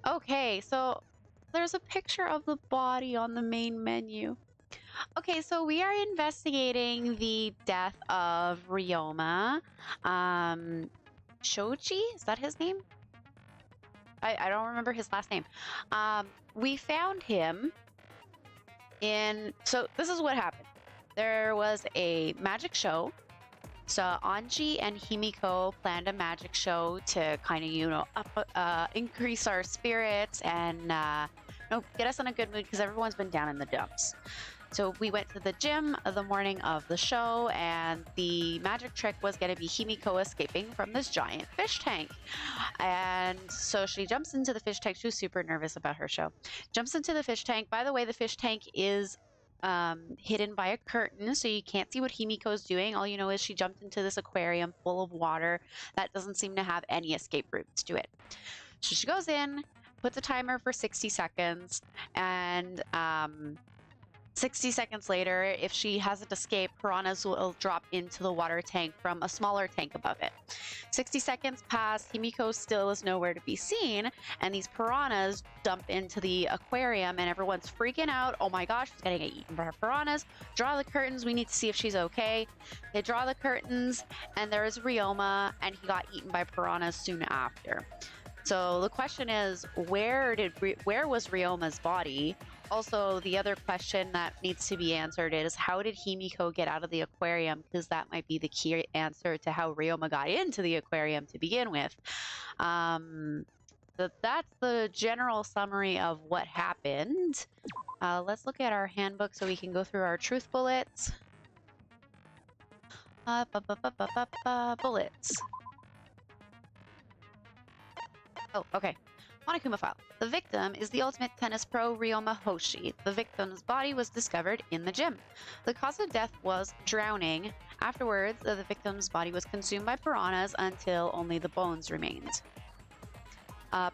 Okay, so there's a picture of the body on the main menu. Okay, so we are investigating the death of Ryoma. Um, Shoji? Is that his name? I don't remember his last name. We found him in. So this is what happened. There was a magic show. So Anji and Himiko planned a magic show to kind of, increase our spirits and get us in a good mood because everyone's been down in the dumps. So we went to the gym the morning of the show, and the magic trick was going to be Himiko escaping from this giant fish tank. And so she jumps into the fish tank. She was super nervous about her show. Jumps into the fish tank. By the way, the fish tank is hidden by a curtain, so you can't see what Himiko's doing. All you know is she jumped into this aquarium full of water that doesn't seem to have any escape routes to it. So she goes in, puts a timer for 60 seconds, and 60 seconds later, if she hasn't escaped, piranhas will drop into the water tank from a smaller tank above it. 60 seconds pass, Himiko still is nowhere to be seen, and these piranhas dump into the aquarium, and everyone's freaking out. Oh my gosh, she's gonna get eaten by piranhas. Draw the curtains, we need to see if she's okay. They draw the curtains, and there is Ryoma, and he got eaten by piranhas soon after. So the question is, where was Ryoma's body? Also, the other question that needs to be answered is, how did Himiko get out of the aquarium? Because that might be the key answer to how Ryoma got into the aquarium to begin with. That's the general summary of what happened. Let's look at our handbook so we can go through our truth bullets. Bullets. Oh, okay. Monokuma file. The victim is the ultimate tennis pro Ryoma Hoshi. The victim's body was discovered in the gym. The cause of death was drowning. Afterwards, the victim's body was consumed by piranhas until only the bones remained.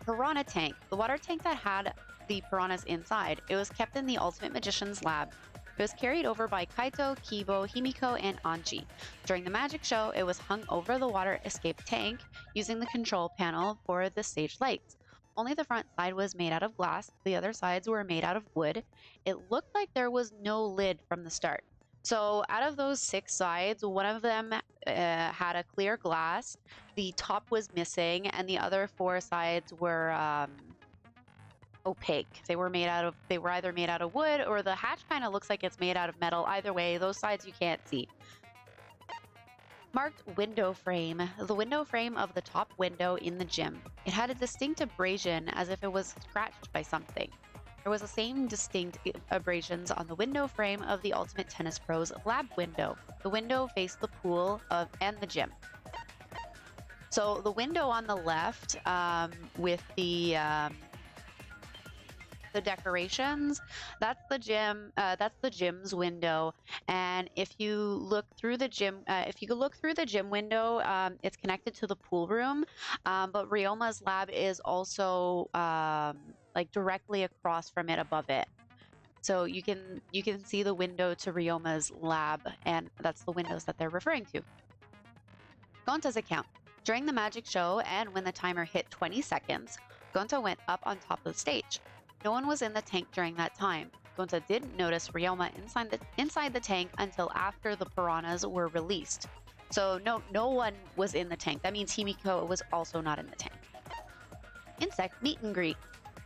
Piranha tank. The water tank that had the piranhas inside. It was kept in the Ultimate Magician's lab. It was carried over by Kaito, Kibo, Himiko, and Anji. During the magic show, it was hung over the water escape tank using the control panel for the stage lights. Only the front side was made out of glass, the other sides were made out of wood. It looked like there was no lid from the start. So out of those 6 sides, one of them had a clear glass, the top was missing, and the other 4 sides were opaque. They were either made out of wood, or the hatch kind of looks like it's made out of metal. Either way, those sides you can't see. Marked window frame. The window frame of the top window in the gym. It had a distinct abrasion as if it was scratched by something. There was the same distinct abrasions on the window frame of the Ultimate Tennis Pro's lab window. The window faced the pool and the gym. So the window on the left with the decorations, that's the gym, that's the gym's window. And if you look through the gym, window, it's connected to the pool room. But Ryoma's lab is also like directly across from it, above it. So you can see the window to Ryoma's lab, and that's the windows that they're referring to. Gonta's account. During the magic show, and when the timer hit 20 seconds, Gonta went up on top of the stage. No one was in the tank during that time. Gonta didn't notice Ryoma inside the tank until after the piranhas were released. So no one was in the tank. That means Himiko was also not in the tank. Insect meet and greet.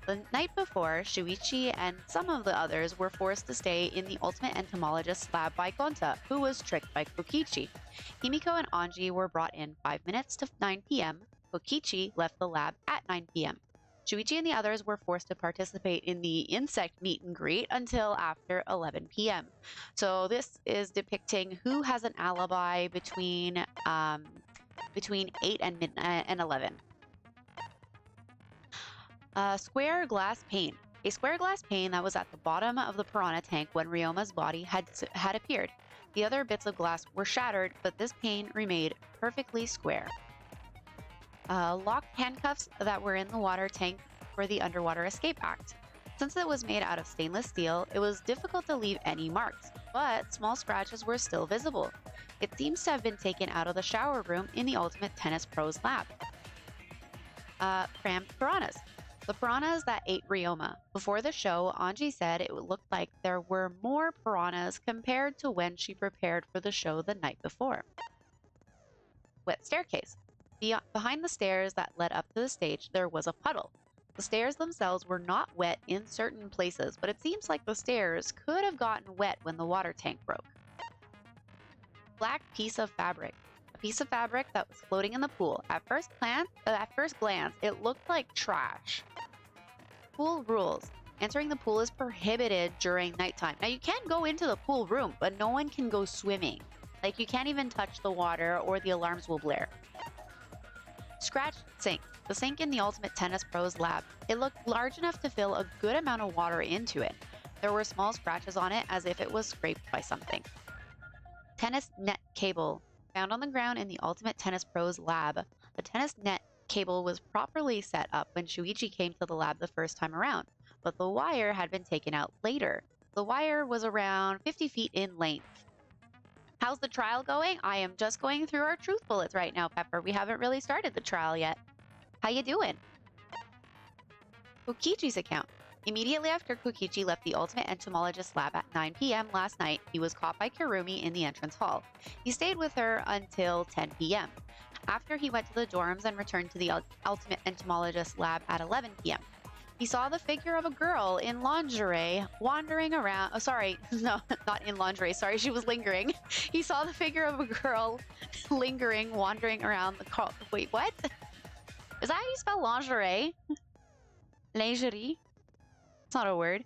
The night before, Shuichi and some of the others were forced to stay in the Ultimate Entomologist's lab by Gonta, who was tricked by Kokichi. Himiko and Anji were brought in 5 minutes to 9 p.m. Kokichi left the lab at 9 p.m. Shuichi and the others were forced to participate in the insect meet and greet until after 11 p.m. So this is depicting who has an alibi between 8 and 11. Square glass pane. A square glass pane that was at the bottom of the piranha tank when Ryoma's body had appeared. The other bits of glass were shattered, but this pane remained perfectly square. Locked handcuffs that were in the water tank for the Underwater Escape Act. Since it was made out of stainless steel, it was difficult to leave any marks, but small scratches were still visible. It seems to have been taken out of the shower room in the Ultimate Tennis Pro's lab. Crammed piranhas. The piranhas that ate Ryoma. Before the show, Anji said it looked like there were more piranhas compared to when she prepared for the show the night before. Wet staircase. Behind the stairs that led up to the stage, there was a puddle. The stairs themselves were not wet in certain places, but it seems like the stairs could have gotten wet when the water tank broke. Black piece of fabric. A piece of fabric that was floating in the pool. At first glance, it looked like trash. Pool rules. Entering the pool is prohibited during nighttime. Now, you can go into the pool room, but no one can go swimming. Like, you can't even touch the water or the alarms will blare. Scratched sink. The sink in the Ultimate Tennis Pro's lab. It looked large enough to fill a good amount of water into it. There were small scratches on it as if it was scraped by something. Tennis net cable. Found on the ground in the Ultimate Tennis Pro's lab. The tennis net cable was properly set up when Shuichi came to the lab the first time around, but the wire had been taken out later. The wire was around 50 feet in length. How's the trial going? I am just going through our truth bullets right now, Pepper. We haven't really started the trial yet. How you doing? Kokichi's account. Immediately after Kokichi left the Ultimate Entomologist lab at 9 p.m. last night, he was caught by Kirumi in the entrance hall. He stayed with her until 10 p.m. After he went to the dorms and returned to the Ultimate Entomologist lab at 11 p.m. He saw the figure of a girl in lingerie wandering around. Oh, sorry. No, not in lingerie. Sorry, she was lingering. He saw the figure of a girl lingering, wandering around the car. Wait, what? Is that how you spell lingerie? Lingerie? It's not a word.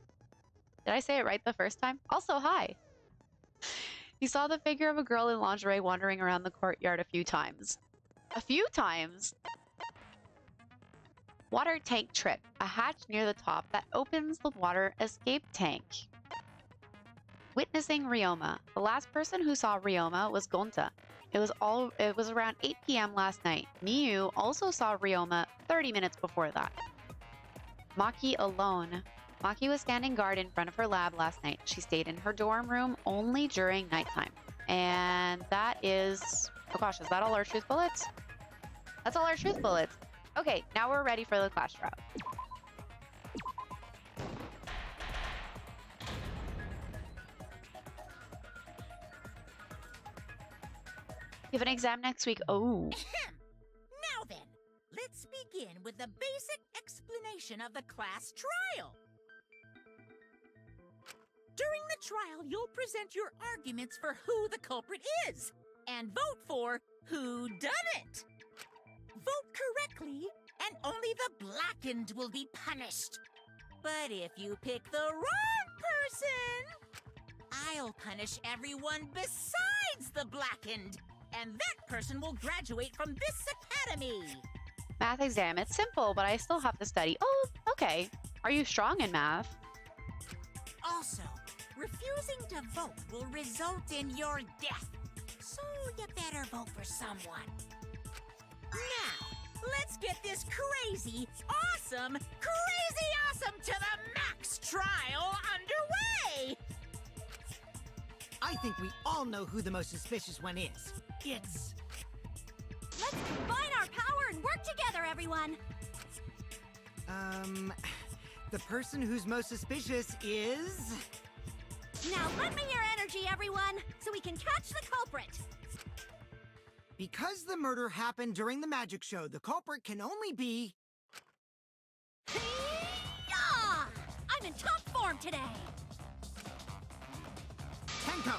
Did I say it right the first time? Also, hi. He saw the figure of a girl in lingerie wandering around the courtyard a few times. A few times? Water tank trick. A hatch near the top that opens the water escape tank. Witnessing Ryoma. The last person who saw Ryoma was Gonta. It was around 8 p.m. last night. Miyu also saw Ryoma 30 minutes before that. Maki alone. Maki was standing guard in front of her lab last night. She stayed in her dorm room only during nighttime. And that is... Oh gosh, is that all our truth bullets? That's all our truth bullets. Okay, now we're ready for the class trial. You have an exam next week. Oh. Now then, let's begin with the basic explanation of the class trial. During the trial, you'll present your arguments for who the culprit is and vote for who done it. Vote correctly, and only the blackened will be punished. But if you pick the wrong person, I'll punish everyone besides the blackened, and that person will graduate from this academy. Math exam. It's simple, but I still have to study. Oh, okay. Are you strong in math? Also, refusing to vote will result in your death, so you better vote for someone. Now, let's get this crazy awesome to the max trial underway! I think we all know who the most suspicious one is. It's... Let's combine our power and work together, everyone! The person who's most suspicious is... Now lend me your energy, everyone, so we can catch the culprit! Because the murder happened during the magic show, the culprit can only be... Hey-ya! I'm in top form today! Tenko,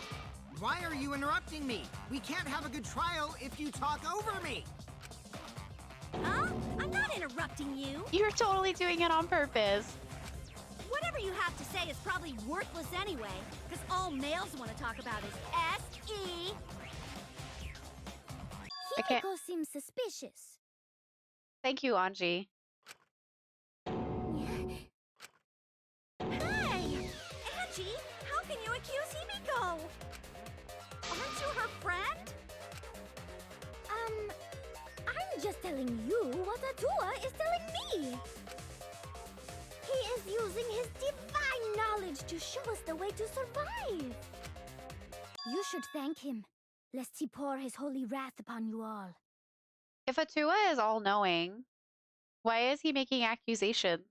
why are you interrupting me? We can't have a good trial if you talk over me! Huh? I'm not interrupting you! You're totally doing it on purpose. Whatever you have to say is probably worthless anyway, because all males want to talk about is S.E. I can't... Himiko seems suspicious. Thank you, Anji. Hey! Angie, how can you accuse Himiko? Aren't you her friend? I'm just telling you what Atua is telling me. He is using his divine knowledge to show us the way to survive. You should thank him, lest he pour his holy wrath upon you all. If Atua is all-knowing, Why is he making accusations?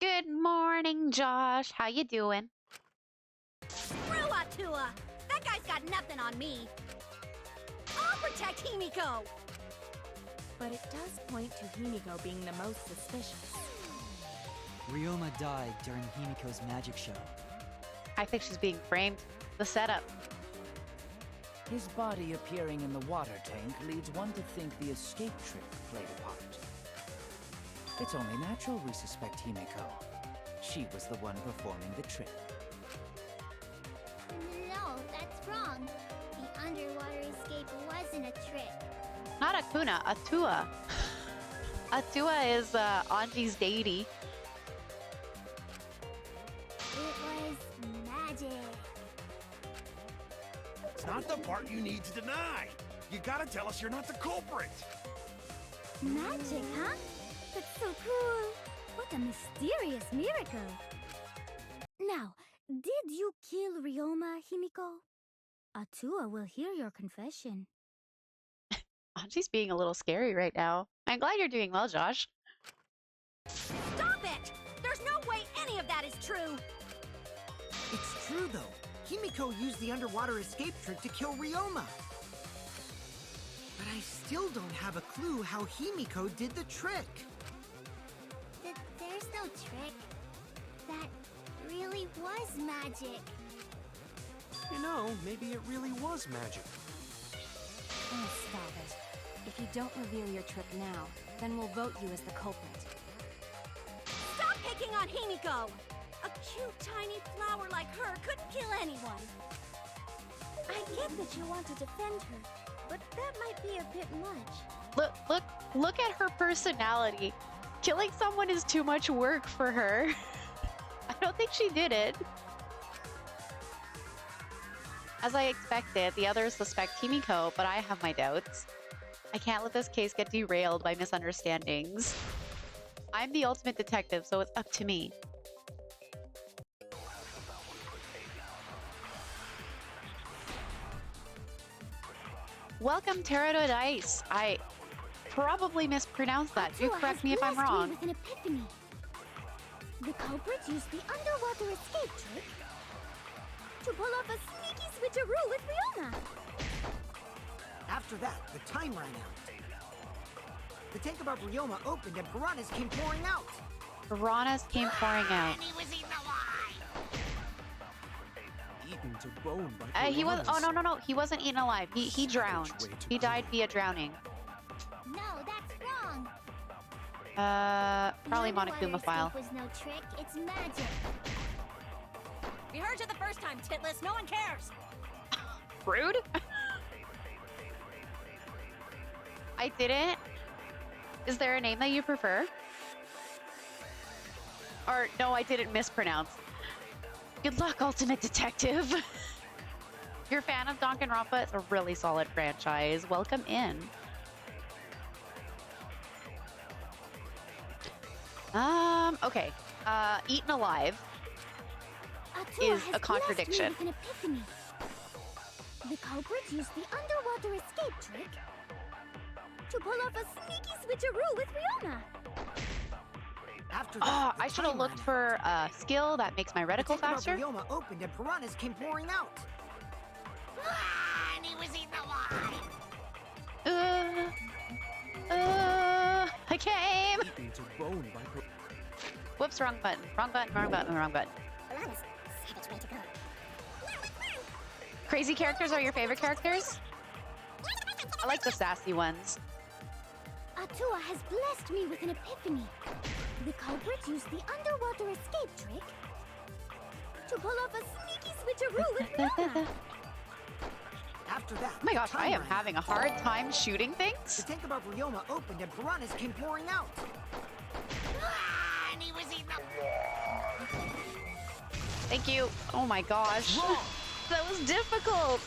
Good morning, Josh. How you doing? Screw Atua! That guy's got nothing on me. I'll protect Himiko! But it does point to Himiko being the most suspicious. Ryoma died during Himiko's magic show. I think she's being framed. The setup. His body appearing in the water tank leads one to think the escape trick played a part. It's only natural we suspect Himiko. She was the one performing the trick. No, that's wrong. The underwater escape wasn't a trick. Not Akuna, Atua. Atua is Anji's deity. It was magic. It's not the part you need to deny. You gotta tell us you're not the culprit. Magic, huh? That's so cool. What a mysterious miracle. Now, did you kill Ryoma, Himiko? Atua will hear your confession. Anji's being a little scary right now. I'm glad you're doing well, Josh. Stop it! There's no way any of that is true! It's true, though. Himiko used the underwater escape trick to kill Ryoma. But I still don't have a clue how Himiko did the trick. There's no trick. That really was magic. You know, maybe it really was magic. Oh, stop it. If you don't reveal your trick now, then we'll vote you as the culprit. Stop picking on Himiko! A cute, tiny flower like her couldn't kill anyone. I get that you want to defend her, but that might be a bit much. Look at her personality. Killing someone is too much work for her. I don't think she did it. As I expected, the others suspect Himiko, but I have my doubts. I can't let this case get derailed by misunderstandings. I'm the ultimate detective, so it's up to me. Welcome, Pterododice. I probably mispronounced that. Do correct me if I'm wrong. With an epiphany. The culprit used the underwater escape trick to pull off a sneaky switcheroo with Ryoma. After that, the time ran out. The tank above Ryoma opened and piranhas came pouring out. Piranhas came pouring out. And he was eaten alive. Eaten to bone by He was. Oh piranhas. no! He wasn't eaten alive. He drowned. Which way to He died go? via drowning. No, that's wrong. Probably The underwater Monokuma file. escape was no trick, it's magic. We heard you the first time, Titless. No one cares. Rude. I didn't. Is there a name that you prefer? Or no, I didn't mispronounce. Good luck, Ultimate Detective. You're a fan of Danganronpa? It's a really solid franchise. Welcome in. Okay. Eaten alive Atua is has a contradiction. blessed me with an epiphany. The culprit used the underwater escape trick to pull off a sneaky switcheroo with Ryoma. After that, Oh, the I should have time looked ran for a skill that makes my out. The reticle tank above faster. Ryoma opened and piranhas came pouring out. And he was eaten alive. I came. Eaten to bone by piranhas. Whoops, wrong button. Wrong button, wrong button, wrong button. Savage way to go. Crazy characters are your favorite characters? I like the sassy ones. Atua has blessed me with an epiphany. The culprit used the underwater escape trick to pull off a sneaky switcheroo with Ryoma. After that, Oh my gosh, the I time am ran out. having a hard time shooting The things. tank above Ryoma opened and piranhas came pouring out. And he was eaten alive. Thank you. Oh my gosh. That was difficult.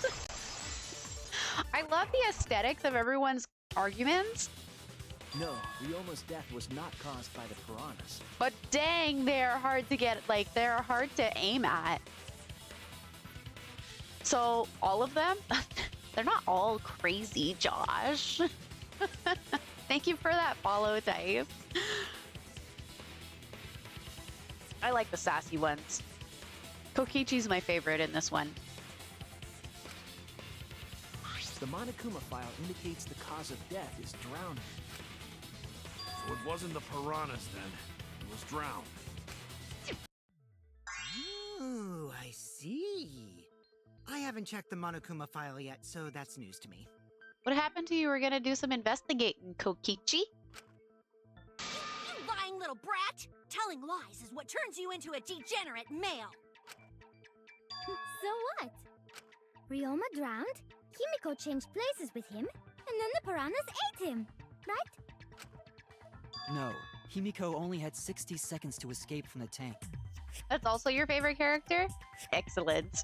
I love the aesthetics of everyone's arguments, No, Ryoma's death was not caused by the piranhas. but dang, they're hard to get, like, they're hard to aim at. So, all of them? They're not all crazy, Josh. Thank you for that follow, Dave. I like the sassy ones. Kokichi's my favorite in this one. The Monokuma file indicates the cause of death is drowning. So it wasn't the piranhas then. It was drowned. Oh, I see. I haven't checked the Monokuma file yet, so that's news to me. What happened to you? We're gonna do some investigating, Kokichi. You lying little brat! Telling lies is what turns you into a degenerate male. So what? Ryoma drowned, Himiko changed places with him, and then the piranhas ate him, right? No, Himiko only had 60 seconds to escape from the tank. That's also your favorite character? Excellent.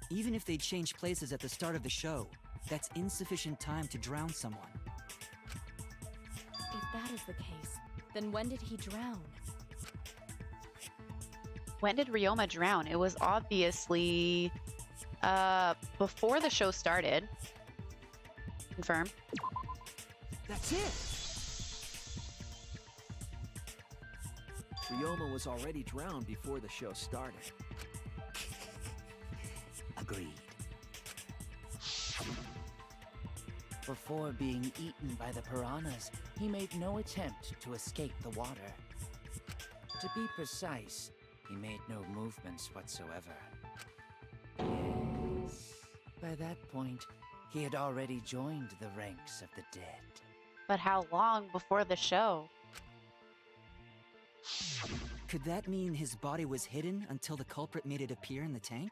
Even if they changed places at the start of the show, that's insufficient time to drown someone. If that is the case, then when did he drown? When did Ryoma drown? It was obviously before the show started. Confirm. That's it! Ryoma was already drowned before the show started. Agreed. Before being eaten by the piranhas, he made no attempt to escape the water. To be precise, he made no movements whatsoever. Yes. By that point, he had already joined the ranks of the dead. But how long before the show? Could that mean his body was hidden until the culprit made it appear in the tank?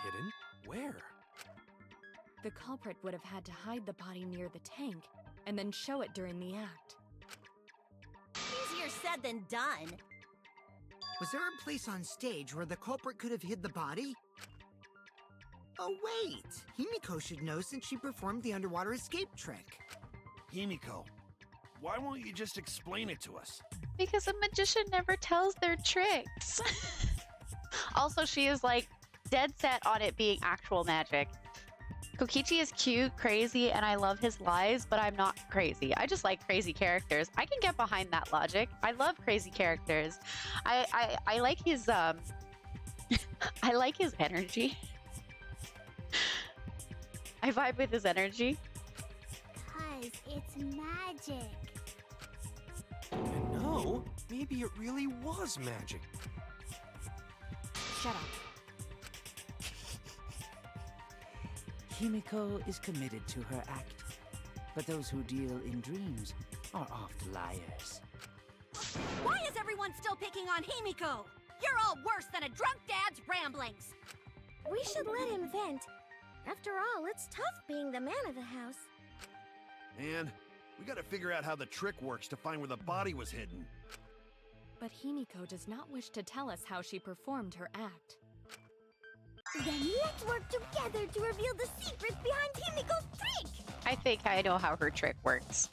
Hidden? Where? The culprit would have had to hide the body near the tank, and then show it during the act. Easier said than done. Was there a place on stage where the culprit could have hid the body? Oh wait, Himiko should know since she performed the underwater escape trick. Himiko, why won't you just explain it to us? Because a magician never tells their tricks. Also, she is like dead set on it being actual magic. Kokichi is cute, crazy, and I love his lies, but I'm not crazy. I just like crazy characters. I can get behind that logic. I love crazy characters. I like his I like his energy. I vibe with his energy. 'Cause it's magic. And no, maybe it really was magic. Shut up. Himiko is committed to her act, but those who deal in dreams are oft liars. Why is everyone still picking on Himiko? You're all worse than a drunk dad's ramblings. We should let him vent. After all, it's tough being the man of the house. And we gotta figure out how the trick works to find where the body was hidden. But Himiko does not wish to tell us how she performed her act. Then let's work together to reveal the secret behind Himiko's trick! I think I know how her trick works.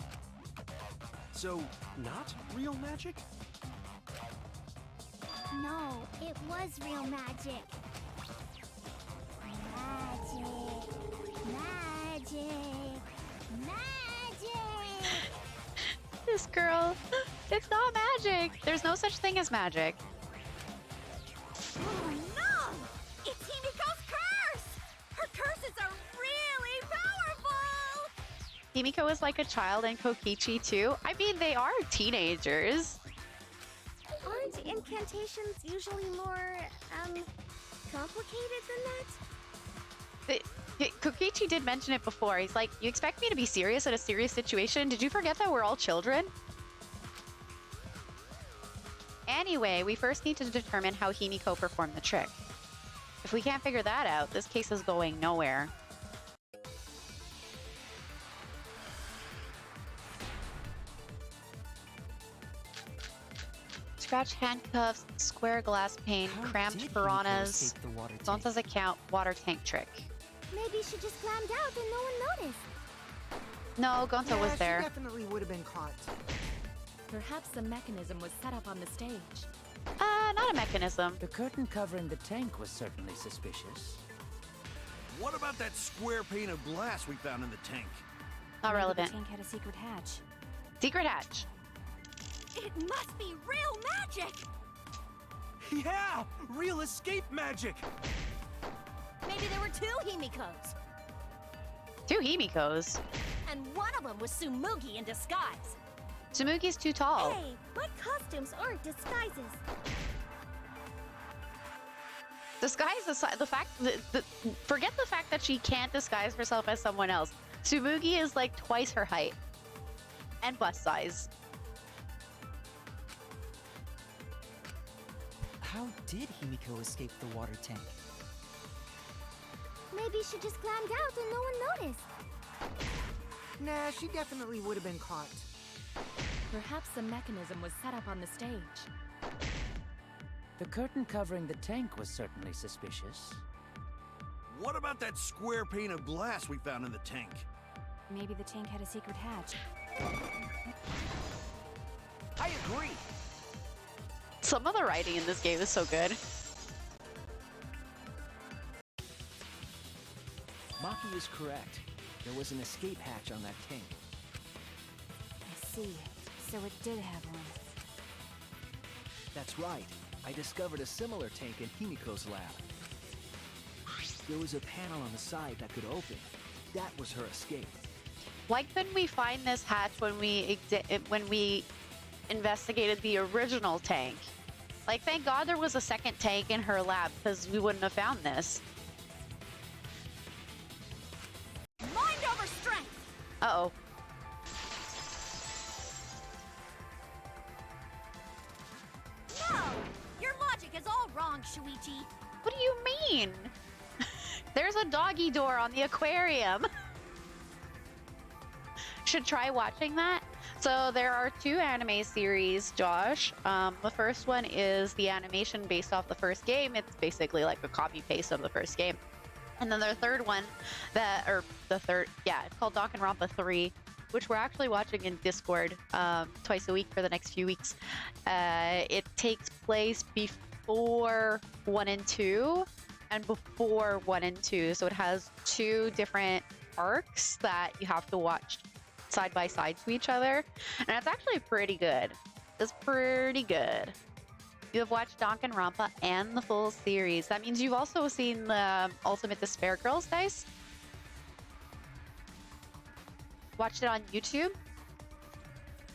So, not real magic? No, it was real magic. Magic. Magic. This girl, it's not magic. There's no such thing as magic. Oh no! It's Himiko's curse! Her curses are really powerful! Himiko is like a child and Kokichi too. I mean, they are teenagers. Aren't incantations usually more, complicated than that? Kokichi did mention it before. He's like, you expect me to be serious in a serious situation? Did you forget that we're all children? Anyway, we first need to determine how Himiko performed the trick. If we can't figure that out, this case is going nowhere. Scratch handcuffs, square glass pane, How cramped did Himiko piranhas, escape the water tank? Zonta's account, water tank trick. Maybe she just climbed out and no one noticed. No, Gonta was She there. definitely would have been caught. Perhaps a mechanism was set up on the stage. Not a mechanism. The curtain covering the tank was certainly suspicious. What about that square pane of glass we found in the tank? Not Maybe relevant. the tank had a secret hatch. Secret hatch. It must be real magic! Yeah! Real escape magic! Maybe there were 2 Himikos, 2 Himikos. and one of them was Sumugi in disguise. Tsumugi's too tall. Hey, what costumes aren't disguises? Disguise aside, forget the fact that she can't disguise herself as someone else. Tsumugi is like twice her height and bust size. How did Himiko escape the water tank? Maybe she just climbed out and no one noticed. Nah, she definitely would have been caught. Perhaps the mechanism was set up on the stage. The curtain covering the tank was certainly suspicious. What about that square pane of glass we found in the tank? Maybe the tank had a secret hatch. I agree. Some of the writing in this game is so good. Maki is correct. There was an escape hatch on that tank. I see. So it did have one. That's right. I discovered a similar tank in Himiko's lab. There was a panel on the side that could open. That was her escape. Why couldn't we find this hatch when we investigated the original tank? Like, thank God there was a second tank in her lab, because we wouldn't have found this. Mind over strength! Uh-oh. No! Your logic is all wrong, Shuichi. What do you mean? There's a doggy door on the aquarium. Should try watching that. So there are 2 anime series, Josh. The first one is the animation based off the first game. It's basically like a copy paste of the first game. And then the third one, it's called Danganronpa 3, which we're actually watching in Discord twice a week for the next few weeks. It takes place before 1 and 2 and before 1 and 2. So it has 2 different arcs that you have to watch side by side to each other, and it's actually pretty good. It's pretty good. You have watched Danganronpa and the full series. That means you've also seen the Ultimate Despair Girls, guys. Watched it on YouTube.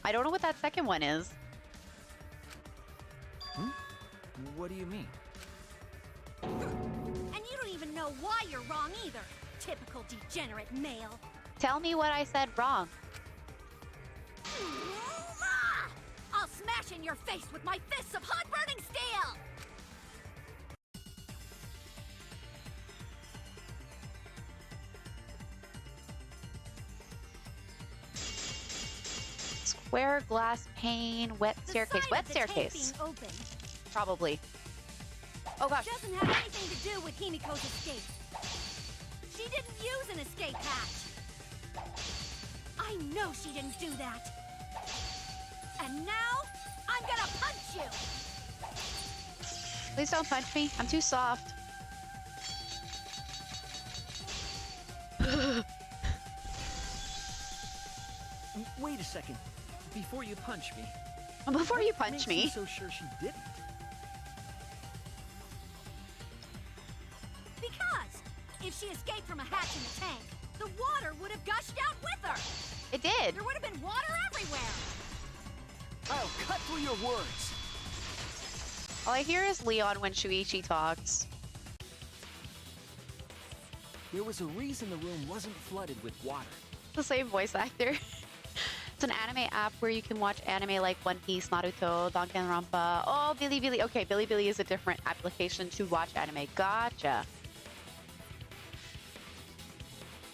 I don't know what that second one is. What do you mean? And you don't even know why you're wrong either. Typical degenerate male. Tell me what I said wrong. I'll smash in your face with my fists of hot burning steel! Square glass pane, wet staircase. Wet staircase. Open Probably. Oh gosh. doesn't have anything to do with Himiko's escape. She didn't use an escape hatch. I know she didn't do that. And now, I'm gonna punch you! Please don't punch me. I'm too soft. Wait a second. Before you punch me. Before you what punch makes me. you so sure she didn't? Because if she escaped from a hatch in the tank, the water would have gushed out with her! It did. There would have been water everywhere! I'll cut through your words. All I hear is Leon when Shuichi talks. There was a reason the room wasn't flooded with water. The same voice actor. It's an anime app where you can watch anime like One Piece, Naruto, Danganronpa. Oh, Bilibili. Okay, Bilibili is a different application to watch anime. Gotcha.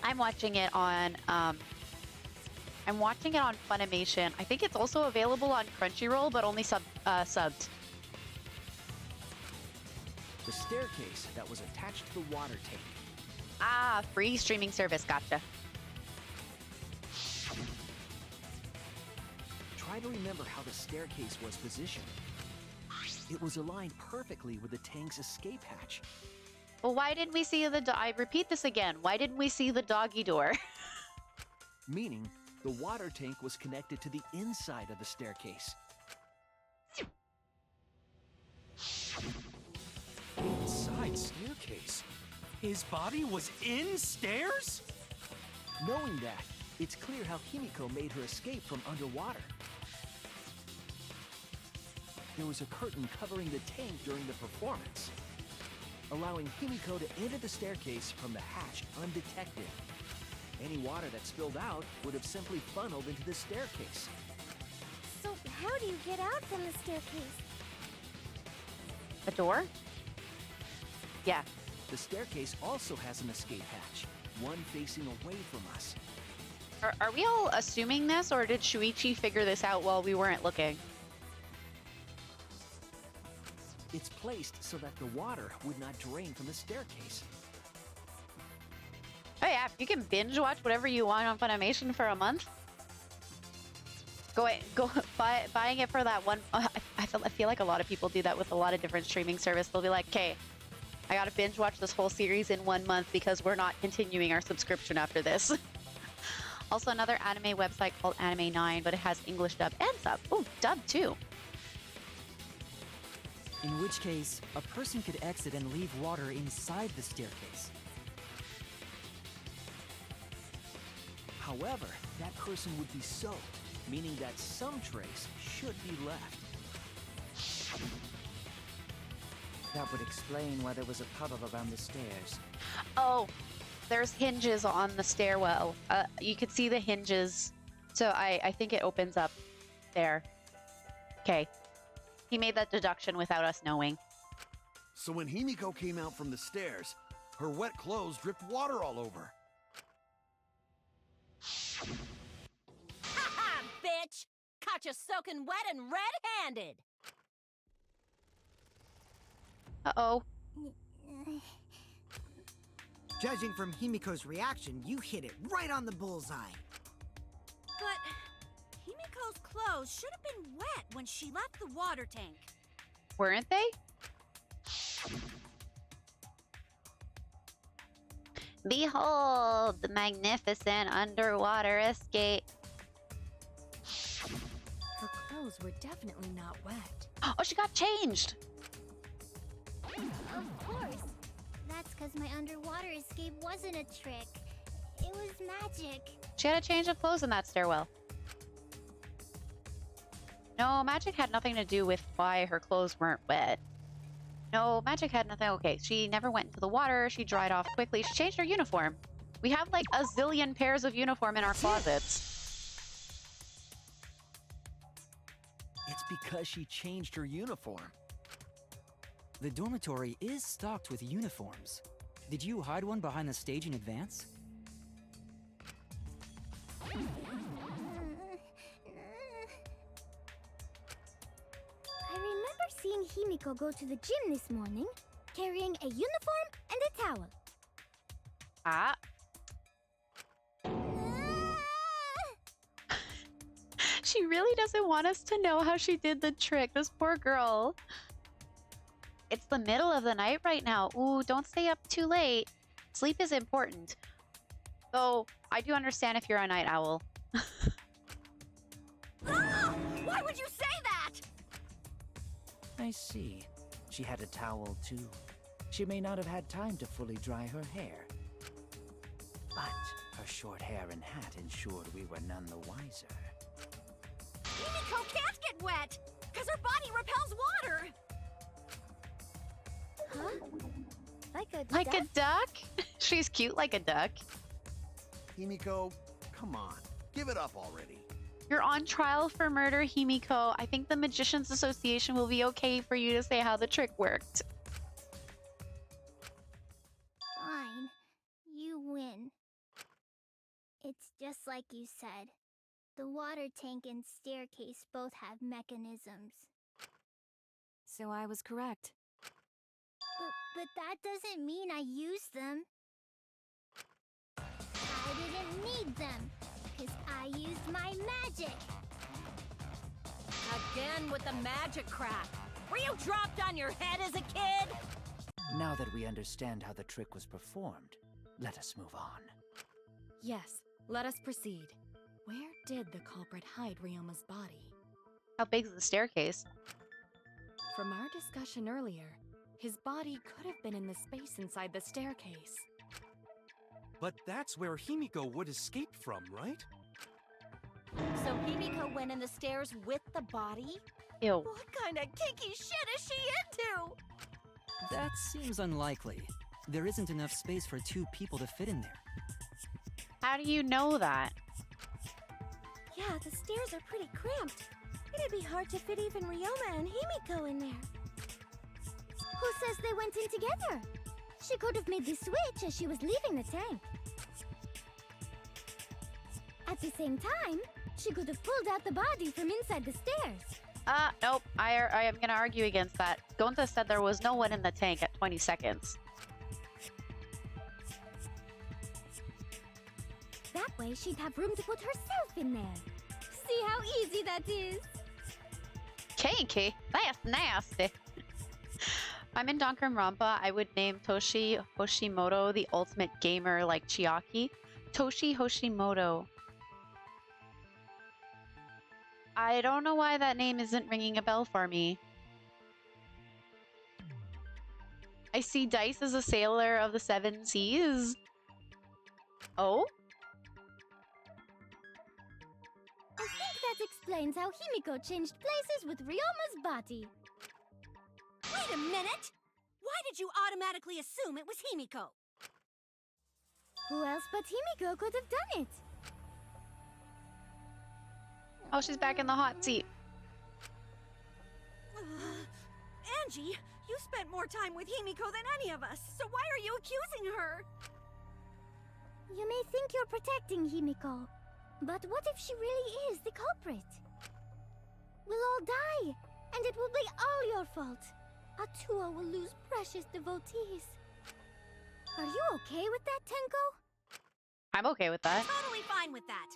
I'm watching it on Funimation. I think it's also available on Crunchyroll, but only subbed. The staircase that was attached to the water tank. Ah, free streaming service. Gotcha. Try to remember how the staircase was positioned. It was aligned perfectly with the tank's escape hatch. Well, why didn't we see I repeat this again. Why didn't we see the doggy door? meaning the water tank was connected to the inside of the staircase. Inside staircase? His body was in stairs? Knowing that, it's clear how Himiko made her escape from underwater. There was a curtain covering the tank during the performance, allowing Himiko to enter the staircase from the hatch undetected. Any water that spilled out would have simply funneled into the staircase. So how do you get out from the staircase? A door? Yeah. The staircase also has an escape hatch, one facing away from us. Are we all assuming this, or did Shuichi figure this out while we weren't looking? It's placed so that the water would not drain from the staircase. Oh yeah, you can binge watch whatever you want on Funimation for a month. Buying it for that one. I feel like a lot of people do that with a lot of different streaming service. They'll be like, okay, I gotta binge watch this whole series in 1 month because we're not continuing our subscription after this. Also, another anime website called Anime 9, but it has English dub and sub. Ooh, dub too. In which case, a person could exit and leave water inside the staircase. However, that person would be soaked, meaning that some trace should be left. That would explain why there was a puddle around the stairs. Oh, there's hinges on the stairwell. You could see the hinges. So I think it opens up there. Okay. He made that deduction without us knowing. So when Himiko came out from the stairs, her wet clothes dripped water all over. Ha ha, bitch! Caught you soaking wet and red-handed! Uh-oh. Judging from Himiko's reaction, you hit it right on the bullseye. But Himiko's clothes should have been wet when she left the water tank. Weren't they? Behold, the magnificent underwater escape. Her clothes were definitely not wet. Oh, she got changed. Of course. That's because my underwater escape wasn't a trick. It was magic. She had a change of clothes in that stairwell. No, magic had nothing to do with why her clothes weren't wet. No, magic had nothing. Okay, she never went into the water. She dried off quickly. She changed her uniform. We have like a zillion pairs of uniform in our closets. It's because she changed her uniform. The dormitory is stocked with uniforms. Did you hide one behind the stage in advance? I remember seeing Himiko go to the gym this morning, carrying a uniform and a towel. Ah. She really doesn't want us to know how she did the trick. This poor girl. It's the middle of the night right now. Ooh, don't stay up too late. Sleep is important. Though, I do understand if you're a night owl. Ah! Why would you say that? I see. She had a towel too. She may not have had time to fully dry her hair. But her short hair and hat ensured we were none the wiser. Himiko can't get wet, because her body repels water. Huh? Like a duck? She's cute like a duck. Himiko, come on. Give it up already. You're on trial for murder, Himiko. I think the Magicians Association will be okay for you to say how the trick worked. Fine. You win. It's just like you said. The water tank and staircase both have mechanisms. So I was correct. But that doesn't mean I used them. I didn't need them, because I used my magic. Again with the magic crap. Were you dropped on your head as a kid? Now that we understand how the trick was performed, let us move on. Yes, Let us proceed. Where did the culprit hide Ryoma's body? How big's the staircase? From our discussion earlier, his body could have been in the space inside the staircase. But that's where Himiko would escape from, right? So Himiko went in the stairs with the body? Ew. What kind of kinky shit is she into? That seems unlikely. There isn't enough space for 2 people to fit in there. How do you know that? Yeah, the stairs are pretty cramped. It'd be hard to fit even Ryoma and Himiko in there. Who says they went in together? She could have made the switch as she was leaving the tank. At the same time, she could have pulled out the body from inside the stairs. Nope. I am gonna argue against that. Gonta said there was no one in the tank at 20 seconds. That way she'd have room to put herself in there. See how easy that is? Kinky? That's nasty. I'm in Danganronpa. I would name Toshi Hoshimoto the ultimate gamer like Chiaki. Toshi Hoshimoto. I don't know why that name isn't ringing a bell for me. I see Dice as a sailor of the 7 seas. Oh? I think that explains how Himiko changed places with Ryoma's body. Wait a minute! Why did you automatically assume it was Himiko? Who else but Himiko could have done it? Oh, she's back in the hot seat. Angie, you spent more time with Himiko than any of us, so why are you accusing her? You may think you're protecting Himiko, but what if she really is the culprit? We'll all die, and it will be all your fault. Atua will lose precious devotees. Are you okay with that, Tenko? I'm okay with that. Totally fine with that.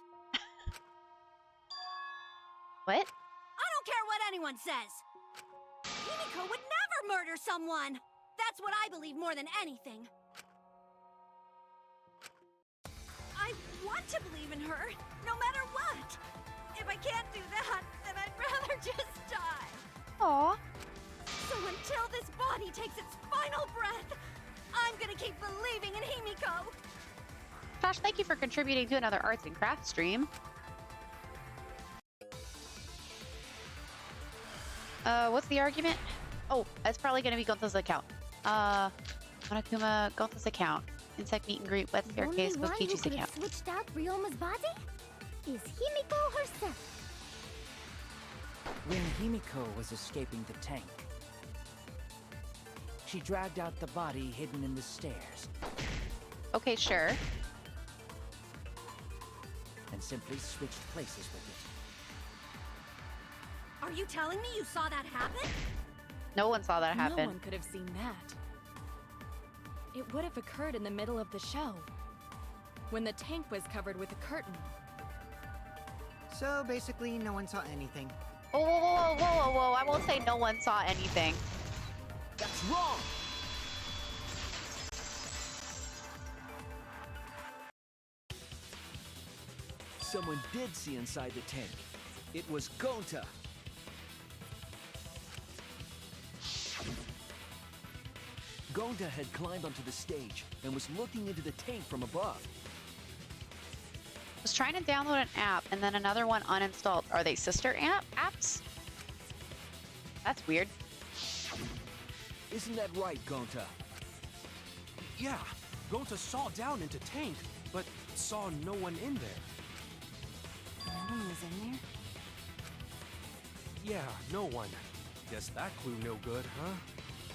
What? I don't care what anyone says. Himiko would never murder someone. That's what I believe more than anything. I want to believe in her, no matter what. If I can't do that, then I'd rather just die. Aw. So until this body takes its final breath, I'm gonna keep believing in Himiko. Josh, thank you for contributing to another arts and crafts stream. What's the argument? Oh, it's probably gonna be Gonta's account. Monokuma, Gonta's account. Insect meet and greet, wet staircase, Kokichi's account. Switched out Ryoma's body is Himiko herself. When Himiko was escaping the tank, she dragged out the body hidden in the stairs. Okay, sure. And simply switched places with it. Are you telling me you saw that happen? No one saw that happen. No one could have seen that. It would have occurred in the middle of the show, when the tank was covered with a curtain. So basically, no one saw anything. Whoa, whoa, whoa, whoa, whoa, whoa. I won't say no one saw anything. That's wrong! Someone did see inside the tank. It was Gonta. Gonta had climbed onto the stage and was looking into the tank from above. Was trying to download an app and then another one uninstalled. Are they sister apps? That's weird. Isn't that right, Gonta? Yeah, Gonta saw down into tank, but saw no one in there. No one was in there? Yeah, no one. Guess that clue no good, huh?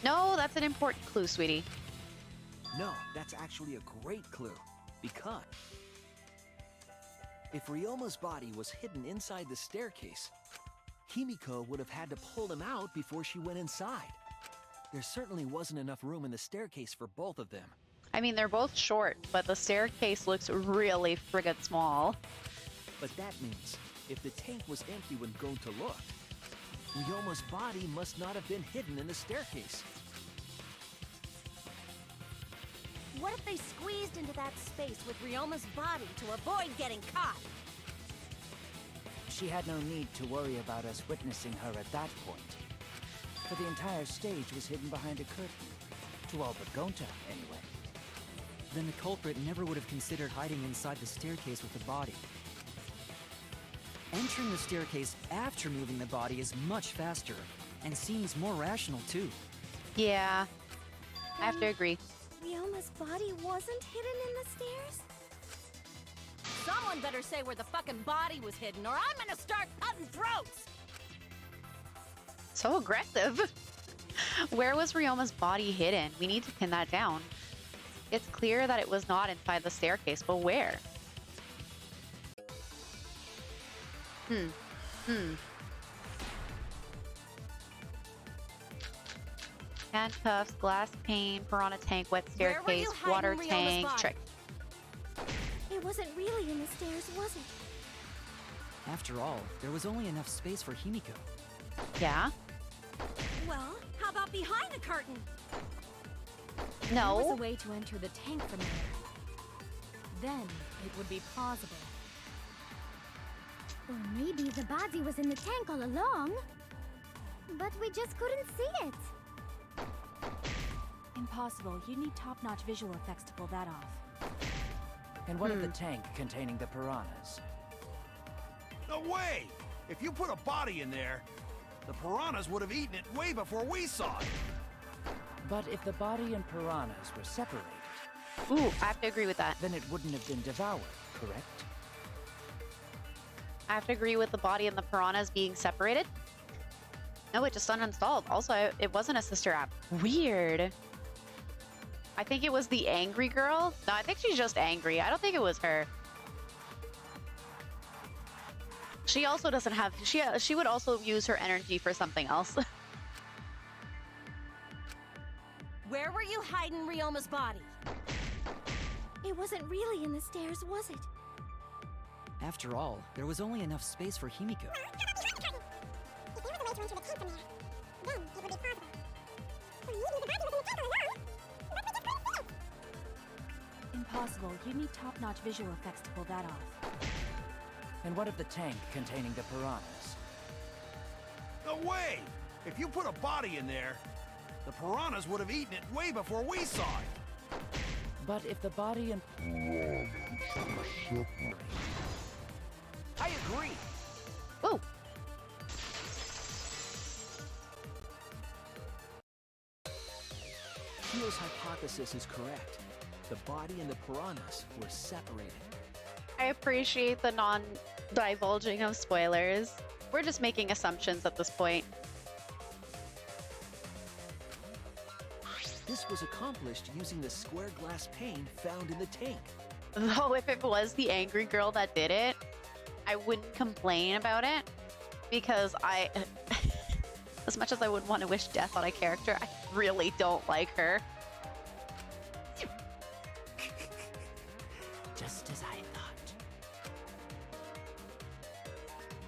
No, that's an important clue, sweetie. No, that's actually a great clue. Because if Ryoma's body was hidden inside the staircase, Himiko would have had to pull him out before she went inside. There certainly wasn't enough room in the staircase for both of them. I mean, they're both short, but the staircase looks really friggin' small. But that means, if the tank was empty when Gonta looked, Ryoma's body must not have been hidden in the staircase. what if they squeezed into that space with Ryoma's body to avoid getting caught? She had no need to worry about us witnessing her at that point. For the entire stage was hidden behind a curtain. To all but Gonta, anyway. Then the culprit never would have considered hiding inside the staircase with the body. Entering the staircase after moving the body is much faster, and seems more rational too. Yeah, I have to agree. Ryoma's body wasn't hidden in the stairs? Someone better say where the fucking body was hidden, or I'm gonna start cutting throats! So aggressive. Where was Ryoma's body hidden? We need to pin that down. It's clear that it was not inside the staircase, but where? Handcuffs, glass pane, piranha tank, wet Where were you staircase, hiding water Ryoma's tank, body? trick. It wasn't really in the stairs, was it? After all, there was only enough space for Himiko. Yeah? Well, how about behind the curtain? There was No. a way to enter the tank from there. Then it would be plausible. Or maybe the body was in the tank all along. But we just couldn't see it. Impossible. You'd need top-notch visual effects to pull that off. And what of the tank containing the piranhas? No way! If you put a body in there, the piranhas would have eaten it way before we saw it. But if the body and piranhas were separated, Ooh, I have to agree with that. then it wouldn't have been devoured, correct? I have to agree with the body and the piranhas being separated. No, it just uninstalled. Also, it wasn't a sister app. Weird. I think it was the angry girl. No, I think she's just angry. I don't think it was her. She also doesn't have... She would also use her energy for something else. Where were you hiding Ryoma's body? It wasn't really in the stairs, was it? After all, there was only enough space for Himiko. Impossible. You'd need top-notch visual effects to pull that off. And what of the tank containing the piranhas? No way! If you put a body in there, the piranhas would have eaten it way before we saw it. But if the body and I agree. Ooh. Kyo's hypothesis is correct. The body and the piranhas were separated. I appreciate the non-divulging of spoilers. We're just making assumptions at this point. This was accomplished using the square glass pane found in the tank. Though if it was the angry girl that did it, I wouldn't complain about it. Because I... as much as I would want to wish death on a character, I really don't like her. just as I thought.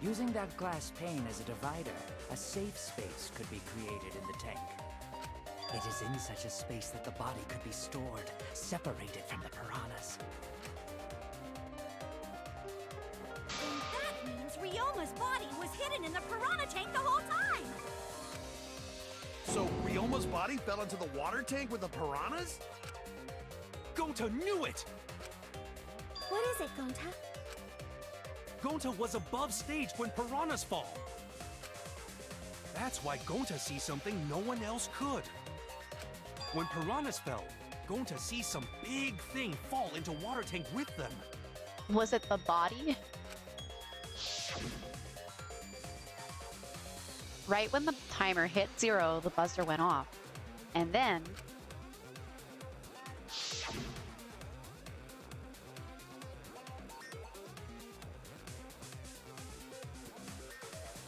Using that glass pane as a divider, a safe space could be created in the tank. It is in such a space that the body could be stored, separated from the piranhas. Then that means Ryoma's body was hidden in the piranha tank the whole time! So Ryoma's body fell into the water tank with the piranhas? Gonta knew it! What is it, Gonta? Gonta was above stage when piranhas fall. That's why Gonta sees something no one else could. When piranhas fell, Gonta sees some big thing fall into water tank with them. Was it the body? Right when the timer hit 0, the buzzer went off. And then...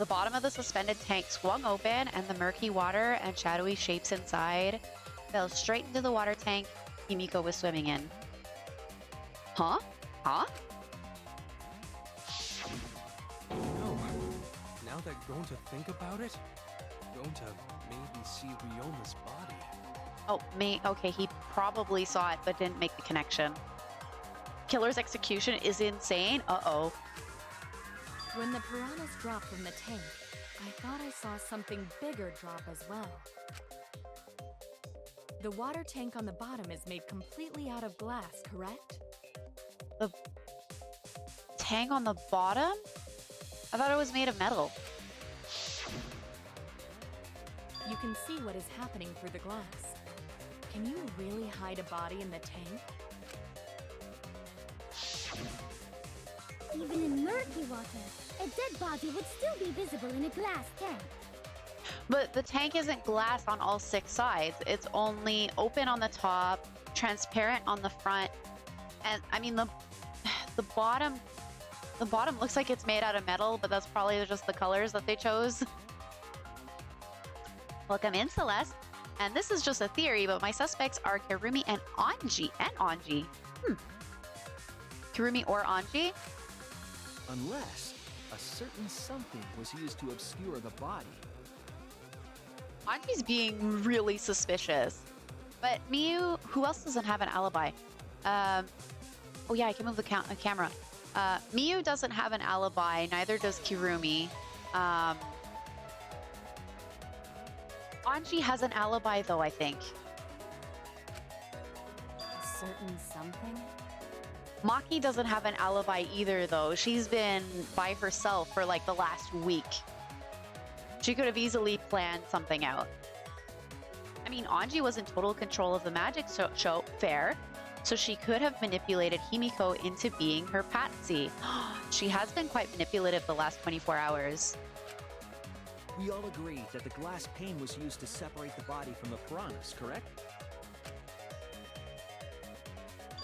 the bottom of the suspended tank swung open, and the murky water and shadowy shapes inside fell straight into the water tank Himiko was swimming in. Huh? Huh? No. Now that Gonta think about it, Gonta maybe see Ryoma's body. Oh, okay, he probably saw it but didn't make the connection. Killer's execution is insane. Uh-oh. When the piranhas dropped from the tank, I thought I saw something bigger drop as well. The water tank on the bottom is made completely out of glass, correct? The tank on the bottom? I thought it was made of metal. You can see what is happening through the glass. Can you really hide a body in the tank? Even in murky water, a dead body would still be visible in a glass tank. But the tank isn't glass on all 6 sides. It's only open on the top, transparent on the front, and I mean the bottom looks like it's made out of metal, but that's probably just the colors that they chose. Welcome in, Celeste. And this is just a theory, but my suspects are Kirumi and Anji. Kirumi or Anji? Unless a certain something was used to obscure the body. Anji's being really suspicious. But Miyu, who else doesn't have an alibi? Oh yeah, I can move the camera. Miyu doesn't have an alibi, neither does Kirumi. Anji has an alibi though, I think. A certain something? Maki doesn't have an alibi either though. She's been by herself for like the last week. She could have easily planned something out. I mean, Anji was in total control of the magic show, fair. So she could have manipulated Himiko into being her patsy. She has been quite manipulative the last 24 hours. We all agree that the glass pane was used to separate the body from the piranhas, correct?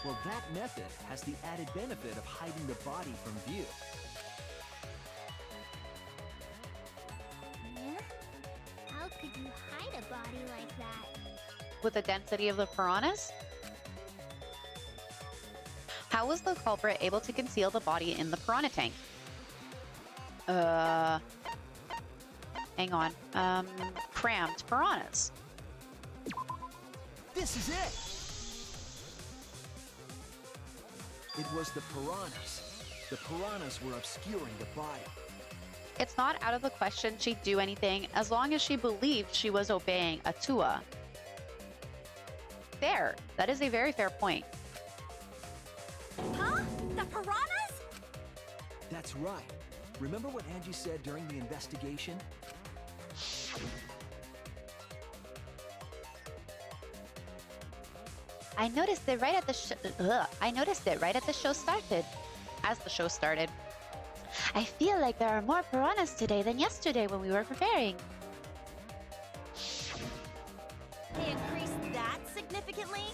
Well, that method has the added benefit of hiding the body from view. Yeah? How could you hide a body like that? With the density of the piranhas? How was the culprit able to conceal the body in the piranha tank? Hang on. Crammed piranhas. This is it! It was the piranhas. The piranhas were obscuring the body. It's not out of the question she'd do anything as long as she believed she was obeying Atua. Fair. That is a very fair point. Huh? The piranhas? That's right. Remember what Angie said during the investigation? I noticed it right at the show started. As the show started. I feel like there are more piranhas today than yesterday when we were preparing. They increased that significantly?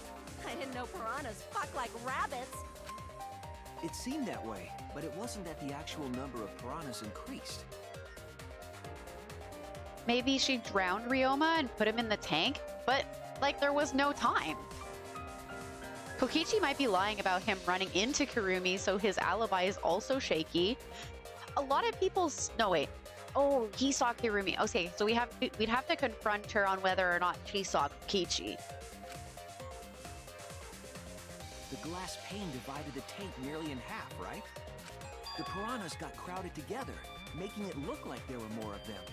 I didn't know piranhas fuck like rabbits. It seemed that way, but it wasn't that the actual number of piranhas increased. Maybe she drowned Ryoma and put him in the tank, but like there was no time. Kokichi might be lying about him running into Kirumi, so his alibi is also shaky. A lot of people... No, wait. Oh, he saw Kirumi. Okay, so we'd have to confront her on whether or not she saw Kokichi. The glass pane divided the tank nearly in half, right? The piranhas got crowded together, making it look like there were more of them.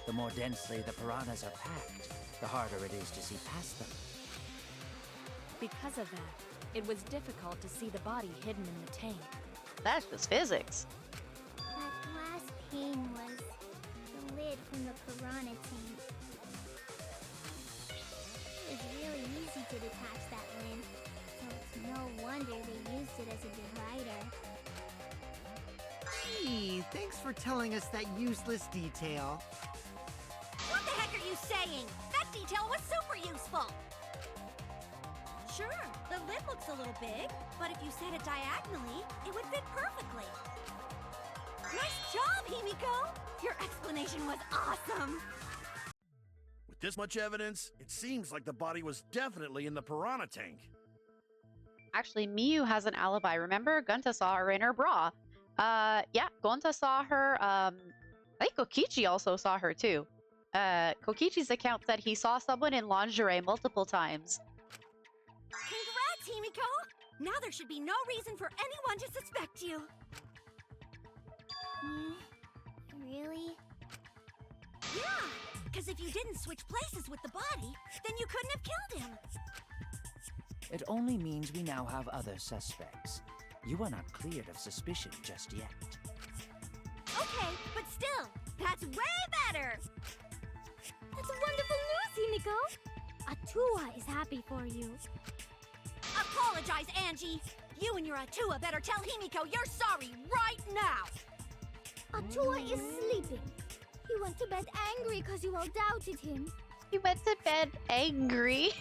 The more densely the piranhas are packed, the harder it is to see past them. Because of that, it was difficult to see the body hidden in the tank. That's just physics. That glass pane was the lid from the piranha tank. It was really easy to detach that lid, so it's no wonder they used it as a divider. Gee, thanks for telling us that useless detail. What the heck are you saying? That detail was super useful! Sure, the lid looks a little big, but if you set it diagonally, it would fit perfectly. Nice job, Himiko! Your explanation was awesome! With this much evidence, it seems like the body was definitely in the piranha tank. Actually, Miyu has an alibi. Remember? Gunta saw her in her bra. Yeah, Gonta saw her. I think Kokichi also saw her too. Kokichi's account said he saw someone in lingerie multiple times. Congrats, Himiko! Now there should be no reason for anyone to suspect you. Really? Yeah, because if you didn't switch places with the body, then you couldn't have killed him. It only means we now have other suspects. You are not cleared of suspicion just yet. Okay, but still, that's way better! That's wonderful news, Himiko! Atua is happy for you. Apologize, Angie! You and your Atua better tell Himiko you're sorry right now! Atua is sleeping. He went to bed angry because you all doubted him. He went to bed angry.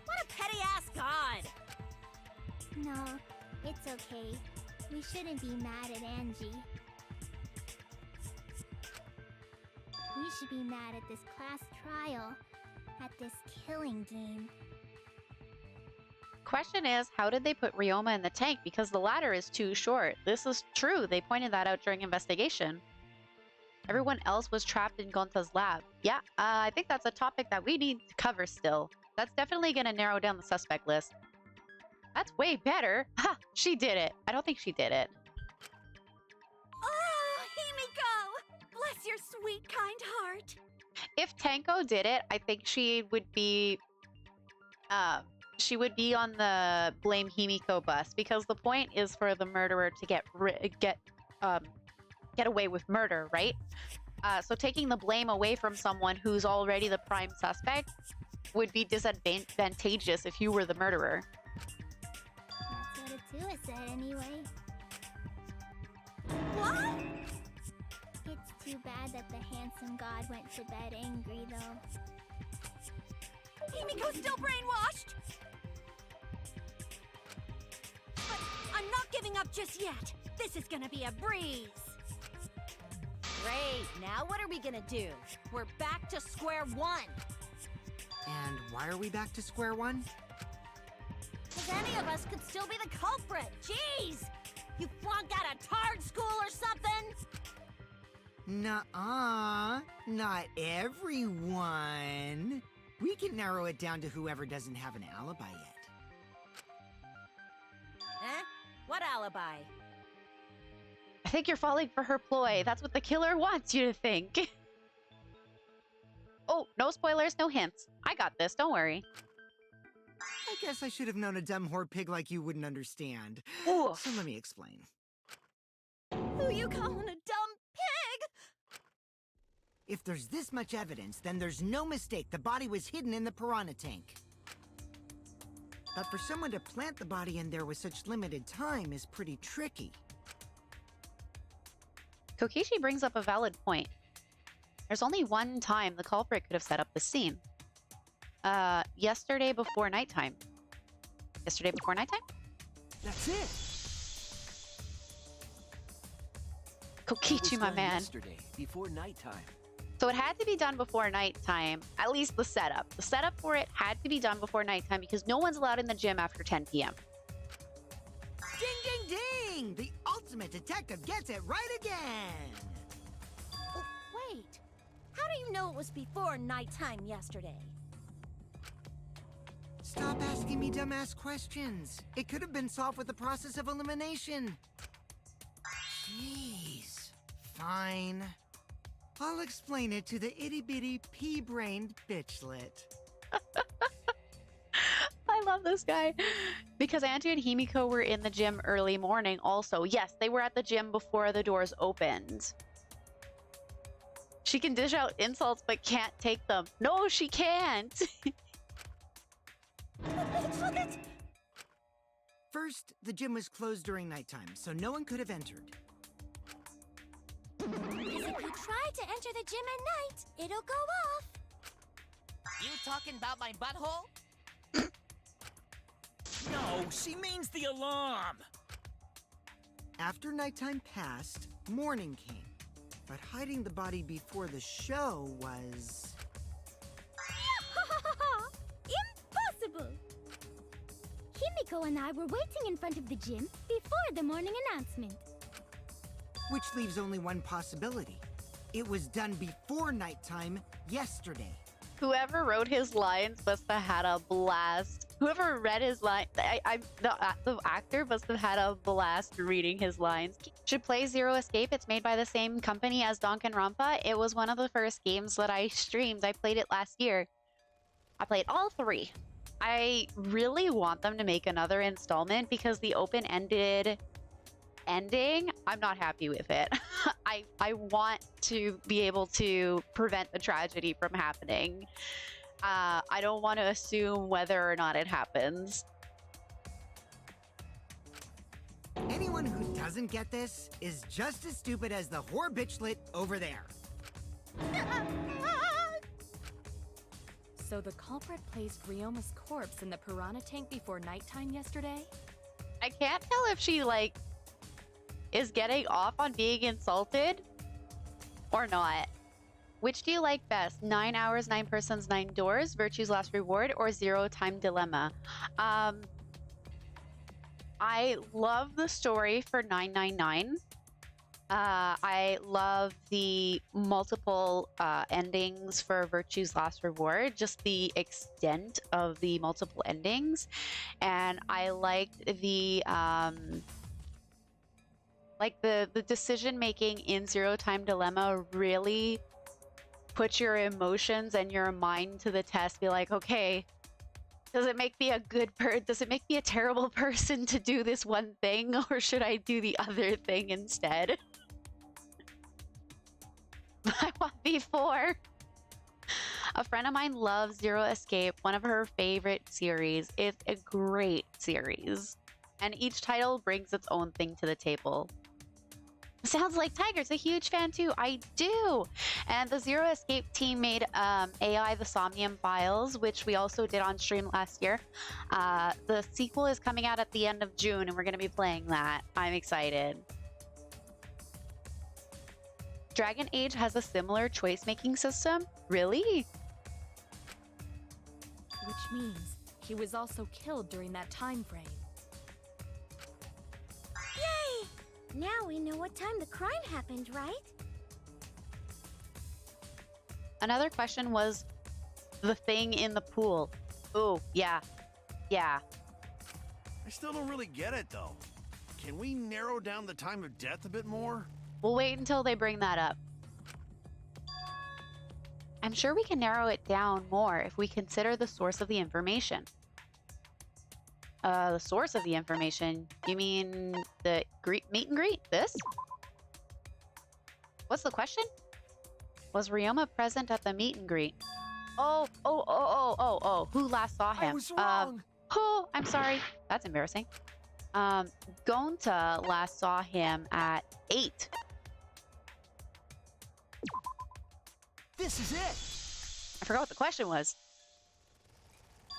What a petty-ass god! No, it's okay. We shouldn't be mad at Angie. We should be mad at this class trial, at this killing game. Question is, how did they put Ryoma in the tank? Because the ladder is too short. This is true. They pointed that out during investigation. Everyone else was trapped in Gonta's lab. Yeah, I think that's a topic that we need to cover still. That's definitely going to narrow down the suspect list. That's way better. Ha! She did it. I don't think she did it. Oh, Himiko! Bless your sweet, kind heart. If Tenko did it, I think she would be on the blame Himiko bus, because the point is for the murderer to get away with murder, right? So taking the blame away from someone who's already the prime suspect would be disadvantageous if you were the murderer. That's what Atua said anyway. What? It's too bad that the handsome god went to bed angry, though. Himiko's still brainwashed! But I'm not giving up just yet. This is gonna be a breeze. Great, now what are we gonna do? We're back to square one. And why are we back to square one? Because any of us could still be the culprit. Jeez! You flunked out of Tard School or something? Nuh-uh. Not everyone. We can narrow it down to whoever doesn't have an alibi yet. Eh? What alibi? I think you're falling for her ploy. That's what the killer wants you to think. Oh, no spoilers, no hints. I got this, don't worry. I guess I should have known a dumb whore pig like you wouldn't understand. Ooh. So let me explain. Who you calling a dumb pig? If there's this much evidence, then there's no mistake the body was hidden in the piranha tank. But for someone to plant the body in there with such limited time is pretty tricky. Kokichi brings up a valid point. There's only one time the culprit could have set up the scene. Yesterday before nighttime. Yesterday before nighttime? That's it. Kokichi, my man. Yesterday, before nighttime. So it had to be done before nighttime, at least the setup. The setup for it had to be done before nighttime because no one's allowed in the gym after 10 p.m. Ding, ding, ding! The ultimate detective gets it right again! Oh, wait. How do you know it was before nighttime yesterday? Stop asking me dumbass questions. It could have been solved with the process of elimination. Jeez. Fine. I'll explain it to the itty-bitty pea-brained bitchlet. I love this guy. Because Auntie and Himiko were in the gym early morning also. Yes, they were at the gym before the doors opened. She can dish out insults but can't take them. No, she can't. First, the gym was closed during nighttime, so no one could have entered. Because if you try to enter the gym at night, it'll go off. You talking about my butthole? No, she means the alarm! After nighttime passed, morning came. But hiding the body before the show was... Impossible! Himiko and I were waiting in front of the gym before the morning announcement. Which leaves only one possibility. It was done before nighttime yesterday. Whoever wrote his lines must have had a blast. Whoever read his line, the actor must have had a blast reading his lines. Should play Zero Escape. It's made by the same company as Danganronpa. It was one of the first games that I streamed. I played it last year. I played all 3. I really want them to make another installment because the open-ended ending, I'm not happy with it. I want to be able to prevent the tragedy from happening. I don't want to assume whether or not it happens. Anyone who doesn't get this is just as stupid as the whore bitchlet over there. So the culprit placed Ryoma's corpse in the piranha tank before nighttime yesterday? I can't tell if she, like, is getting off on being insulted or not. Which do you like best? 9 hours, 9 persons, 9 doors, Virtue's Last Reward, or Zero Time Dilemma? I love the story for 999. I love the multiple endings for Virtue's Last Reward, just the extent of the multiple endings. And I liked the decision making in Zero Time Dilemma really put your emotions and your mind to the test. Be like, okay, does it make me a good does it make me a terrible person to do this one thing, or should I do the other thing instead? I want B4. A friend of mine loves Zero Escape, one of her favorite series. It's a great series, and each title brings its own thing to the table. Sounds like Tiger's a huge fan too. I do. And the Zero Escape team made AI The Somnium Files, which we also did on stream last year. The sequel is coming out at the end of June, and we're going to be playing that. I'm excited. Dragon Age has a similar choice-making system? Really? Which means he was also killed during that time frame. Yay! Now we know what time the crime happened, right? Another question was the thing in the pool. Oh, yeah. Yeah. I still don't really get it, though. Can we narrow down the time of death a bit more? We'll wait until they bring that up. I'm sure we can narrow it down more if we consider the source of the information. The source of the information? You mean the meet and greet? This? What's the question? Was Ryoma present at the meet and greet? Oh. Who last saw him? I was wrong. Oh, I'm sorry. That's embarrassing. Gonta last saw him at 8. This is it! I forgot what the question was.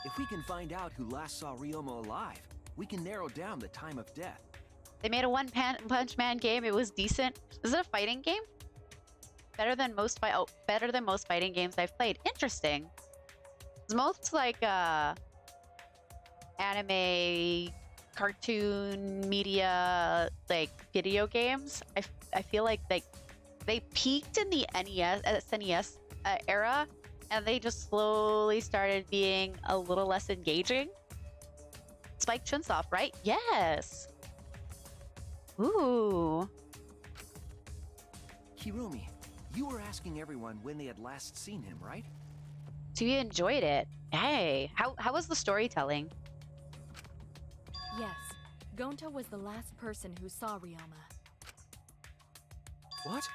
If we can find out who last saw Ryoma alive, we can narrow down the time of death. They made a One-Punch Man game. It was decent. Is it a fighting game? Better than most fighting games I've played. Interesting. It's most like anime, cartoon media, like video games. I feel like they peaked in the SNES era, and they just slowly started being a little less engaging. Spike Chunsoft, right? Yes. Ooh. Hirumi, you were asking everyone when they had last seen him, right? So you enjoyed it. Hey, how was the storytelling? Yes, Gonta was the last person who saw Ryoma. What?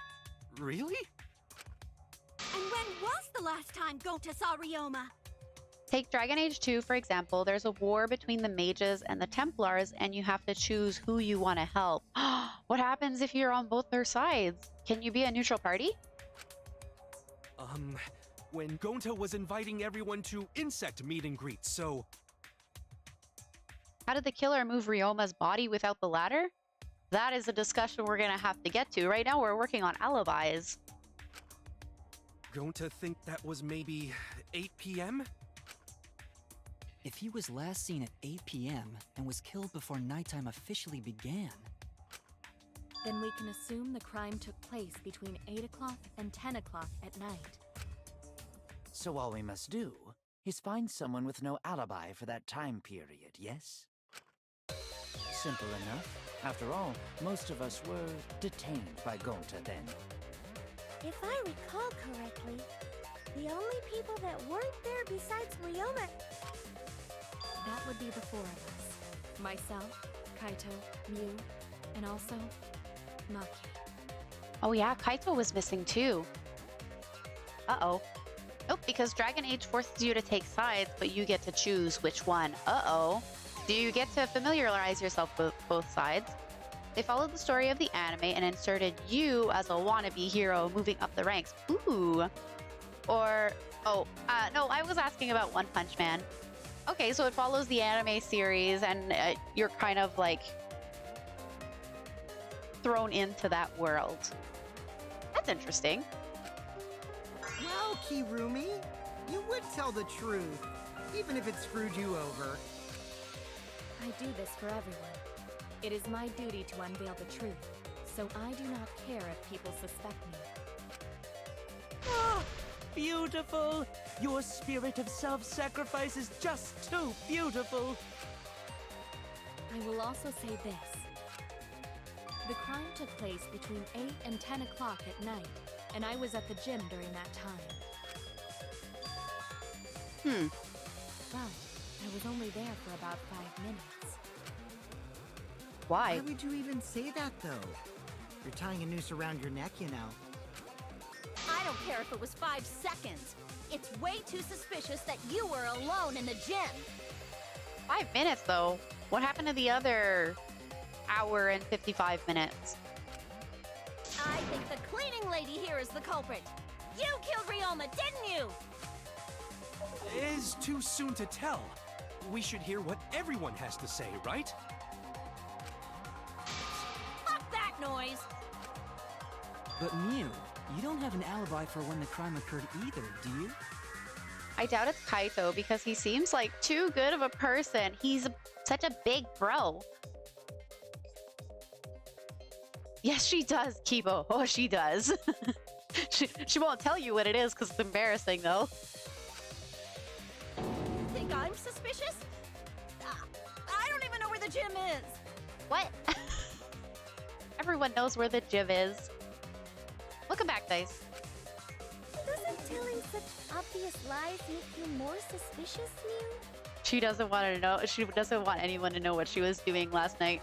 Really? And when was the last time Gonta saw Ryoma? Take Dragon Age 2, for example. There's a war between the mages and the Templars, and you have to choose who you want to help. What happens if you're on both their sides? Can you be a neutral party? When Gonta was inviting everyone to insect meet and greets, so... How did the killer move Ryoma's body without the ladder? That is a discussion we're gonna have to get to. Right now, we're working on alibis. Gonta think that was maybe 8 p.m.? If he was last seen at 8 p.m. and was killed before nighttime officially began... Then we can assume the crime took place between 8 o'clock and 10 o'clock at night. So all we must do is find someone with no alibi for that time period, yes? Simple enough. After all, most of us were detained by Gonta then. If I recall correctly, the only people that weren't there besides Ryoma... That would be the four of us. Myself, Kaito, Mew, and also Maki. Oh yeah, Kaito was missing too. Uh-oh. Nope, because Dragon Age forces you to take sides, but you get to choose which one. Uh-oh. Do you get to familiarize yourself with both sides? They followed the story of the anime and inserted you as a wannabe hero moving up the ranks. Ooh. Or, no, I was asking about One Punch Man. Okay, so it follows the anime series and you're kind of like thrown into that world. That's interesting. Well, Kirumi, you would tell the truth, even if it screwed you over. I do this for everyone. It is my duty to unveil the truth, so I do not care if people suspect me. Ah, beautiful! Your spirit of self-sacrifice is just too beautiful! I will also say this. The crime took place between 8 and 10 o'clock at night, and I was at the gym during that time. But I was only there for about 5 minutes. Why? Why would you even say that, though? You're tying a noose around your neck, you know. I don't care if it was 5 seconds. It's way too suspicious that you were alone in the gym. 5 minutes, though. What happened to the other hour and 55 minutes? I think the cleaning lady here is the culprit. You killed Ryoma, didn't you? It is too soon to tell. We should hear what everyone has to say, right? Fuck that noise! But Mew, you don't have an alibi for when the crime occurred either, do you? I doubt it's Kaito because he seems like too good of a person. He's such a big bro. Yes, she does, Kibo. Oh, she does. she won't tell you what it is because it's embarrassing, though. Think I'm suspicious? I don't even know where the gym is. What? Everyone knows where the gym is. Welcome back, Dice. Doesn't telling such obvious lies make you more suspicious, Mew? She doesn't want to know. She doesn't want anyone to know what she was doing last night.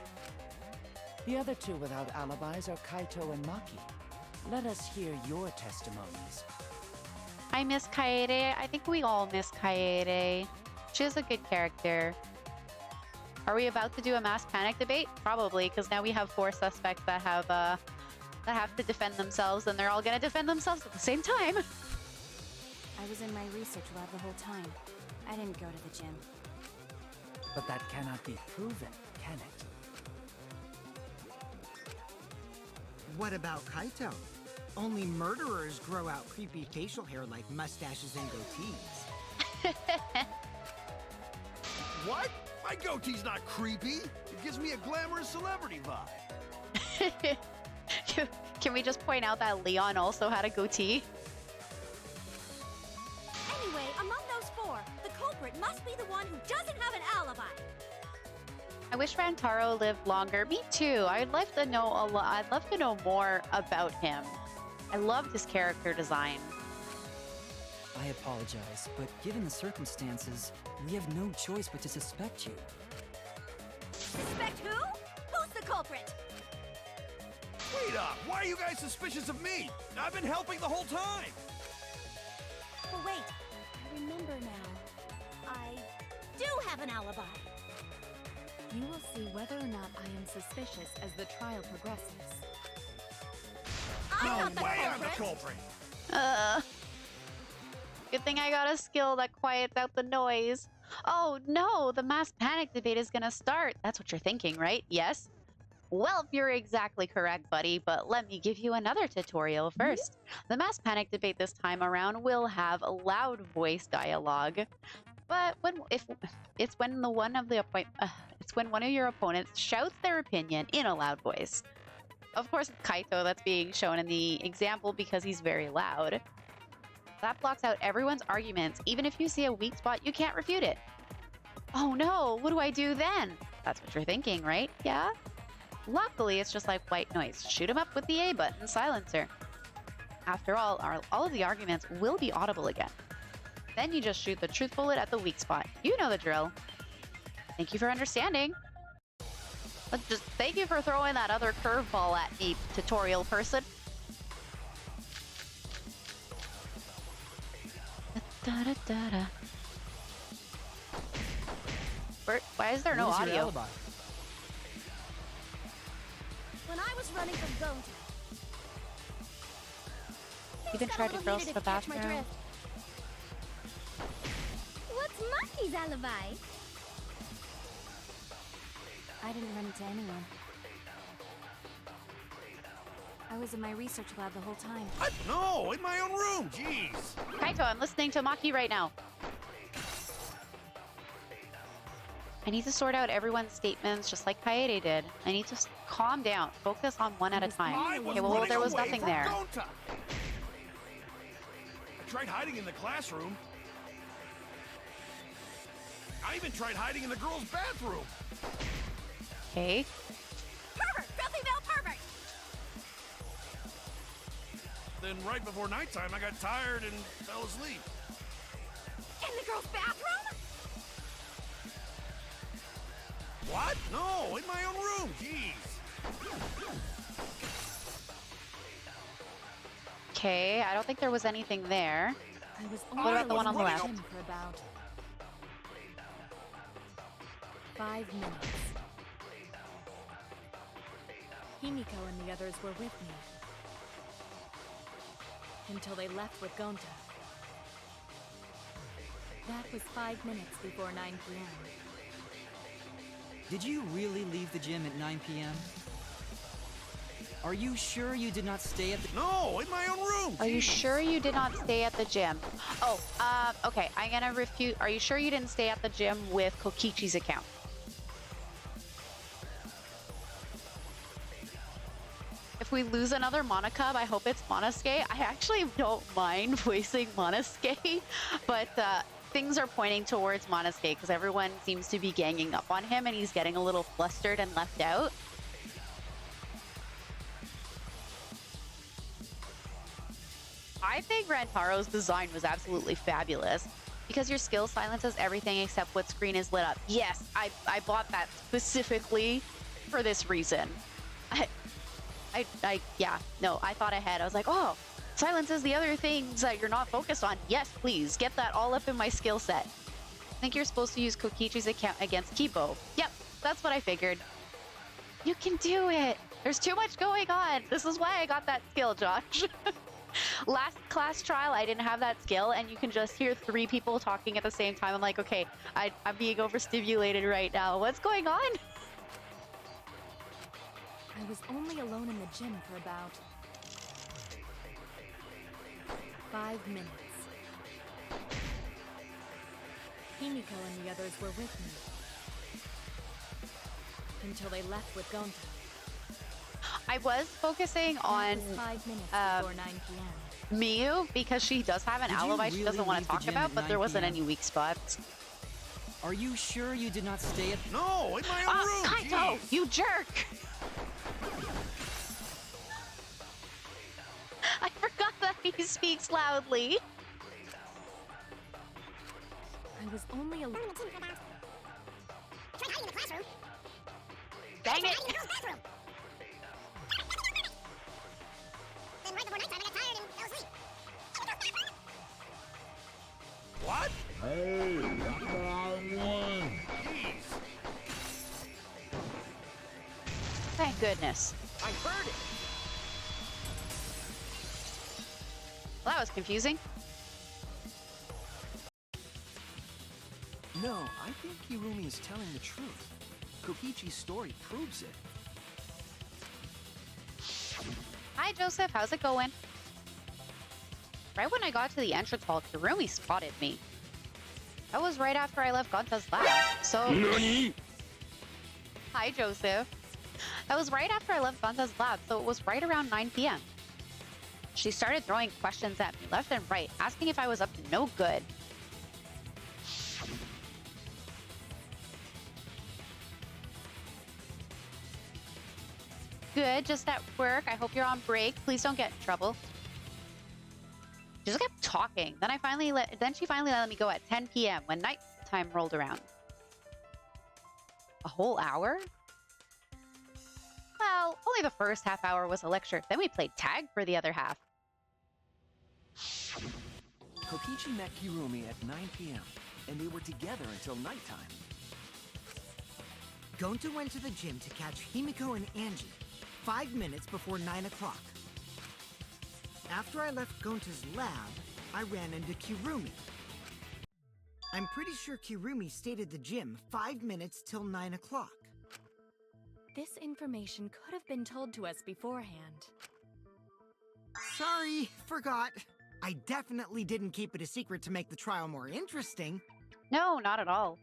The other two without alibis are Kaito and Maki. Let us hear your testimonies. I miss Kaede. I think we all miss Kaede. She's a good character. Are we about to do a mass panic debate? Probably, because now we have 4 suspects that have to defend themselves, and they're all gonna defend themselves at the same time. I was in my research lab the whole time. I didn't go to the gym. But that cannot be proven, can it? What about Kaito? Only murderers grow out creepy facial hair like mustaches and goatees. What? My goatee's not creepy. It gives me a glamorous celebrity vibe. Can we just point out that Leon also had a goatee? Anyway, among those 4, the culprit must be the one who doesn't have an alibi. I wish Rantaro lived longer. Me too. I'd love to know a lot. I'd love to know more about him. I loved his character design. I apologize, but given the circumstances, we have no choice but to suspect you. Suspect who? Who's the culprit? Wait up! Why are you guys suspicious of me? I've been helping the whole time! Oh wait, I remember now. I do have an alibi. You will see whether or not I am suspicious as the trial progresses. I'm not the Way culprit. I'm the culprit! Good thing I got a skill that quiets out the noise. Oh no, the mass panic debate is gonna start. That's what you're thinking, right? Yes? Well, you're exactly correct, buddy, but let me give you another tutorial first. The mass panic debate this time around will have a loud voice dialogue. But it's when one of your opponents shouts their opinion in a loud voice. Of course, it's Kaito that's being shown in the example because he's very loud. That blocks out everyone's arguments. Even if you see a weak spot, you can't refute it. Oh no, what do I do then? That's what you're thinking, right? Yeah? Luckily, it's just like white noise. Shoot him up with the A button silencer. After all of the arguments will be audible again. Then you just shoot the truth bullet at the weak spot. You know the drill. Thank you for understanding. But just thank you for throwing that other curveball at me, tutorial person. Da-da-da-da. Why is there no What is your audio? alibi? When I was running from Gonta, You even tried to girls to the bathroom. what's Maki's alibi? I didn't run into anyone. I was in my research lab the whole time. What? No, in my own room. Jeez. Kaito, I'm listening to Maki right now. I need to sort out everyone's statements just like Kaede did. I need to calm down. Focus on one at a time. I was Okay, well, running there was away nothing from there. Gonta. I tried hiding in the classroom. I even tried hiding in the girls' bathroom. Okay. Pervert! Filthy male pervert! Then right before nighttime, I got tired and fell asleep. In the girls' bathroom? What? No, in my own room. Jeez. Okay, I don't think there was anything there. I was What about the one on the left? gym for about 5 minutes. Himiko and the others were with me until they left with Gonta. That was 5 minutes before 9 p.m. Did you really leave the gym at 9 p.m.? Are you sure you did not stay at the... No, in my own room. Are you Jeez. sure you did not stay at the gym? Oh, okay, I'm gonna refute. Are you sure you didn't stay at the gym with Kokichi's account? If we lose another Monocub, I hope it's Monosuke. I actually don't mind voicing Monosuke, but things are pointing towards Monosuke because everyone seems to be ganging up on him and he's getting a little flustered and left out. I think Rantaro's design was absolutely fabulous because your skill silences everything except what screen is lit up. Yes, I bought that specifically for this reason. Yeah, no, I thought ahead. I was like, oh, silences the other things that you're not focused on. Yes, please, get that all up in my skill set. I think you're supposed to use Kokichi's account against Kipo. Yep, that's what I figured. You can do it. There's too much going on. This is why I got that skill, Josh. Last class trial, I didn't have that skill, and you can just hear 3 people talking at the same time. I'm like, okay, I'm being overstimulated right now. What's going on? I was only alone in the gym for about 5 minutes. Himiko and the others were with me until they left with Gonta. I was focusing on That was 5 minutes before 9 p.m. Miyu because she does have an Did you alibi she really doesn't want leave to the talk gym about, at but there 9 wasn't p.m.? any weak spots. Are you sure you did not stay at... No, in my own room. Kaito, Jeez. you jerk! I forgot that he speaks loudly. I was only alone. Dang it! What? Hey, one. Thank goodness. I heard it! Well, that was confusing. No, I think Hirumi is telling the truth. Kokichi's story proves it. Hi, Joseph. How's it going? Right when I got to the entrance hall, Kirumi spotted me. That was right after I left Gonta's lab, so... Nani? Hi, Joseph. That was right after I left Gonta's lab, so it was right around 9 p.m. She started throwing questions at me left and right, asking if I was up to no good. Good, just at work. I hope you're on break. Please don't get in trouble. She just kept talking. Then she finally let me go at 10 p.m. when nighttime rolled around. A whole hour? Well, only the first half hour was a lecture. Then we played tag for the other half. Kokichi met Kirumi at 9 p.m., and they were together until nighttime. Gonta went to the gym to catch Himiko and Angie 5 minutes before 9 o'clock. After I left Gonta's lab, I ran into Kirumi. I'm pretty sure Kirumi stayed at the gym 5 minutes till 9 o'clock. This information could have been told to us beforehand. Sorry, forgot. I definitely didn't keep it a secret to make the trial more interesting. No, not at all.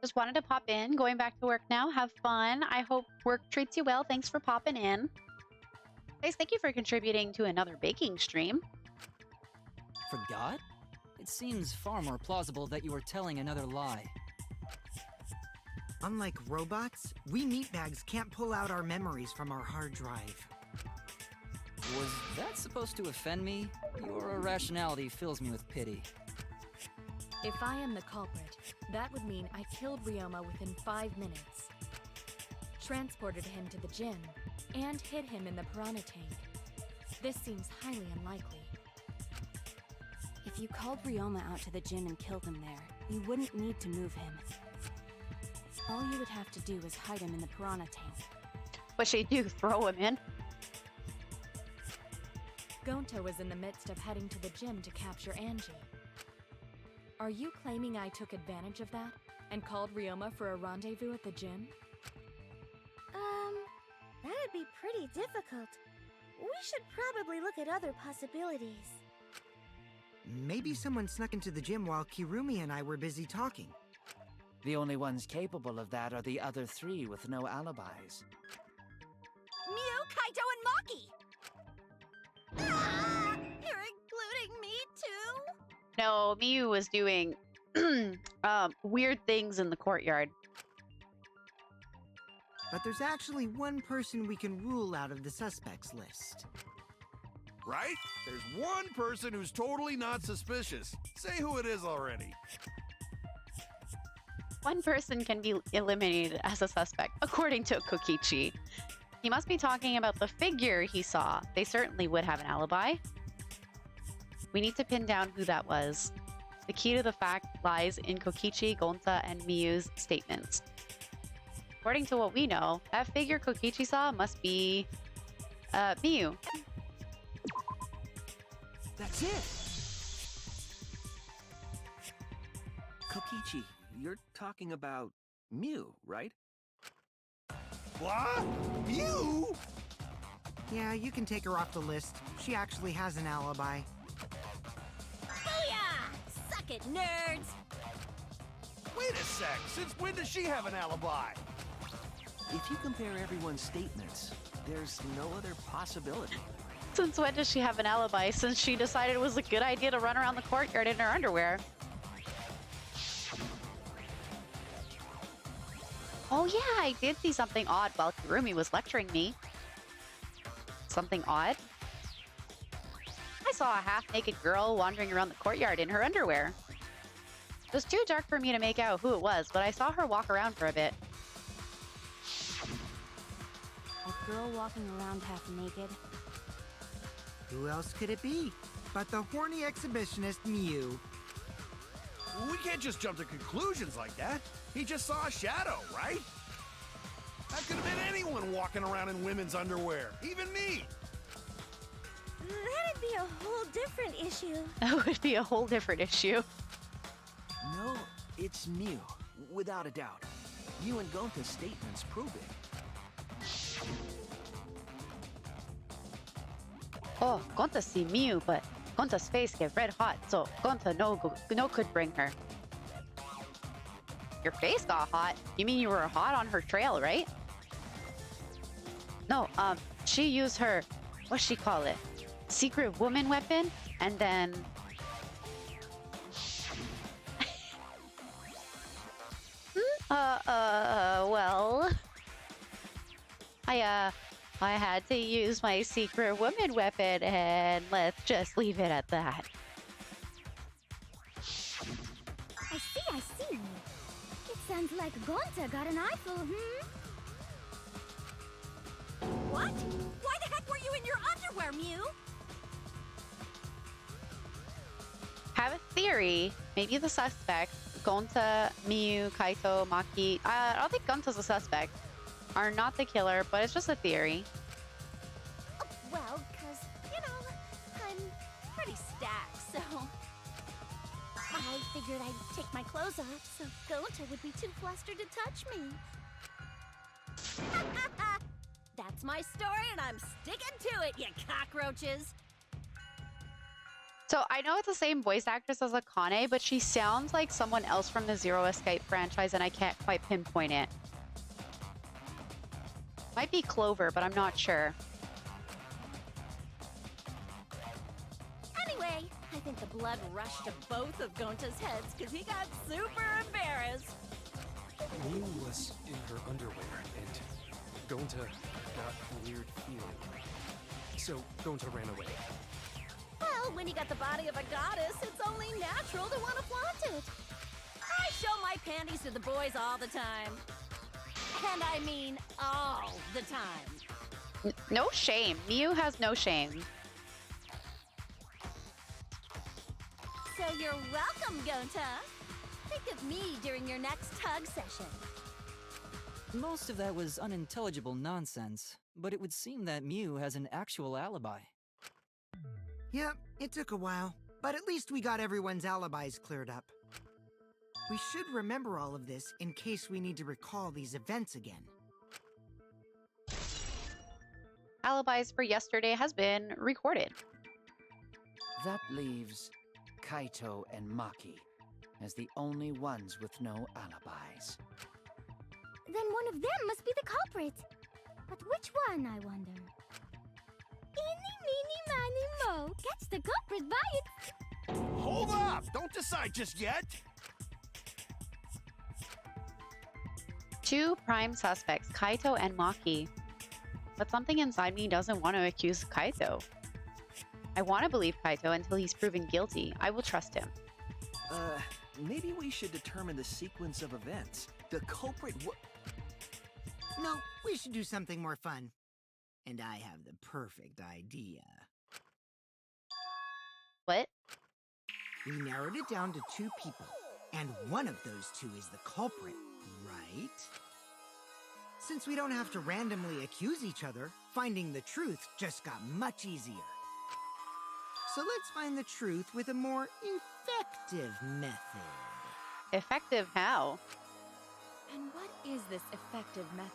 Just wanted to pop in. Going back to work now. Have fun. I hope work treats you well. Thanks for popping in. Guys, thank you for contributing to another baking stream. Forgot? It seems far more plausible that you were telling another lie. Unlike robots, we meatbags can't pull out our memories from our hard drive. Was that supposed to offend me? Your irrationality fills me with pity. If I am the culprit, that would mean I killed Ryoma within 5 minutes, transported him to the gym, and hid him in the piranha tank. This seems highly unlikely. If you called Ryoma out to the gym and killed him there, you wouldn't need to move him. All you would have to do is hide him in the piranha tank. But she do throw him in. Gonta was in the midst of heading to the gym to capture Angie. Are you claiming I took advantage of that and called Ryoma for a rendezvous at the gym? That'd be pretty difficult. We should probably look at other possibilities. Maybe someone snuck into the gym while Kirumi and I were busy talking. The only ones capable of that are the other three with no alibis. Mew, Kaito, and Maki! Ah, you're including me too? No, Miyu was doing weird things in the courtyard. But there's actually one person we can rule out of the suspects list. Right? There's one person who's totally not suspicious. Say who it is already. One person can be eliminated as a suspect, according to Kokichi. He must be talking about the figure he saw. They certainly would have an alibi. We need to pin down who that was. The key to the fact lies in Kokichi, Gonta, and Miyu's statements. According to what we know, that figure Kokichi saw must be Miyu. That's it! Kokichi, you're talking about Mew, right? What? You? Yeah, you can take her off the list. She actually has an alibi. Booyah! Suck it, nerds! Wait a sec. Since when does she have an alibi? If you compare everyone's statements, there's no other possibility. Since when does she have an alibi? Since she decided it was a good idea to run around the courtyard in her underwear. Oh yeah, I did see something odd while Kirumi was lecturing me. Something odd? I saw a half-naked girl wandering around the courtyard in her underwear. It was too dark for me to make out who it was, but I saw her walk around for a bit. A girl walking around half naked? Who else could it be but the horny exhibitionist Miyu? We can't just jump to conclusions like that. He just saw a shadow, right? That could have been anyone walking around in women's underwear, even me. That'd be a whole different issue. That would be a whole different issue. No, it's Mew, without a doubt. You and Gonta's statements prove it. Oh, Gonta see Miyu, but Gonta's face get red hot, so Gonta no could bring her. Your face got hot? You mean you were hot on her trail, right? No, she used her, what she call it? Secret woman weapon, and then well, I had to use my secret woman weapon, and let's just leave it at that. I see. It sounds like Gonta got an eyeful, What? Why the heck were you in your underwear, Mew? Have a theory. Maybe the suspect, Gonta, Miyu, Kaito, Maki. I don't think Gonta's a suspect. Are not the killer, but it's just a theory. Well, 'cause, I'm pretty stacked, so... I figured I'd take my clothes off so Gonta would be too flustered to touch me. That's my story, and I'm sticking to it, you cockroaches! So I know it's the same voice actress as Akane, but she sounds like someone else from the Zero Escape franchise, and I can't quite pinpoint it. Might be Clover, but I'm not sure. Anyway, I think the blood rushed to both of Gonta's heads because he got super embarrassed. Mew was in her underwear, and Gonta got a weird feeling. So Gonta ran away. Well, when you got the body of a goddess, it's only natural to want to flaunt it. I show my panties to the boys all the time. And I mean all the time. No shame. Miyu has no shame. So you're welcome, Gonta. Think of me during your next tug session. Most of that was unintelligible nonsense, but it would seem that Mew has an actual alibi. Yep, it took a while, but at least we got everyone's alibis cleared up. We should remember all of this in case we need to recall these events again. Alibis for yesterday has been recorded. That leaves Kaito and Maki as the only ones with no alibis. Then one of them must be the culprit. But which one, I wonder? Eeny, meeny, miny, mo. Catch the culprit by its... Hold up! Don't decide just yet! Two prime suspects, Kaito and Maki. But something inside me doesn't want to accuse Kaito. I want to believe Kaito until he's proven guilty. I will trust him. Maybe we should determine the sequence of events. The culprit No, we should do something more fun. And I have the perfect idea. What? We narrowed it down to two people, and one of those two is the culprit, right? Since we don't have to randomly accuse each other, finding the truth just got much easier. So let's find the truth with a more effective method. Effective how? And what is this effective method?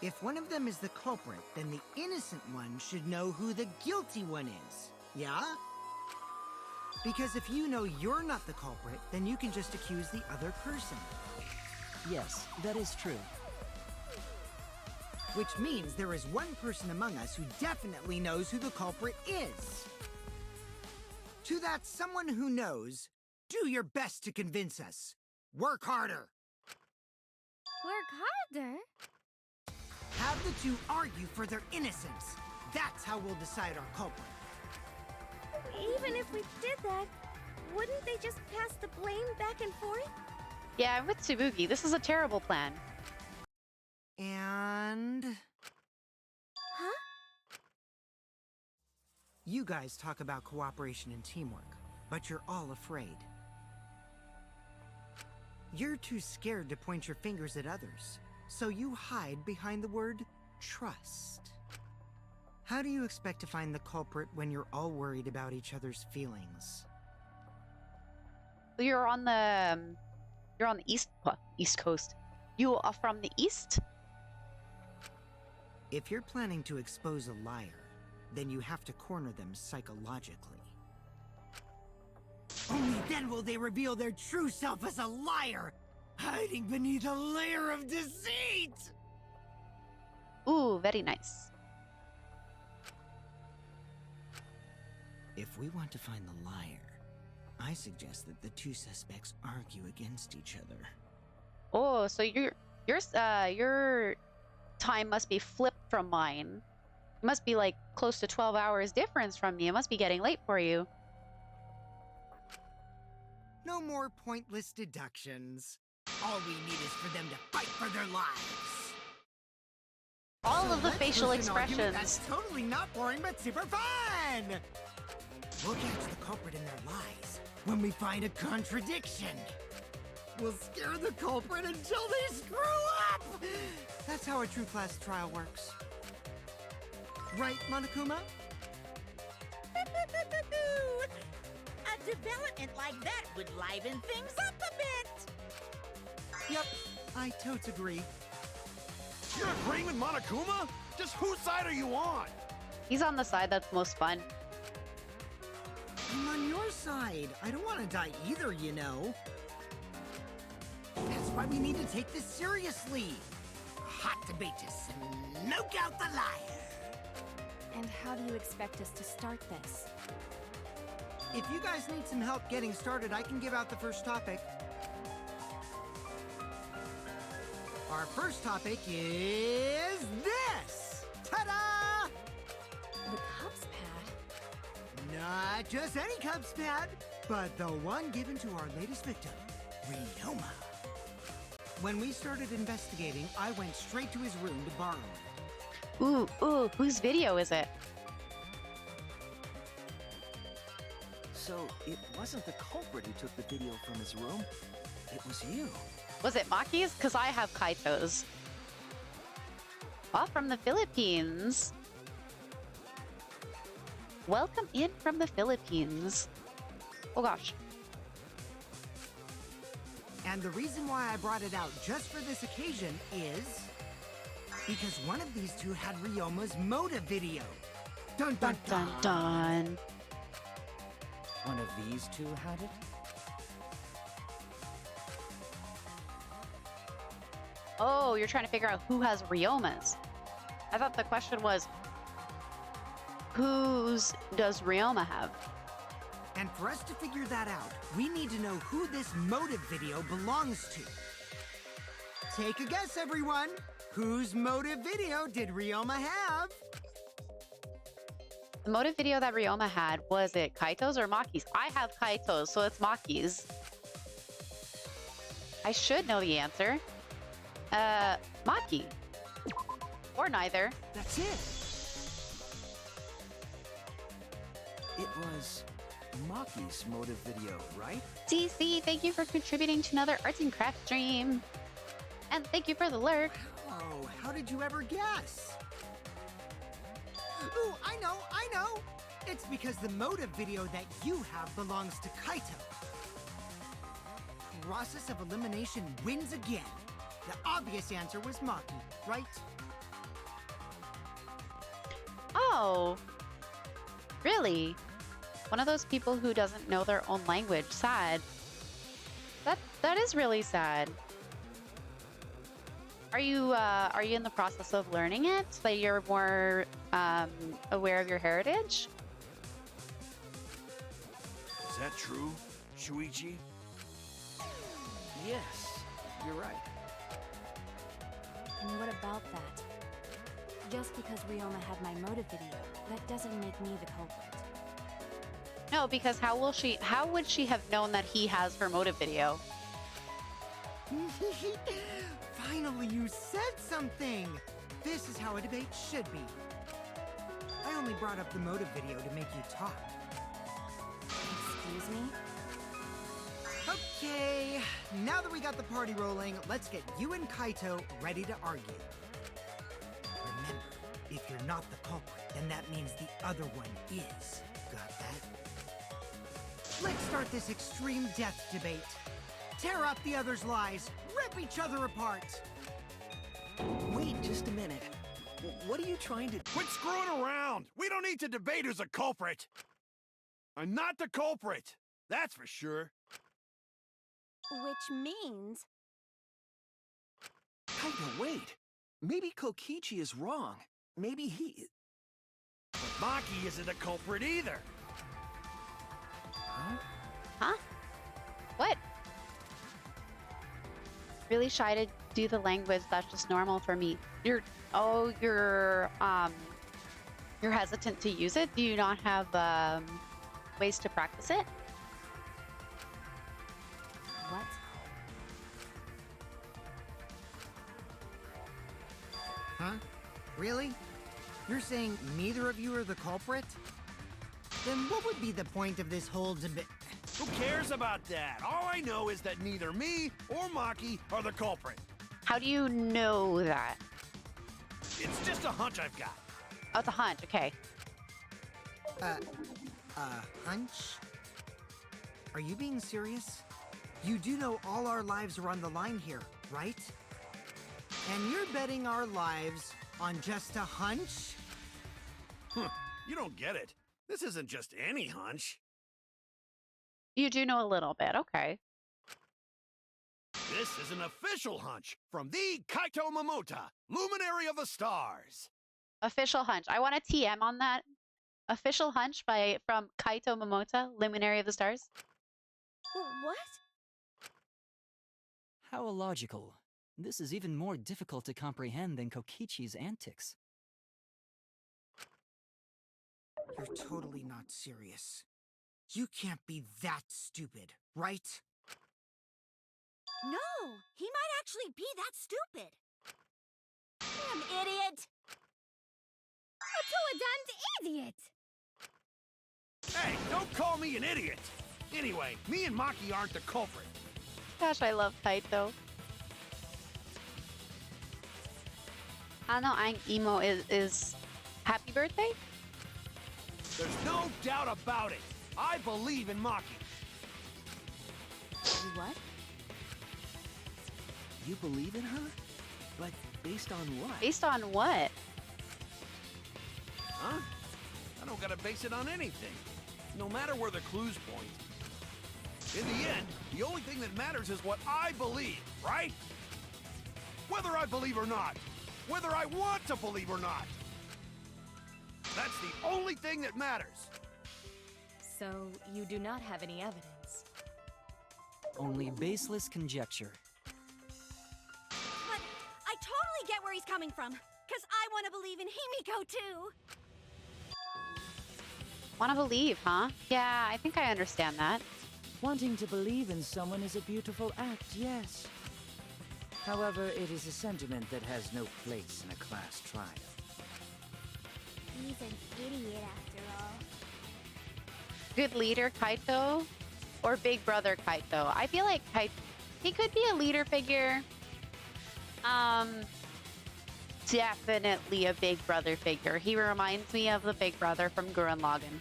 If one of them is the culprit, then the innocent one should know who the guilty one is. Yeah? Because if you know you're not the culprit, then you can just accuse the other person. Yes, that is true. Which means there is one person among us who definitely knows who the culprit is. To that someone who knows, do your best to convince us. Work harder. Work harder? Have the two argue for their innocence. That's how we'll decide our culprit. Even if we did that, wouldn't they just pass the blame back and forth? Yeah, I'm with Tsubuki. This is a terrible plan. And... Huh? You guys talk about cooperation and teamwork, but you're all afraid. You're too scared to point your fingers at others, so you hide behind the word trust. How do you expect to find the culprit when you're all worried about each other's feelings? You're on the East Coast. You are from the East? If you're planning to expose a liar, then you have to corner them psychologically. Only then will they reveal their true self as a liar, hiding beneath a layer of deceit! Ooh, very nice. If we want to find the liar, I suggest that the two suspects argue against each other. Oh, so your time must be flipped from mine. It must be like close to 12 hours difference from me. It must be getting late for you. No more pointless deductions. All we need is for them to fight for their lives. All So of the let's facial host an argument expressions. that's totally not boring, but super fun! We'll catch the culprit in their lies when we find a contradiction. We'll scare the culprit until they screw up! That's how a true class trial works. Right, Monokuma? A development like that would liven things up a bit. Yep, I totes agree. You're agreeing with Monokuma? Just whose side are you on? He's on the side that's most fun. I'm on your side. I don't want to die either, you know. That's why we need to take this seriously. A hot debate to smoke out the liar. And how do you expect us to start this? If you guys need some help getting started, I can give out the first topic. Our first topic is this! Ta-da! The Cubs pad? Not just any Cubs pad, but the one given to our latest victim, Ryoma. When we started investigating, I went straight to his room to borrow it. Ooh, whose video is it? So, it wasn't the culprit who took the video from his room. It was you. Was it Maki's? Because I have Kaito's. Oh, from the Philippines. Welcome in from the Philippines. Oh gosh. And the reason why I brought it out just for this occasion is because one of these two had Ryoma's motive video. Dun dun Dun dun! dun dun. One of these two had it? Oh, you're trying to figure out who has Ryoma's. I thought the question was, whose does Ryoma have? And for us to figure that out, we need to know who this motive video belongs to. Take a guess, everyone. Whose motive video did Ryoma have? The motive video that Ryoma had, was it Kaito's or Maki's? I have Kaito's, so it's Maki's. I should know the answer. Maki. Or neither. That's it. It was Maki's motive video, right? CC, thank you for contributing to another arts and crafts stream. And thank you for the lurk. Oh, how did you ever guess? Ooh, I know! It's because the motive video that you have belongs to Kaito. Process of elimination wins again. The obvious answer was Maki, right? Oh. Really? One of those people who doesn't know their own language. Sad. That is really sad. Are you in the process of learning it so that you're more aware of your heritage? Is that true, Shuichi? Yes, you're right. And what about that? Just because Ryoma had my motive video, that doesn't make me the culprit. No, because how would she have known that he has her motive video? Finally, you said something! This is how a debate should be. I only brought up the motive video to make you talk. Excuse me? Okay, now that we got the party rolling, let's get you and Kaito ready to argue. Remember, if you're not the culprit, then that means the other one is. Got that? Let's start this extreme death debate. Tear up the other's lies, rip each other apart. Wait just a minute. What are you trying to... Quit screwing around! We don't need to debate who's a culprit! I'm not the culprit! That's for sure. Which means... Kaito, wait! Maybe Kokichi is wrong. Maybe he... Maki isn't a culprit either. Huh? Huh? What? Really shy to do the language. That's just normal for me. You're hesitant to use it? Do you not have ways to practice it? What? Huh? Really? You're saying neither of you are the culprit? Then what would be the point of this whole debate? Who cares about that? All I know is that neither me or Maki are the culprit. How do you know that? It's just a hunch I've got. Oh, it's a hunch. Okay. Hunch? Are you being serious? You do know all our lives are on the line here, right? And you're betting our lives on just a hunch? You don't get it. This isn't just any hunch. You do know a little bit. Okay. This is an official hunch from the Kaito Momota, Luminary of the Stars. Official hunch. I want a TM on that. Official hunch from Kaito Momota, Luminary of the Stars. What? How illogical. This is even more difficult to comprehend than Kokichi's antics. You're totally not serious. You can't be that stupid, right? No, he might actually be that stupid. Damn idiot! A two-a-damned idiot! Hey, don't call me an idiot. Anyway, me and Maki aren't the culprit. Gosh, I love Kaito. I don't know, I'm emo is happy birthday? There's no doubt about it. I believe in Maki. What? You believe in her? But based on what? Based on what? Huh? I don't gotta base it on anything. No matter where the clues point. In the end, the only thing that matters is what I believe, right? Whether I believe or not. Whether I want to believe or not. That's the only thing that matters. So, you do not have any evidence. Only baseless conjecture. But I totally get where he's coming from, because I want to believe in Himiko too. Want to believe, huh? Yeah, I think I understand that. Wanting to believe in someone is a beautiful act, yes. However, it is a sentiment that has no place in a class trial. He's an idiot after all. Good leader, Kaito? Or big brother, Kaito? I feel like he could be a leader figure. Definitely a big brother figure. He reminds me of the big brother from Gurren Lagann.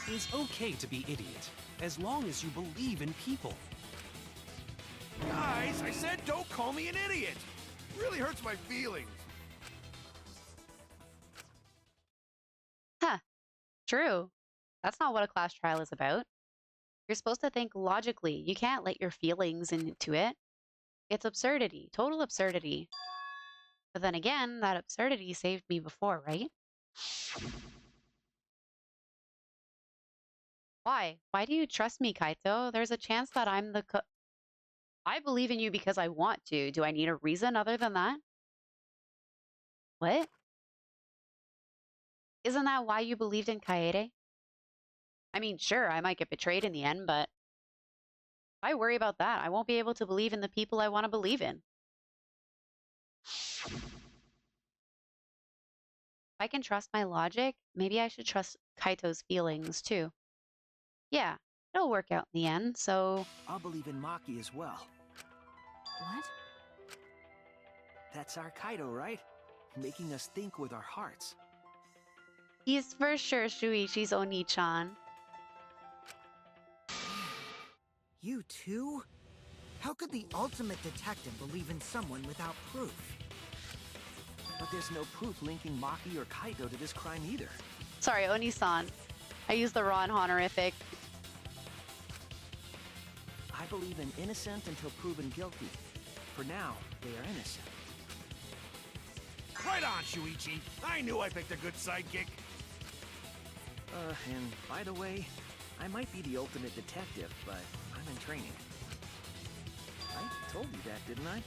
It's okay to be idiot, as long as you believe in people. Guys, I said don't call me an idiot. It really hurts my feelings. Huh. True. That's not what a class trial is about. You're supposed to think logically. You can't let your feelings into it. It's absurdity. Total absurdity. But then again, that absurdity saved me before, right? Why? Why do you trust me, Kaito? There's a chance that I'm the I believe in you because I want to. Do I need a reason other than that? What? Isn't that why you believed in Kaede? I mean, sure, I might get betrayed in the end, but if I worry about that, I won't be able to believe in the people I want to believe in. If I can trust my logic, maybe I should trust Kaito's feelings too. Yeah, it'll work out in the end, so... I'll believe in Maki as well. What? That's our Kaido, right? Making us think with our hearts. He's for sure Shuichi's Oni-chan. You too? How could the ultimate detective believe in someone without proof? But there's no proof linking Maki or Kaido to this crime either. Sorry, Oni-san. I used the wrong honorific. I believe in innocent until proven guilty. For now, they are innocent. Right on, Shuichi. I knew I picked a good sidekick. And by the way, I might be the ultimate detective, but I'm in training. I told you that, didn't I?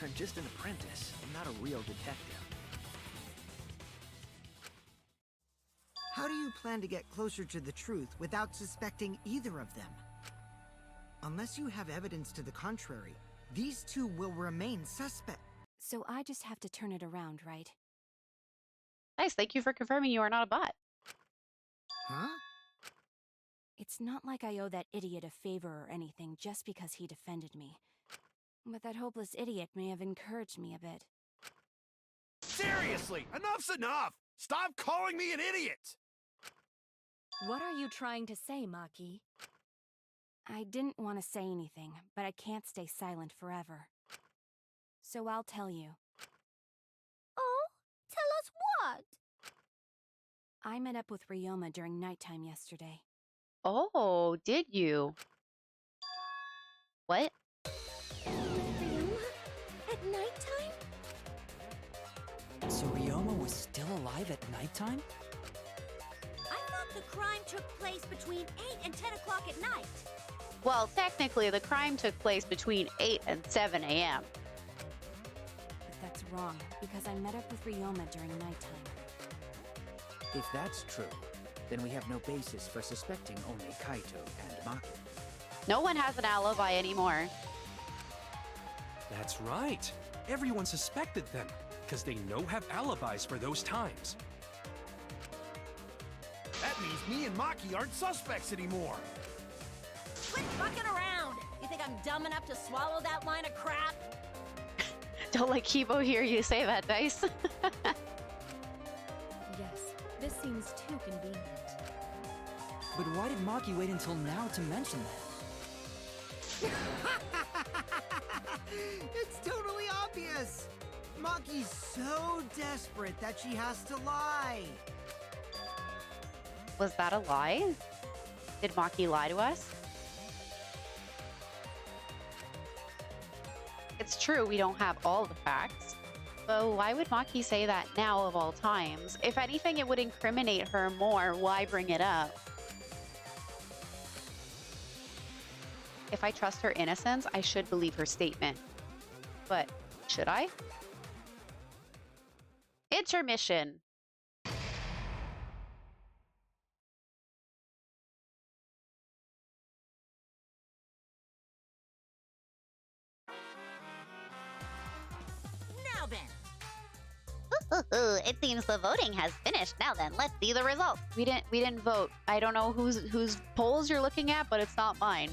I'm just an apprentice. I'm not a real detective. How do you plan to get closer to the truth without suspecting either of them? Unless you have evidence to the contrary, these two will remain suspect. So I just have to turn it around, right? Nice, thank you for confirming you are not a bot. Huh? It's not like I owe that idiot a favor or anything just because he defended me. But that hopeless idiot may have encouraged me a bit. Seriously, enough's enough! Stop calling me an idiot! What are you trying to say, Maki? I didn't want to say anything, but I can't stay silent forever. So I'll tell you. Oh, tell us what? I met up with Ryoma during nighttime yesterday. Oh, did you? What? Ryoma? At nighttime? So Ryoma was still alive at nighttime? I thought the crime took place between 8 and 10 o'clock at night. Well, technically, the crime took place between 8 and 7 a.m. But that's wrong, because I met up with Ryoma during nighttime. If that's true, then we have no basis for suspecting only Kaito and Maki. No one has an alibi anymore. That's right. Everyone suspected them, because they no have alibis for those times. That means me and Maki aren't suspects anymore. Quit fucking around! You think I'm dumb enough to swallow that line of crap? Don't let Kibo hear you say that, Dice. Yes, this seems too convenient. But why did Maki wait until now to mention that? It's totally obvious! Maki's so desperate that she has to lie. Was that a lie? Did Maki lie to us? It's true, we don't have all the facts. But why would Maki say that now of all times? If anything, it would incriminate her more. Why bring it up? If I trust her innocence, I should believe her statement. But should I? Intermission. Now then. It seems the voting has finished. Now then, let's see the results. We didn't vote. I don't know whose polls you're looking at, but it's not mine.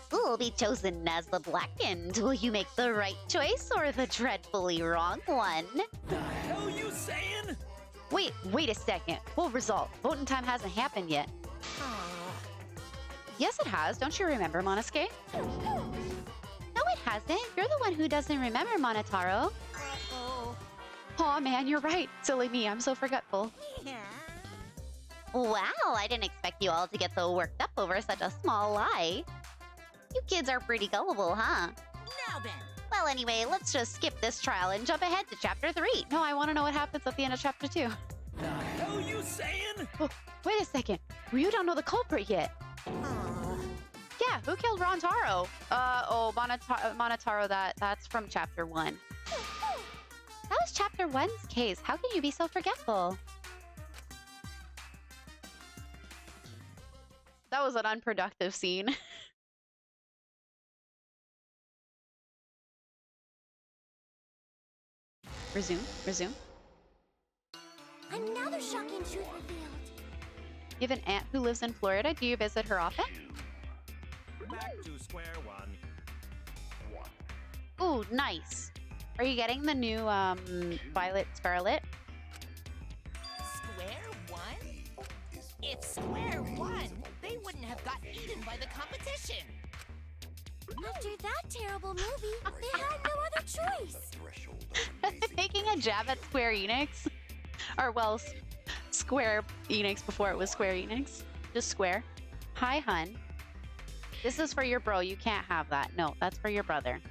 Who will be chosen as the blackened? Will you make the right choice or the dreadfully wrong one? The hell you saying? Wait a second. Full result. Voting time hasn't happened yet. Yes, it has. Don't you remember, Monosuke? No, it hasn't. You're the one who doesn't remember, Monotaro. Uh-oh. Aw, man, you're right. Silly me. I'm so forgetful. Yeah. Wow, I didn't expect you all to get so worked up over such a small lie. You kids are pretty gullible, huh? Now then. Well, anyway, let's just skip this trial and jump ahead to Chapter 3. No, I want to know what happens at the end of Chapter 2. The hell you saying? Oh, wait a second. You don't know the culprit yet. Yeah, who killed Rontaro? Monotaro, that's from Chapter 1. That was Chapter 1's case. How can you be so forgetful? That was an unproductive scene. Resume. Another shocking truth revealed. You have an aunt who lives in Florida. Do you visit her often? Back to square one. Ooh, nice. Are you getting the new Violet Scarlet? Square one? If Square won, they wouldn't have got eaten by the competition. After that terrible movie, they had no other choice. Taking a jab at Square Enix? Or, well, Square Enix before it was Square Enix. Just Square. Hi, hun. This is for your bro. You can't have that. No, that's for your brother.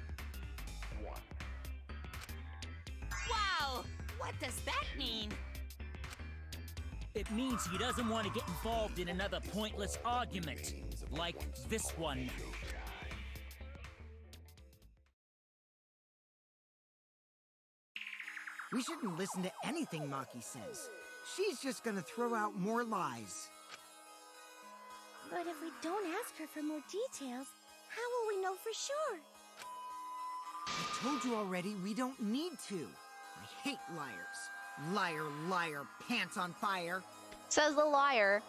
does that mean? It means he doesn't want to get involved in another pointless argument, like this one. We shouldn't listen to anything Maki says. She's just gonna throw out more lies. But if we don't ask her for more details, how will we know for sure? I told you already, we don't need to. I hate liars. Liar, liar, pants on fire. Says the liar.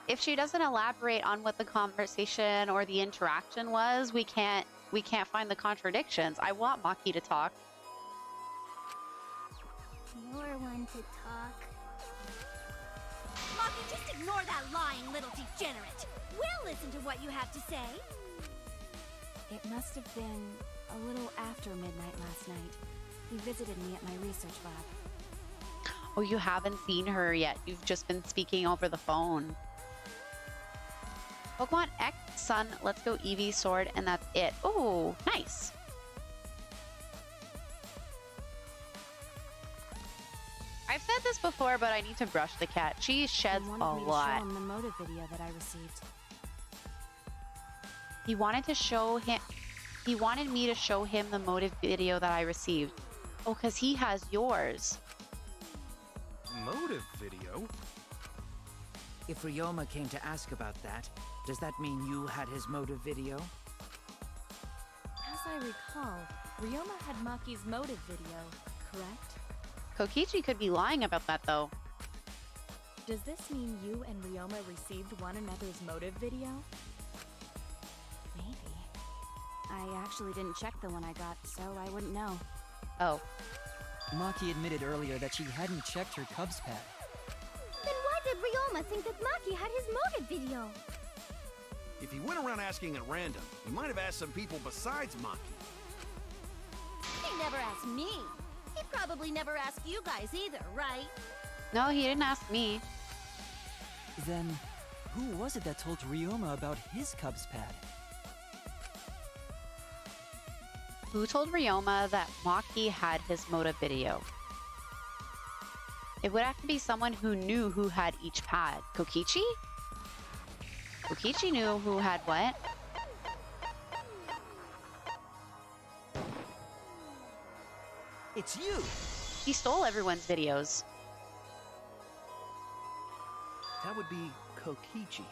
If she doesn't elaborate on what the conversation or the interaction was, we can't find the contradictions. I want Maki to talk. You're one to talk. Maki, just ignore that lying little degenerate. We'll listen to what you have to say. It must have been a little after midnight last night. He visited me at my research lab. Oh, you haven't seen her yet. You've just been speaking over the phone. Pokemon X, Sun, Let's Go Eevee, Sword, and that's it. Oh, nice. I've said this before, but I need to brush the cat. She sheds a lot. He wanted me to show him the motive video that I received. He wanted to show him. He wanted me to show him the motive video that I received. Oh, because he has yours. Motive video? If Ryoma came to ask about that, does that mean you had his motive video? As I recall, Ryoma had Maki's motive video, correct? Kokichi could be lying about that, though. Does this mean you and Ryoma received one another's motive video? Maybe. I actually didn't check the one I got, so I wouldn't know. Oh. Maki admitted earlier that she hadn't checked her Cubs pad. Then why did Ryoma think that Maki had his motive video? If he went around asking at random, he might have asked some people besides Maki. He never asked me. He probably never asked you guys either, right? No, he didn't ask me. Then, who was it that told Ryoma about his Cubs pad? Who told Ryoma that Maki had his motive video? It would have to be someone who knew who had each pad. Kokichi? Kokichi knew who had what? It's you! He stole everyone's videos. That would be Kokichi.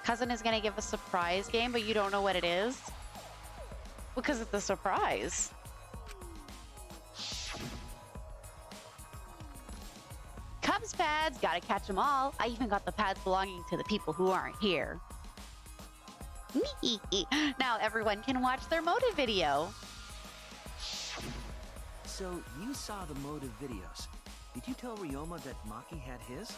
Cousin is gonna give a surprise game, but you don't know what it is? Because it's a surprise. Cubs pads, gotta catch them all. I even got the pads belonging to the people who aren't here. Now everyone can watch their motive video. So, you saw the motive videos. Did you tell Ryoma that Maki had his?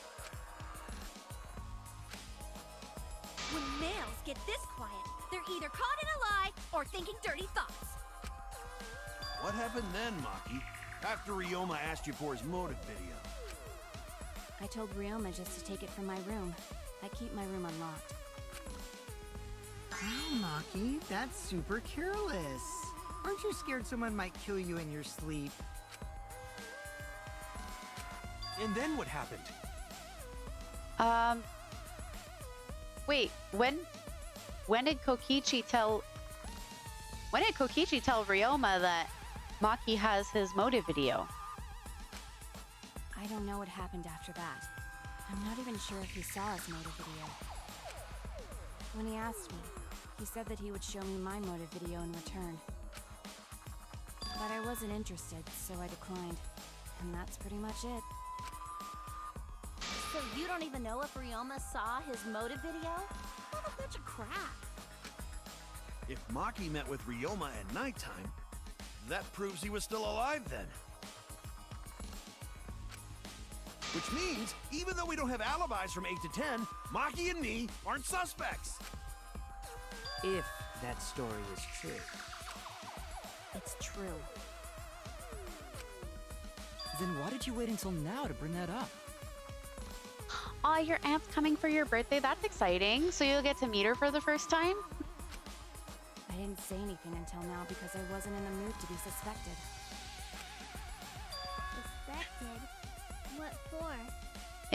When males get this quiet, they're either caught in a lie or thinking dirty thoughts. What happened then, Maki? After Ryoma asked you for his motive video? I told Ryoma just to take it from my room. I keep my room unlocked. Wow, Maki, that's super careless. Aren't you scared someone might kill you in your sleep? And then what happened? Wait, when did Kokichi tell Ryoma that Maki has his motive video? I don't know what happened after that. I'm not even sure if he saw his motive video. When he asked me, he said that he would show me my motive video in return. But I wasn't interested, so I declined. And that's pretty much it. So you don't even know if Ryoma saw his motive video? What a bunch of crap. If Maki met with Ryoma at nighttime, that proves he was still alive then. Which means, even though we don't have alibis from 8 to 10, Maki and me aren't suspects. If that story is true. It's true. Then why did you wait until now to bring that up? Aw, your aunt's coming for your birthday. That's exciting. So you'll get to meet her for the first time? I didn't say anything until now because I wasn't in the mood to be suspected.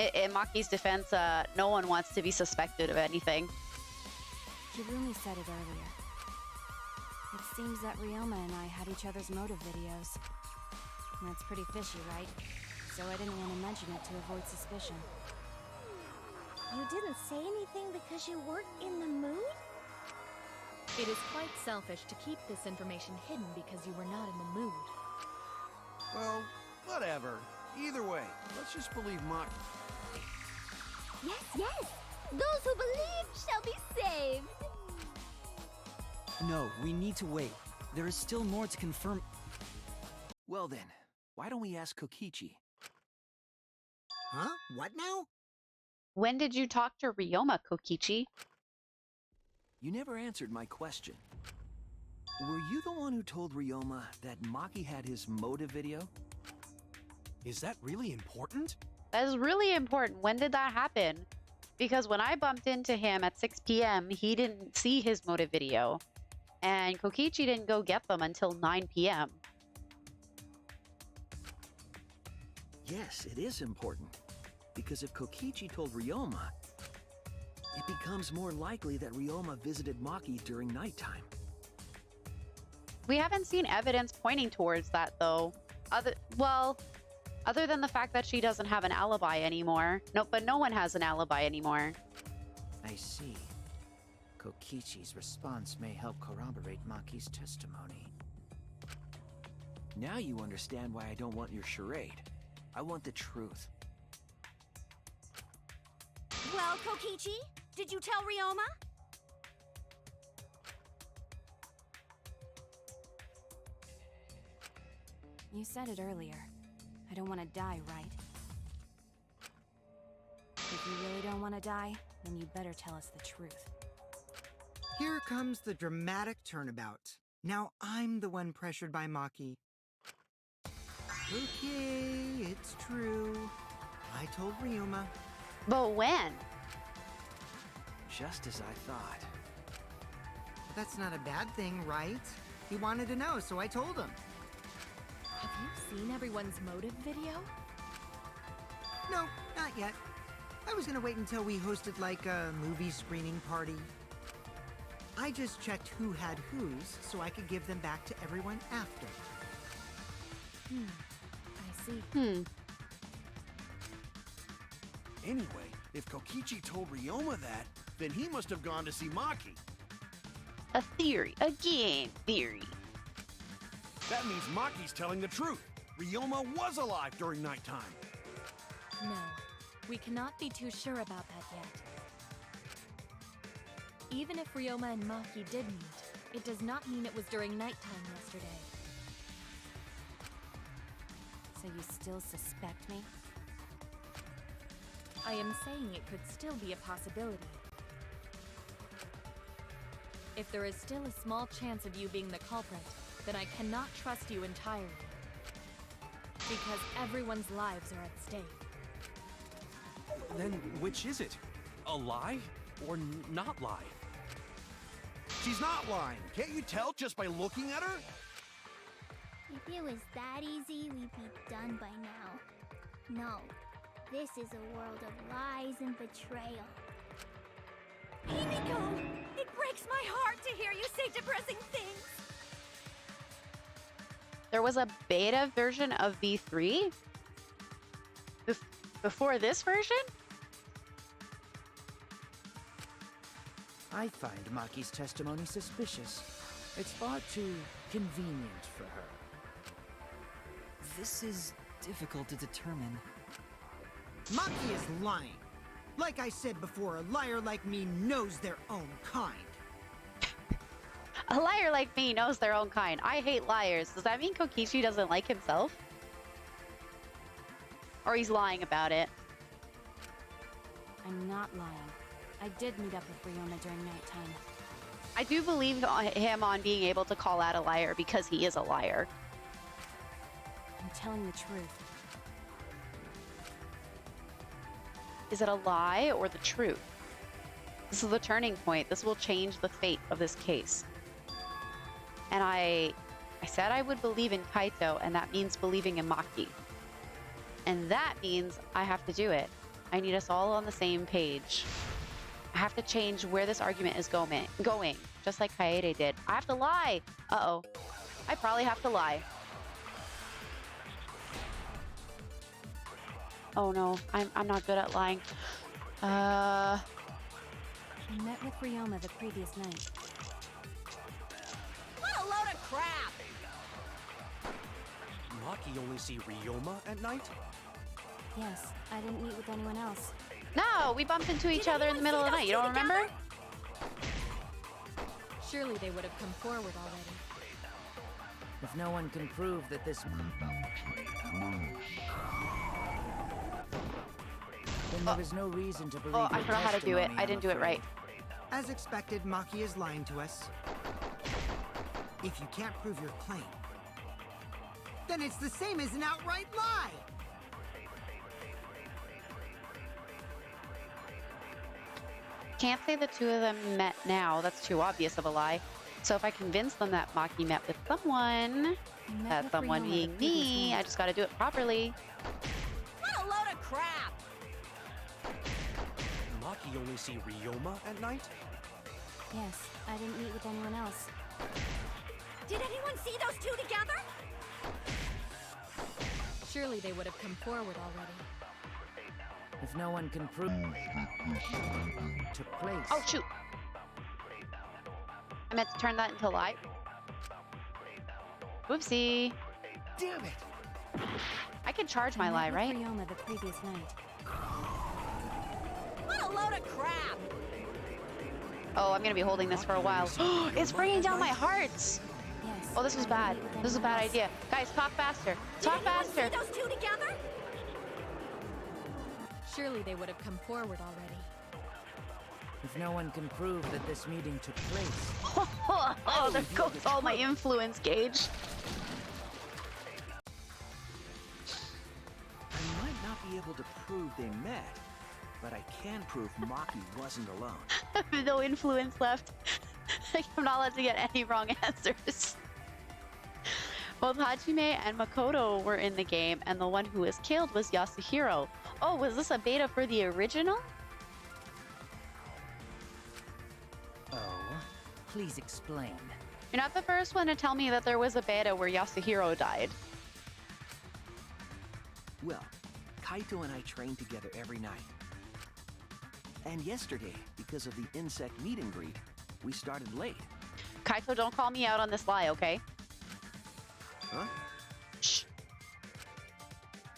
In Maki's defense, no one wants to be suspected of anything. Kirumi said it earlier. It seems that Ryoma and I had each other's motive videos. That's pretty fishy, right? So I didn't want to mention it to avoid suspicion. You didn't say anything because you weren't in the mood? It is quite selfish to keep this information hidden because you were not in the mood. Well, whatever. Either way, let's just believe Maki. Yes, yes! Those who believe shall be saved! No, we need to wait. There is still more to confirm. Well then, why don't we ask Kokichi? Huh? What now? When did you talk to Ryoma, Kokichi? You never answered my question. Were you the one who told Ryoma that Maki had his motive video? Is that really important? That is really important. When did that happen? Because when I bumped into him at 6 p.m., he didn't see his motive video. And Kokichi didn't go get them until 9 p.m. Yes, it is important. Because if Kokichi told Ryoma, it becomes more likely that Ryoma visited Maki during nighttime. We haven't seen evidence pointing towards that, though. Other than the fact that she doesn't have an alibi anymore. No, but no one has an alibi anymore. I see. Kokichi's response may help corroborate Maki's testimony. Now you understand why I don't want your charade. I want the truth. Well, Kokichi, did you tell Ryoma? You said it earlier. I don't want to die, right? If you really don't want to die, then you better tell us the truth. Here comes the dramatic turnabout. Now I'm the one pressured by Maki. Okay, it's true. I told Ryoma. But when? Just as I thought. But that's not a bad thing, right? He wanted to know, so I told him. Have you seen everyone's motive video? No, not yet. I was gonna wait until we hosted like a movie screening party. I just checked who had whose so I could give them back to everyone after. I see. Anyway, if Kokichi told Ryoma that, then he must have gone to see Maki. A theory. Again, theory. That means Maki's telling the truth. Ryoma was alive during nighttime. No, we cannot be too sure about that yet. Even if Ryoma and Maki did meet, it does not mean it was during nighttime yesterday. So you still suspect me? I am saying it could still be a possibility. If there is still a small chance of you being the culprit, then I cannot trust you entirely. Because everyone's lives are at stake. Then which is it? A lie or not lie? She's not lying. Can't you tell just by looking at her? If it was that easy, we'd be done by now. No, this is a world of lies and betrayal. Himiko! It breaks my heart to hear you say depressing things! There was a beta version of V3? Before this version? I find Maki's testimony suspicious. It's far too convenient for her. This is difficult to determine. Maki is lying. Like I said before, a liar like me knows their own kind. A liar like me knows their own kind. I hate liars. Does that mean Kokichi doesn't like himself? Or he's lying about it? I'm not lying. I did meet up with Ryoma during nighttime. I do believe him on being able to call out a liar because he is a liar. I'm telling the truth. Is it a lie or the truth? This is the turning point. This will change the fate of this case. And I said I would believe in Kaito, and that means believing in Maki. And that means I have to do it. I need us all on the same page. I have to change where this argument is going, just like Kaede did. I have to lie. Uh-oh. I probably have to lie. Oh no, I'm not good at lying. I met with Ryoma the previous night. What a load of crap! Maki only see Ryoma at night? Yes, I didn't meet with anyone else. No, we bumped into each other in the middle of the night. You don't remember? Surely they would have come forward already. If no one can prove that this... then there is no reason to believe... Oh, I your forgot how to do it. testimony, I didn't do it right. As expected, Maki is lying to us. If you can't prove your claim, then it's the same as an outright lie! Can't say the two of them met now. That's too obvious of a lie. So if I convince them that Maki met with someone, that someone being me, I just gotta do it properly. What a load of crap! Maki only see Ryoma at night? Yes, I didn't meet with anyone else. Did anyone see those two together? Surely they would have come forward already. If no one can prove... to place... Oh, shoot. I meant to turn that into a lie. Whoopsie. Damn it! I can charge my lie, right? Ryoma the previous night. What a load of crap! Oh, I'm gonna be holding this for a while. It's bringing down my hearts. Yes. Oh, this was bad. This is a bad idea. Guys, talk faster. Talk faster. See those two together? Surely they would have come forward already. If no one can prove that this meeting took place... Oh, there goes all my influence gauge. I might not be able to prove they met, but I can prove Maki wasn't alone. I have no influence left. I'm not allowed to get any wrong answers. Both Hajime and Makoto were in the game, and the one who was killed was Yasuhiro. Oh, was this a beta for the original? Oh, please explain. You're not the first one to tell me that there was a beta where Yasuhiro died. Well, Kaito and I train together every night. And yesterday, because of the insect meet and greet, we started late. Kaito, don't call me out on this lie, okay? Huh? Shh.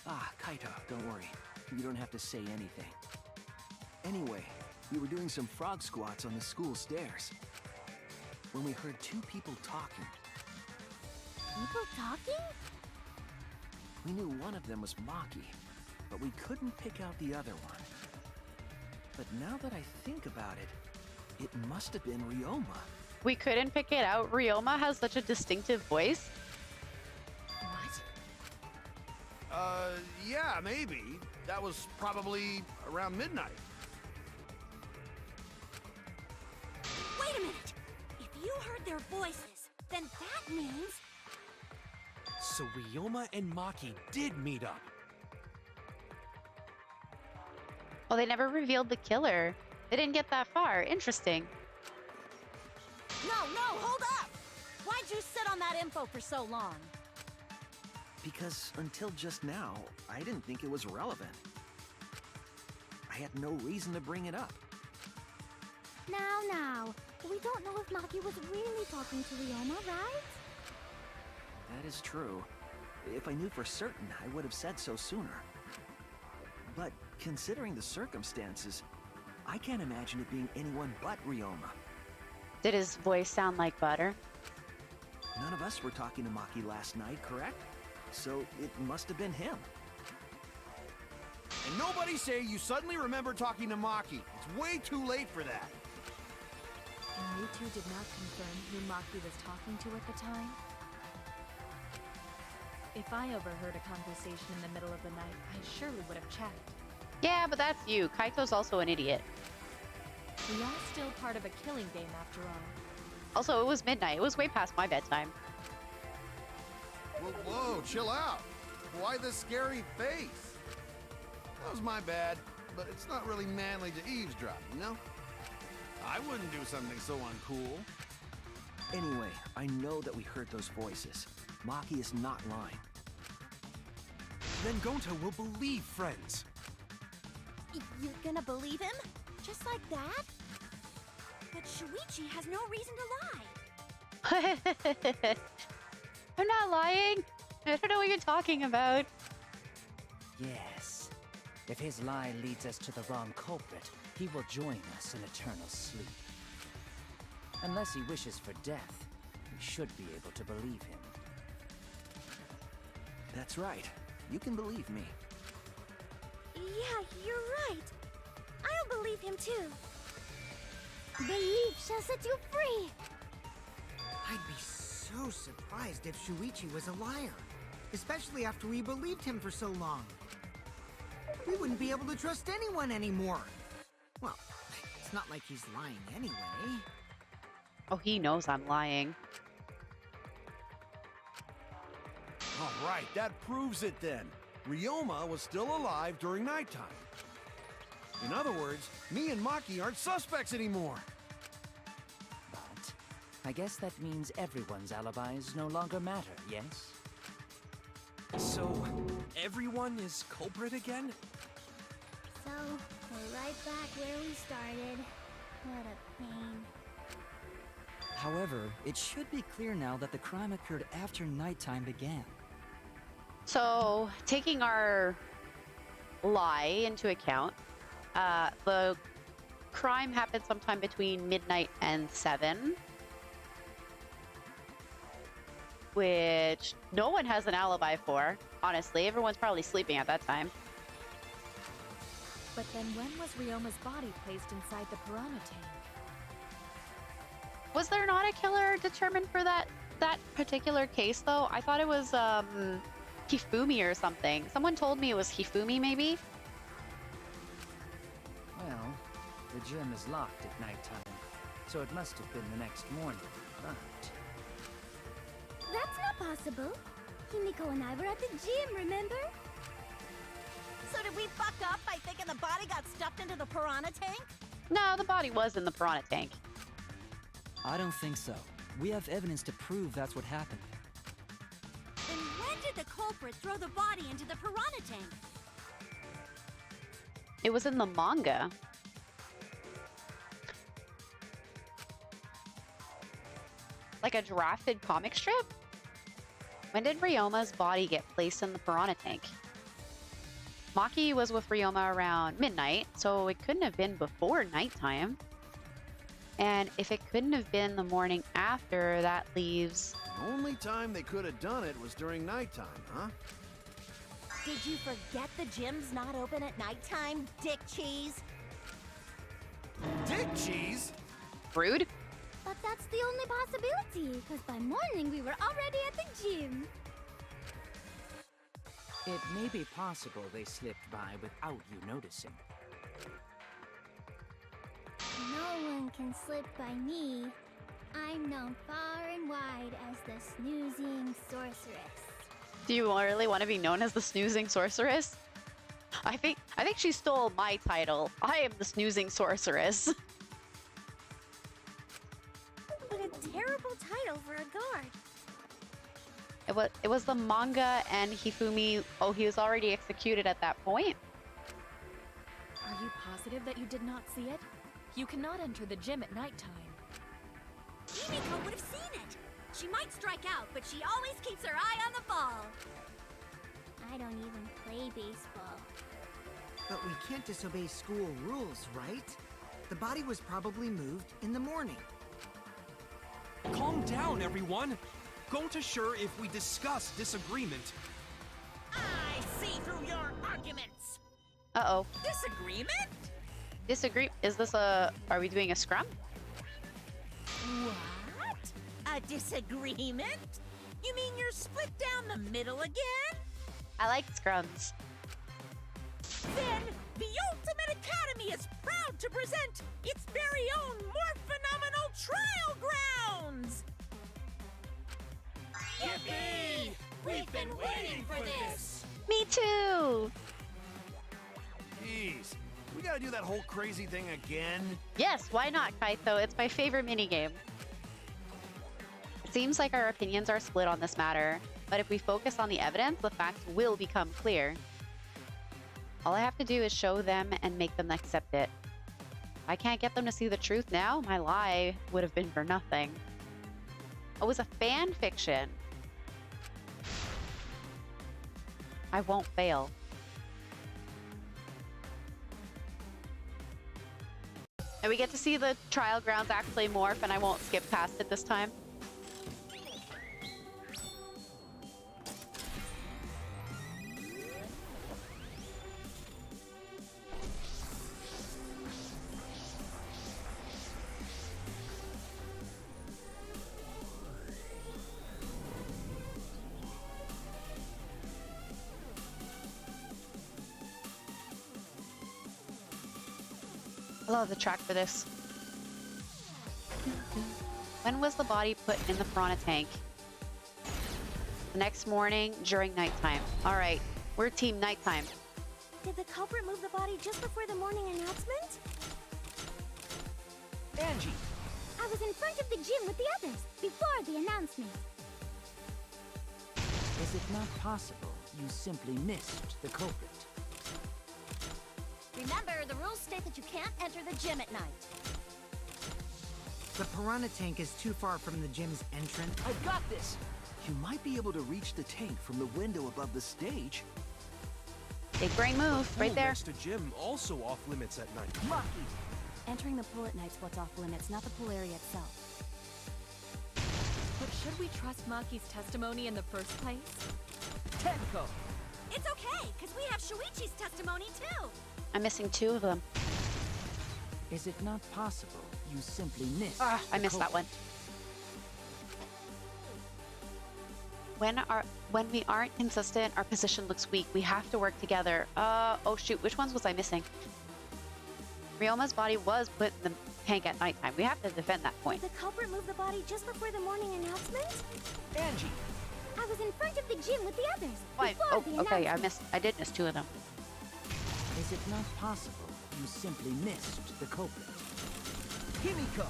Ah, Kaito, don't worry. You don't have to say anything. Anyway, we were doing some frog squats on the school stairs when we heard two people talking. People talking? We knew one of them was Maki, but we couldn't pick out the other one. But now that I think about it, it must have been Ryoma. We couldn't pick it out. Ryoma has such a distinctive voice. Yeah, maybe. That was probably around midnight. Wait a minute! If you heard their voices, then that means... So Ryoma and Maki did meet up. Well, they never revealed the killer. They didn't get that far. Interesting. No, hold up! Why'd you sit on that info for so long? Because until just now, I didn't think it was relevant. I had no reason to bring it up. Now. We don't know if Maki was really talking to Ryoma, right? That is true. If I knew for certain, I would have said so sooner. But considering the circumstances, I can't imagine it being anyone but Ryoma. Did his voice sound like butter? None of us were talking to Maki last night, correct? So it must have been him. And nobody say you suddenly remember talking to Maki. It's way too late for that. And you two did not confirm who Maki was talking to at the time? If I overheard a conversation in the middle of the night, I surely would have checked. Yeah, but that's you. Kaito's also an idiot. We are still part of a killing game after all. Also, it was midnight. It was way past my bedtime. Whoa, chill out. Why the scary face? That was my bad. but it's not really manly to eavesdrop, you know? I wouldn't do something so uncool. Anyway, I know that we heard those voices. Maki is not lying. Then Gonta will believe friends. You're gonna believe him? Just like that? But Shuichi has no reason to lie. I'm not lying. I don't know what you're talking about. Yes. If his lie leads us to the wrong culprit, he will join us in eternal sleep. Unless he wishes for death, we should be able to believe him. That's right. You can believe me. Yeah, you're right. I'll believe him too. Belief shall set you free. I'd be so surprised if Shuichi was a liar. Especially after we believed him for so long. We wouldn't be able to trust anyone anymore. Well, it's not like he's lying anyway. Oh, he knows I'm lying. All right, that proves it then. Ryoma was still alive during nighttime. In other words, me and Maki aren't suspects anymore. But I guess that means everyone's alibis no longer matter, yes? So, everyone is culprit again? So, we're right back where we started. What a pain. However, it should be clear now that the crime occurred after nighttime began. So, taking our lie into account, the crime happened sometime between midnight and 7. Which no one has an alibi for, honestly. Everyone's probably sleeping at that time. But then when was Ryoma's body placed inside the piranha tank? Was there not a killer determined for that particular case, though? I thought it was Hifumi or something. Someone told me it was Hifumi, maybe? Well, the gym is locked at nighttime, so it must have been the next morning, but... That's not possible. Himiko and I were at the gym, remember? So did we fuck up by thinking the body got stuffed into the piranha tank? No, the body was in the piranha tank. I don't think so. We have evidence to prove that's what happened. Then when did the culprit throw the body into the piranha tank? It was in the manga. Like a drafted comic strip? When did Ryoma's body get placed in the piranha tank? Maki was with Ryoma around midnight, so it couldn't have been before nighttime. And if it couldn't have been the morning after, that leaves... The only time they could have done it was during nighttime, huh? Did you forget the gym's not open at nighttime, Dick Cheese? Dick Cheese? Rude. But that's the only possibility, because by morning we were already at the gym. It may be possible they slipped by without you noticing. No one can slip by me. I'm known far and wide as the snoozing sorceress. Do you really want to be known as the snoozing sorceress? I think she stole my title. I am the snoozing sorceress. What a terrible title for a guard. It was the manga, and Hifumi... Oh, he was already executed at that point? Are you positive that you did not see it? You cannot enter the gym at nighttime. Himiko would have seen it. She might strike out, but she always keeps her eye on the ball. I don't even play baseball. But we can't disobey school rules, right? The body was probably moved in the morning. Calm down, everyone! Gonta sure if we discuss disagreement. I see through your arguments. Uh-oh. Disagreement? Is this a... Are we doing a scrum? What? A disagreement? You mean you're split down the middle again? I like scrums. Then the Ultimate Academy is proud to present its very own more phenomenal trial grounds! Yippee! We've been waiting for this! Me too! Jeez, we gotta do that whole crazy thing again? Yes, why not, Kaito? It's my favorite minigame. It seems like our opinions are split on this matter, but if we focus on the evidence, the facts will become clear. All I have to do is show them and make them accept it. If I can't get them to see the truth now, my lie would have been for nothing. It was a fan fiction. I won't fail. And we get to see the trial grounds actually morph, and I won't skip past it this time. I love the track for this. When was the body put in the piranha tank? The next morning during nighttime. All right, we're team nighttime. Did the culprit move the body just before the morning announcement? Angie! I was in front of the gym with the others, before the announcement. Is it not possible you simply missed the culprit? Remember, the rules state that you can't enter the gym at night. The piranha tank is too far from the gym's entrance. I've got this! You might be able to reach the tank from the window above the stage. Big brain move, right there. Next to gym also off limits at night. Maki! Entering the pool at night's what's off limits, not the pool area itself. But should we trust Maki's testimony in the first place? Tenko! It's okay, because we have Shuichi's testimony too. I'm missing 2 of them. Is it not possible you simply missed I missed that one. When we aren't consistent, our position looks weak. We have to work together. Oh shoot, which ones was I missing? Ryoma's body was put in the tank at nighttime. We have to defend that point. Did the culprit move the body just before the morning announcement? Angie! I was in front of the gym with the others, Why? before Oh, the okay, announcement. I did miss 2 of them. Is it not possible you simply missed the culprit? Himiko!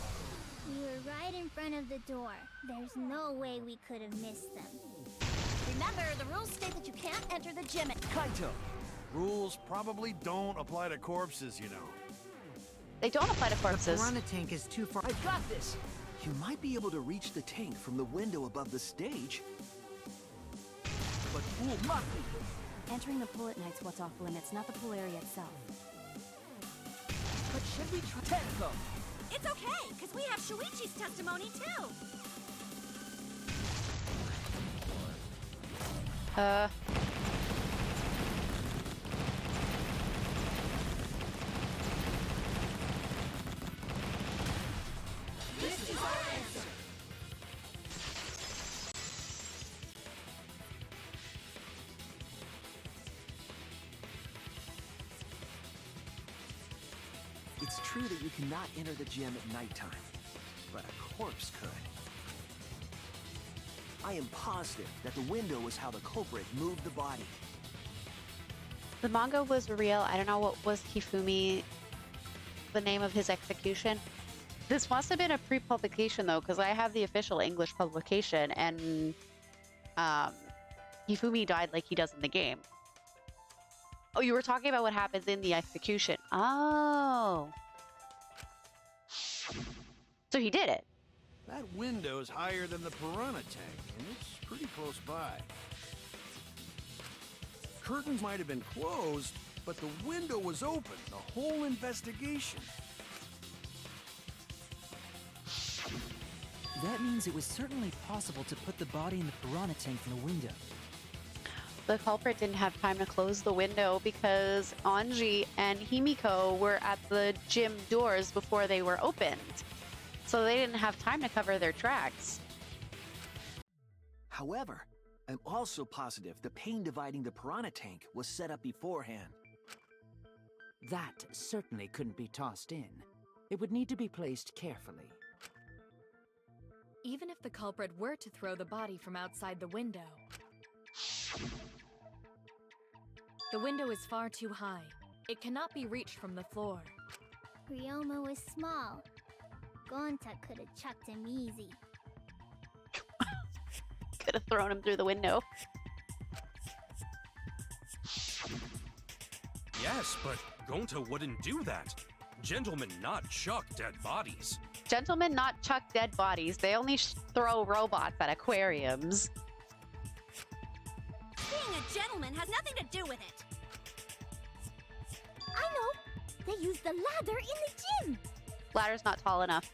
We were right in front of the door. There's no way we could have missed them. Remember, the rules state that you can't enter the gym at Kaito! Rules probably don't apply to corpses, you know. They don't apply to The corpses. piranha tank is too far. I've got this! You might be able to reach the tank from the window above the stage. But fool Maki! Entering the pool at night's what's off limits, not the pool area itself. But should we try Tenko? It's okay, because we have Shuichi's testimony too. This is our answer. It's true that you cannot enter the gym at nighttime, but a corpse could. I am positive that the window is how the culprit moved the body. The manga was real. I don't know what was Hifumi, the name of his execution. This must have been a pre-publication though, because I have the official English publication, and Hifumi died like he does in the game. Oh, you were talking about what happens in the execution. Oh. So he did it. That window is higher than the piranha tank, and it's pretty close by. Curtains might have been closed, but the window was open the whole investigation. That means it was certainly possible to put the body in the piranha tank from the window. The culprit didn't have time to close the window because Anji and Himiko were at the gym doors before they were opened. So they didn't have time to cover their tracks. However, I'm also positive the pane dividing the piranha tank was set up beforehand. That certainly couldn't be tossed in. It would need to be placed carefully. Even if the culprit were to throw the body from outside the window is far too high. It cannot be reached from the floor. Ryoma was small. Gonta could have chucked him easy. Could have thrown him through the window. Yes, but Gonta wouldn't do that. Gentlemen not chuck dead bodies. Gentlemen not chuck dead bodies. They only throw robots at aquariums. Being a gentleman has nothing to do with it. I know. They used the ladder in the gym. Ladder's not tall enough.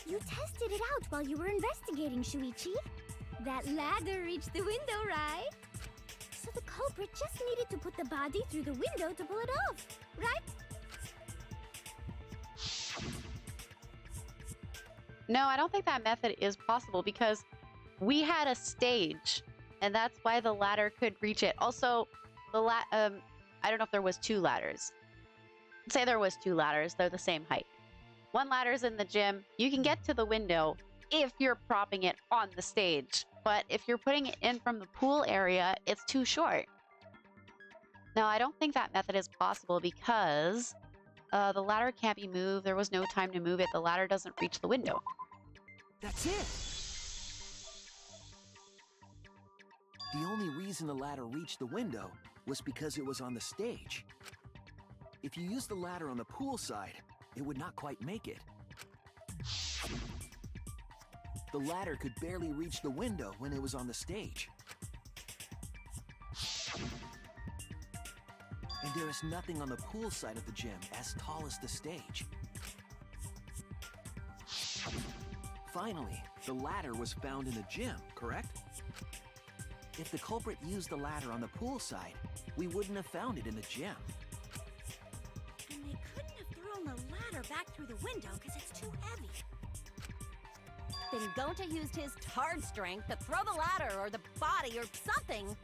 You tested it out while you were investigating, Shuichi. That ladder reached the window, right? So the culprit just needed to put the body through the window to pull it off, right? No, I don't think that method is possible because we had a stage, and that's why the ladder could reach it. Also, the I don't know if there was 2 ladders. Say there was 2 ladders. They're the same height. One ladder's in the gym. You can get to the window if you're propping it on the stage. But if you're putting it in from the pool area, it's too short. No, I don't think that method is possible because the ladder can't be moved. There was no time to move it. The ladder doesn't reach the window. That's it! The only reason the ladder reached the window was because it was on the stage. If you used the ladder on the pool side, it would not quite make it. The ladder could barely reach the window when it was on the stage. And there is nothing on the pool side of the gym as tall as the stage. Finally, the ladder was found in the gym, correct? If the culprit used the ladder on the pool side, we wouldn't have found it in the gym. And they couldn't have thrown the ladder back through the window because it's too heavy. Then Gonta used his tard strength to throw the ladder or the body or something.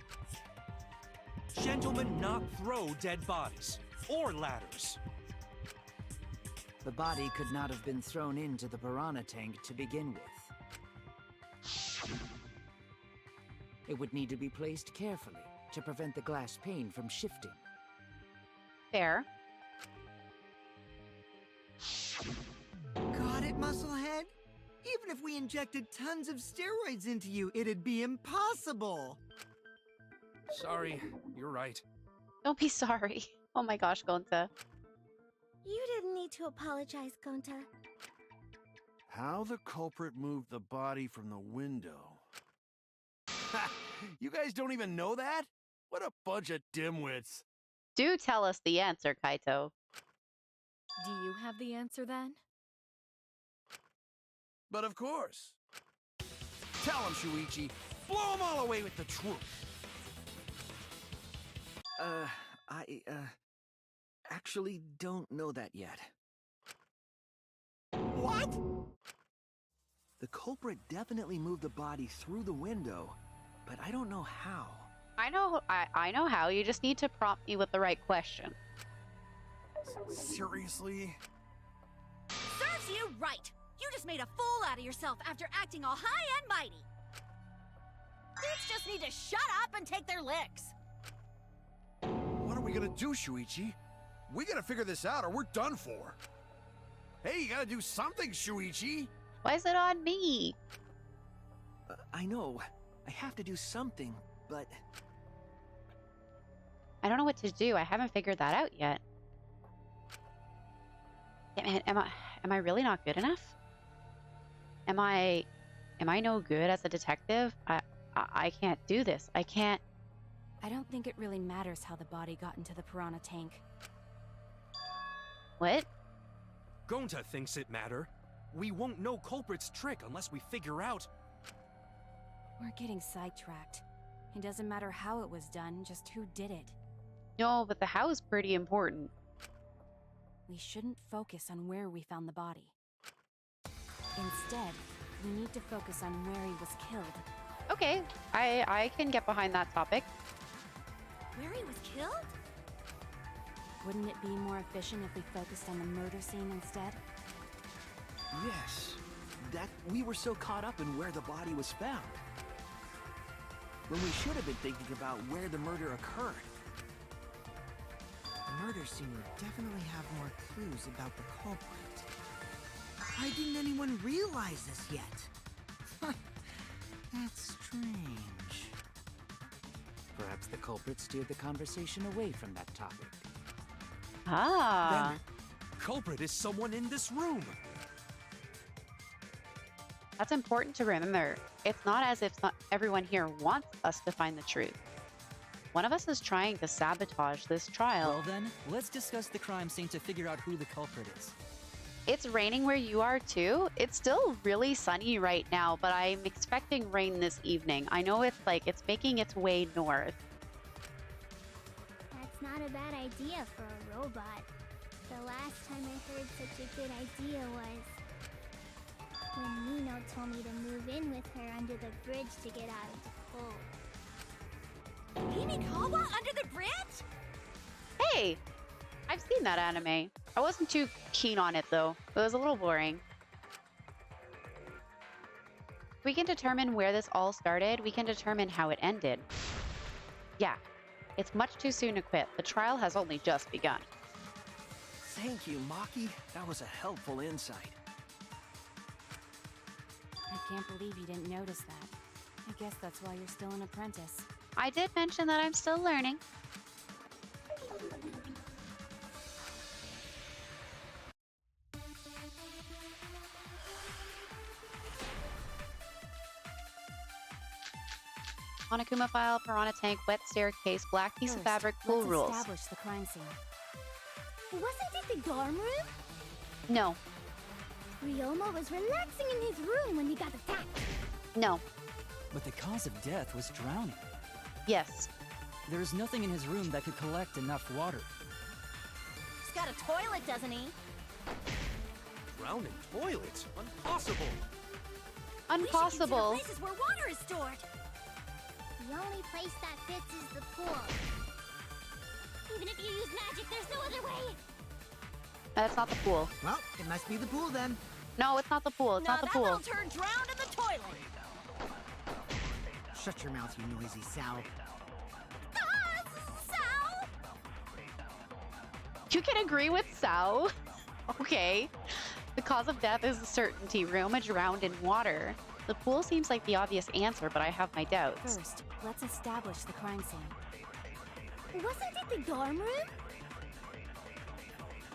Gentlemen not throw dead bodies. Or ladders. The body could not have been thrown into the piranha tank to begin with. It would need to be placed carefully to prevent the glass pane from shifting. Fair. Got it, Musclehead? Even if we injected tons of steroids into you, it'd be impossible. Sorry, you're right. Don't be sorry. Oh my gosh, Gonta. You didn't need to apologize, Gonta. How the culprit moved the body from the window. Ha! You guys don't even know that? What a bunch of dimwits. Do tell us the answer, Kaito. Do you have the answer then? But of course. Tell him, Shuichi. Blow them all away with the truth. I actually don't know that yet. What? The culprit definitely moved the body through the window, but I don't know how. I know how. You just need to prompt me with the right question. Seriously? Serves you right! You just made a fool out of yourself after acting all high and mighty! Dudes just need to shut up and take their licks! What are we gonna do, Shuichi? We gotta figure this out or we're done for. Hey, you gotta do something, Shuichi! Why is it on me? I know. I have to do something, but... I don't know what to do. I haven't figured that out yet. Am I really not good enough? Am I no good as a detective? I can't do this. I can't. I don't think it really matters how the body got into the piranha tank. What? Gonta thinks it matter. We won't know culprit's trick unless we figure out. We're getting sidetracked. It doesn't matter how it was done, just who did it. No, but the how is pretty important. We shouldn't focus on where we found the body. Instead, we need to focus on where he was killed. Okay, I can get behind that topic. Where he was killed? Wouldn't it be more efficient if we focused on the murder scene instead? Yes. That we were so caught up in where the body was found. When we should have been thinking about where the murder occurred. other scene would definitely have more clues about the culprit. Why didn't anyone realize this yet? That's strange. Perhaps the culprit steered the conversation away from that topic. Ah. Then, culprit is someone in this room. That's important to remember. It's not as if everyone here wants us to find the truth. One of us is trying to sabotage this trial. Well then, let's discuss the crime scene to figure out who the culprit is. It's raining where you are too. It's still really sunny right now, but I'm expecting rain this evening. I know it's making its way north. That's not a bad idea for a robot. The last time I heard such a good idea was when Nino told me to move in with her under the bridge to get out of the cold. Himikawa under the bridge? Hey! I've seen that anime. I wasn't too keen on it though. It was a little boring. We can determine where this all started. We can determine how it ended. Yeah, it's much too soon to quit. The trial has only just begun. Thank you, Maki. That was a helpful insight. I can't believe you didn't notice that. I guess that's why you're still an apprentice. I did mention that I'm still learning. Monokuma file, piranha tank, wet staircase, black piece of First, fabric, pool let's rules. establish the crime scene. Wasn't it the dorm room? No. Ryoma was relaxing in his room when he got attacked. No. But the cause of death was drowning. Yes. There's nothing in his room that could collect enough water. He's got a toilet, doesn't he? Drown in toilets? Impossible! Impossible. We should consider places where water is stored. The only place that fits is the pool. Even if you use magic, there's no other way. That's not the pool. Well, it must be the pool then. No, it's not the pool. It's Now not the that pool. little turd drowned in the toilet. Shut your mouth, you noisy sow. Sal! You can agree with Sao. Okay. The cause of death is a certainty. Ryoma drowned in water. The pool seems like the obvious answer, but I have my doubts. First, let's establish the crime scene. Wasn't it the dorm room?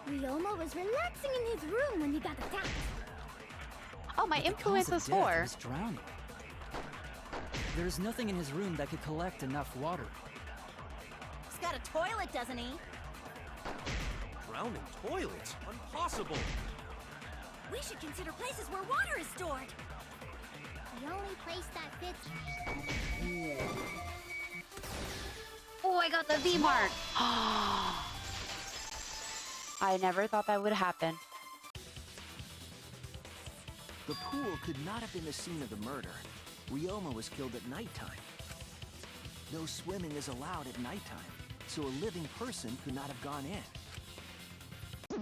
Ryoma was relaxing in his room when he got attacked. Oh, my influence is 4. Was drowning. There's nothing in his room that could collect enough water. He's got a toilet, doesn't he? Drown in toilets? Impossible! We should consider places where water is stored. The only place that fits. Oh, I got the V mark. I never thought that would happen. The pool could not have been the scene of the murder. Ryoma was killed at nighttime. No swimming is allowed at nighttime, so a living person could not have gone in. Yeah,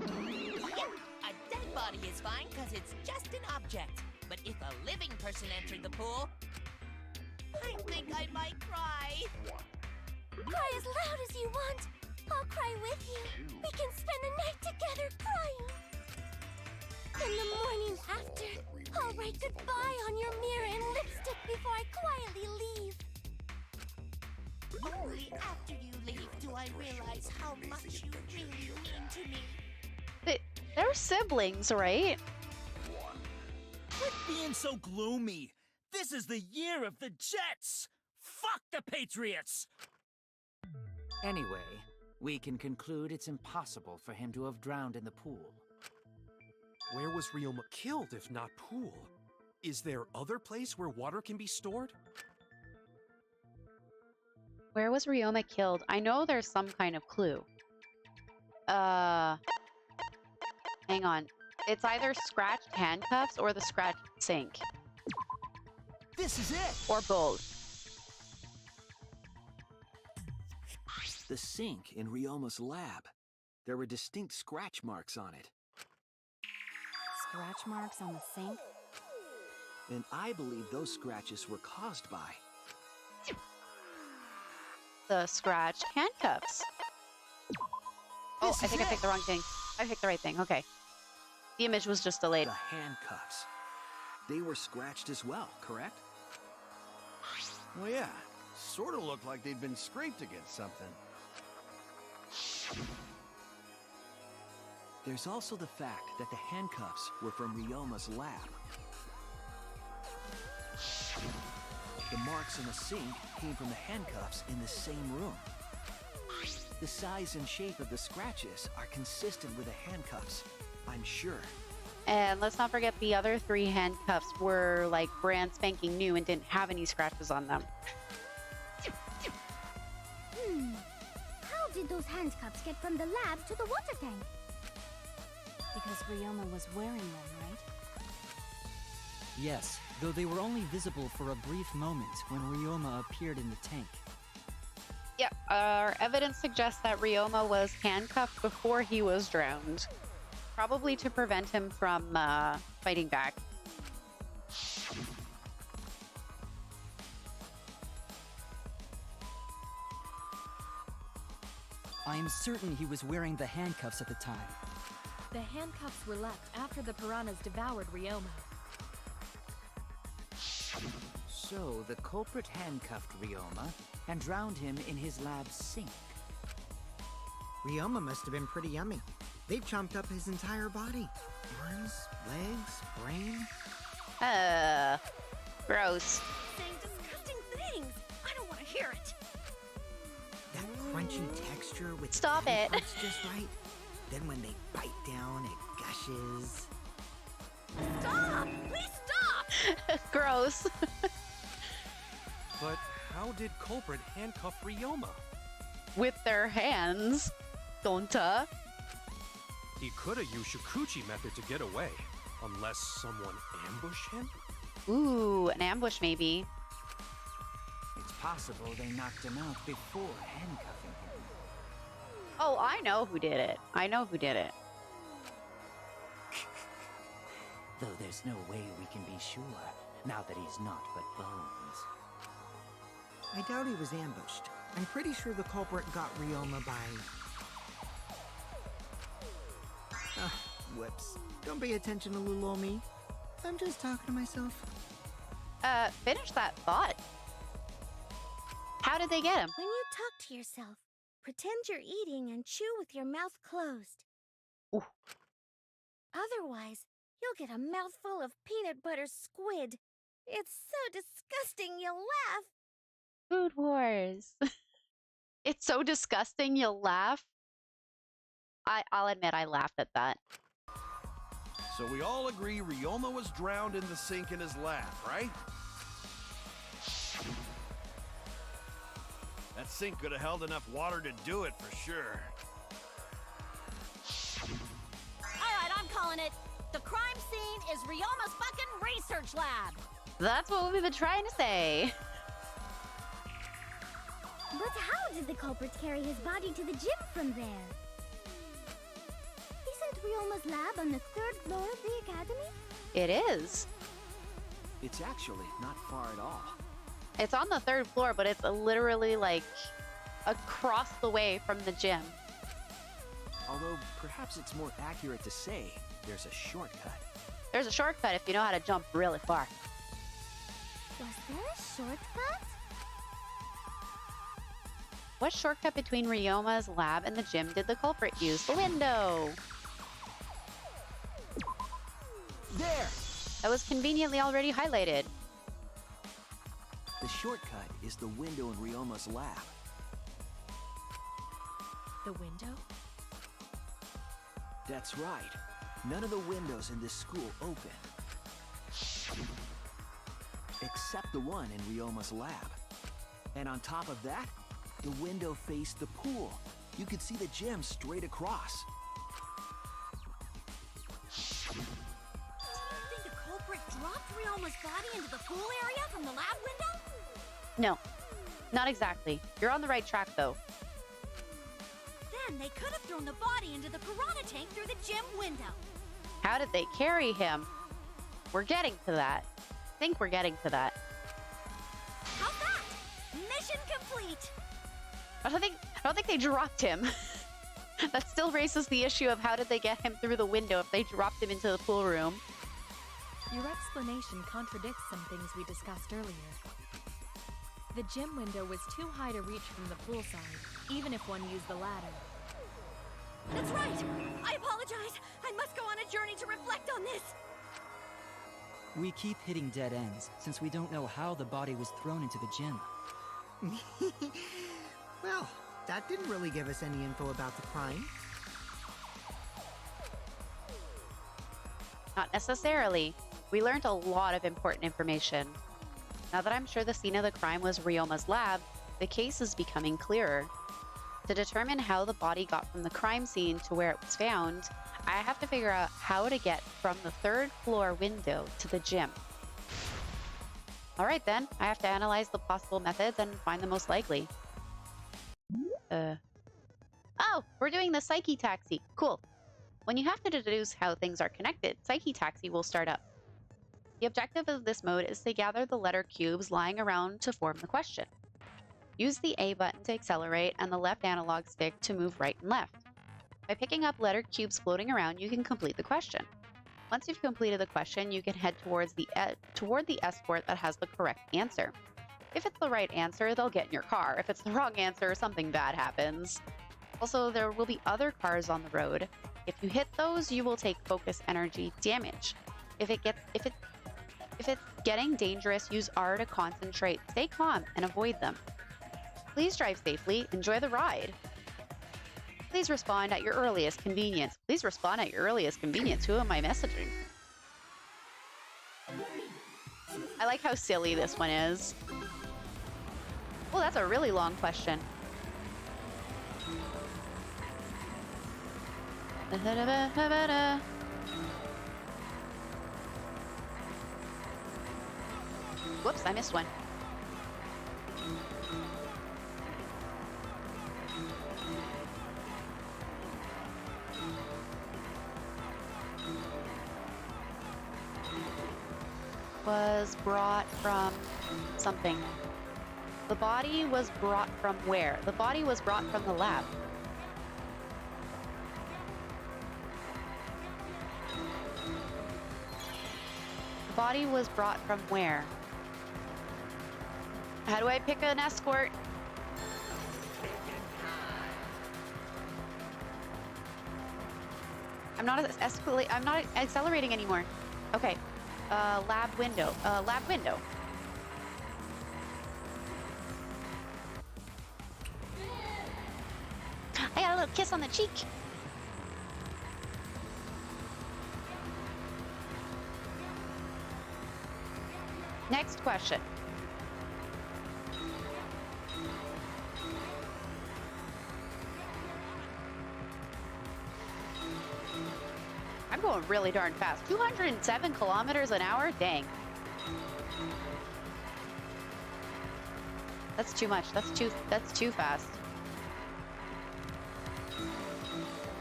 a dead body is fine because it's just an object. But if a living person entered the pool, I think I might cry. Cry as loud as you want. I'll cry with you. We can spend the night together crying. In the morning after, I'll write goodbye on your mirror in lipstick before I quietly leave. Only after you leave do I realize how much you really mean to me. They're siblings, right? Quit being so gloomy. This is the year of the Jets. Fuck the Patriots. Anyway, we can conclude it's impossible for him to have drowned in the pool. Where was Ryoma killed if not pool? Is there other place where water can be stored? Where was Ryoma killed? I know there's some kind of clue. Hang on. It's either scratched handcuffs or the scratched sink. This is it! Or both. The sink in Ryoma's lab. There were distinct scratch marks on it. Scratch marks on the sink? And I believe those scratches were caused by... The scratched handcuffs. Oh, This I is think I it. picked the wrong thing. I picked the right thing. Okay. The image was just delayed. The handcuffs. They were scratched as well, correct? Well, yeah. Sort of looked like they'd been scraped against something. There's also the fact that the handcuffs were from Ryoma's lab. The marks on the sink came from the handcuffs in the same room. The size and shape of the scratches are consistent with the handcuffs, I'm sure. And let's not forget the other 3 handcuffs were like brand spanking new and didn't have any scratches on them. How did those handcuffs get from the lab to the water tank? Because Ryoma was wearing them, right? Yes, though they were only visible for a brief moment when Ryoma appeared in the tank. Yep, our evidence suggests that Ryoma was handcuffed before he was drowned. Probably to prevent him from fighting back. I am certain he was wearing the handcuffs at the time. The handcuffs were left after the piranhas devoured Ryoma. So the culprit handcuffed Ryoma and drowned him in his lab's sink. Ryoma must have been pretty yummy. They've chomped up his entire body. Arms, legs, brain. Gross. Saying disgusting things. I don't want to hear it. That crunchy texture with Stop the it. parts just right. Then when they bite down, it gushes. Stop! Please stop! Gross. But how did culprit handcuff Ryoma? With their hands. Don'ta. He could have used Shikuchi method to get away, unless someone ambushed him? Ooh, an ambush maybe. It's possible they knocked him out before handcuffing him. Oh, I know who did it. I know who did it. Though there's no way we can be sure, now that he's not but bones. I doubt he was ambushed. I'm pretty sure the culprit got Ryoma by... whoops. Don't pay attention to little old me. I'm just talking to myself. Finish that thought. How did they get him? When you talk to yourself, pretend you're eating and chew with your mouth closed. Ooh. Otherwise, you'll get a mouthful of peanut butter squid. It's so disgusting you'll laugh. Food Wars. It's so disgusting you'll laugh. I'll admit I laughed at that. So we all agree Ryoma was drowned in the sink in his lab, right? That sink could have held enough water to do it for sure. Alright, I'm calling it. The crime scene is Ryoma's fucking research lab. That's what we've been trying to say. But how did the culprit carry his body to the gym from there? Isn't Ryoma's lab on the 3rd floor of the academy? It is. It's actually not far at all. It's on the 3rd floor, but it's literally like across the way from the gym. Although perhaps it's more accurate to say there's a shortcut. There's a shortcut if you know how to jump really far. Was there a shortcut? What shortcut between Ryoma's lab and the gym did the culprit use? The window! There! That was conveniently already highlighted. The shortcut is the window in Ryoma's lab. The window? That's right. None of the windows in this school open. Except the one in Ryoma's lab. And on top of that, the window faced the pool. You could see the gym straight across. Do you think the culprit dropped Ryoma's body into the pool area from the lab window? No, not exactly. You're on the right track, though. Then they could have thrown the body into the piranha tank through the gym window. How did they carry him? We're getting to that. I think we're getting to that. How's that? Mission complete. I don't think they dropped him. That still raises the issue of how did they get him through the window if they dropped him into the pool room. Your explanation contradicts some things we discussed earlier. The gym window was too high to reach from the poolside, even if one used the ladder. That's right! I apologize! I must go on a journey to reflect on this! We keep hitting dead ends, since we don't know how the body was thrown into the gym. Well, that didn't really give us any info about the crime. Not necessarily. We learned a lot of important information. Now that I'm sure the scene of the crime was Ryoma's lab, the case is becoming clearer. To determine how the body got from the crime scene to where it was found, I have to figure out how to get from the 3rd floor window to the gym. Alright then, I have to analyze the possible methods and find the most likely. Oh, we're doing the Psyche Taxi. Cool. When you have to deduce how things are connected, Psyche Taxi will start up. The objective of this mode is to gather the letter cubes lying around to form the question. Use the A button to accelerate and the left analog stick to move right and left. By picking up letter cubes floating around, you can complete the question. Once you've completed the question, you can head toward the escort that has the correct answer. If it's the right answer, they'll get in your car. If it's the wrong answer, something bad happens. Also, there will be other cars on the road. If you hit those, you will take focus energy damage. If it's getting dangerous, use R to concentrate. Stay calm and avoid them. Please drive safely. Enjoy the ride. Please respond at your earliest convenience. Please respond at your earliest convenience. Who am I messaging? I like how silly this one is. Oh, that's a really long question. Whoops, I missed one. Was brought from something. The body was brought from where? The body was brought from the lab. The body was brought from where? How do I pick an escort? I'm not accelerating anymore. Okay. Lab window. Lab window. I got a little kiss on the cheek. Next question. I'm going really darn fast. 207 kilometers an hour? Dang. That's too much. That's too fast.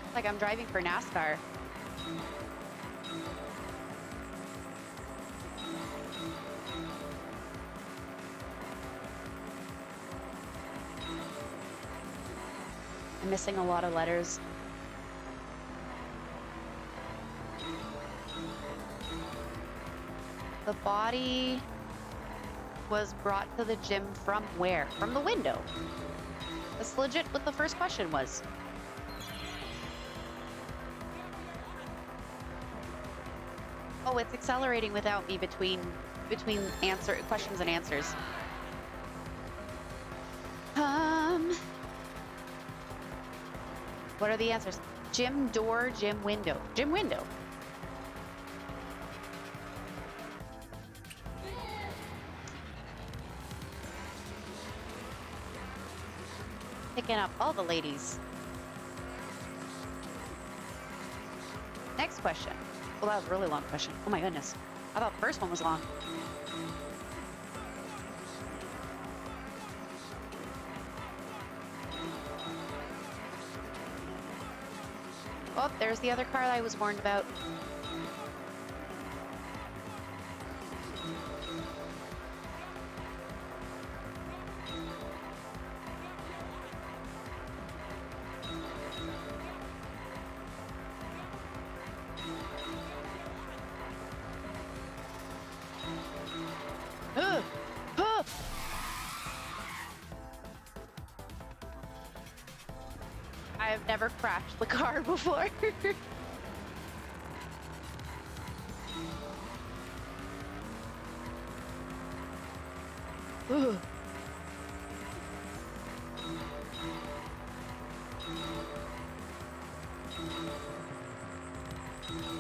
It's like I'm driving for NASCAR. I'm missing a lot of letters. The body was brought to the gym from where? From the window. That's legit what the first question was. Oh, it's accelerating without me between questions and answers. What are the answers? Gym door, gym window. Gym window. Picking up all the ladies. Next question. Well, that was a really long question. Oh my goodness. I thought the first one was long. Oh, there's the other car that I was warned about. Never crashed the car before. Ugh.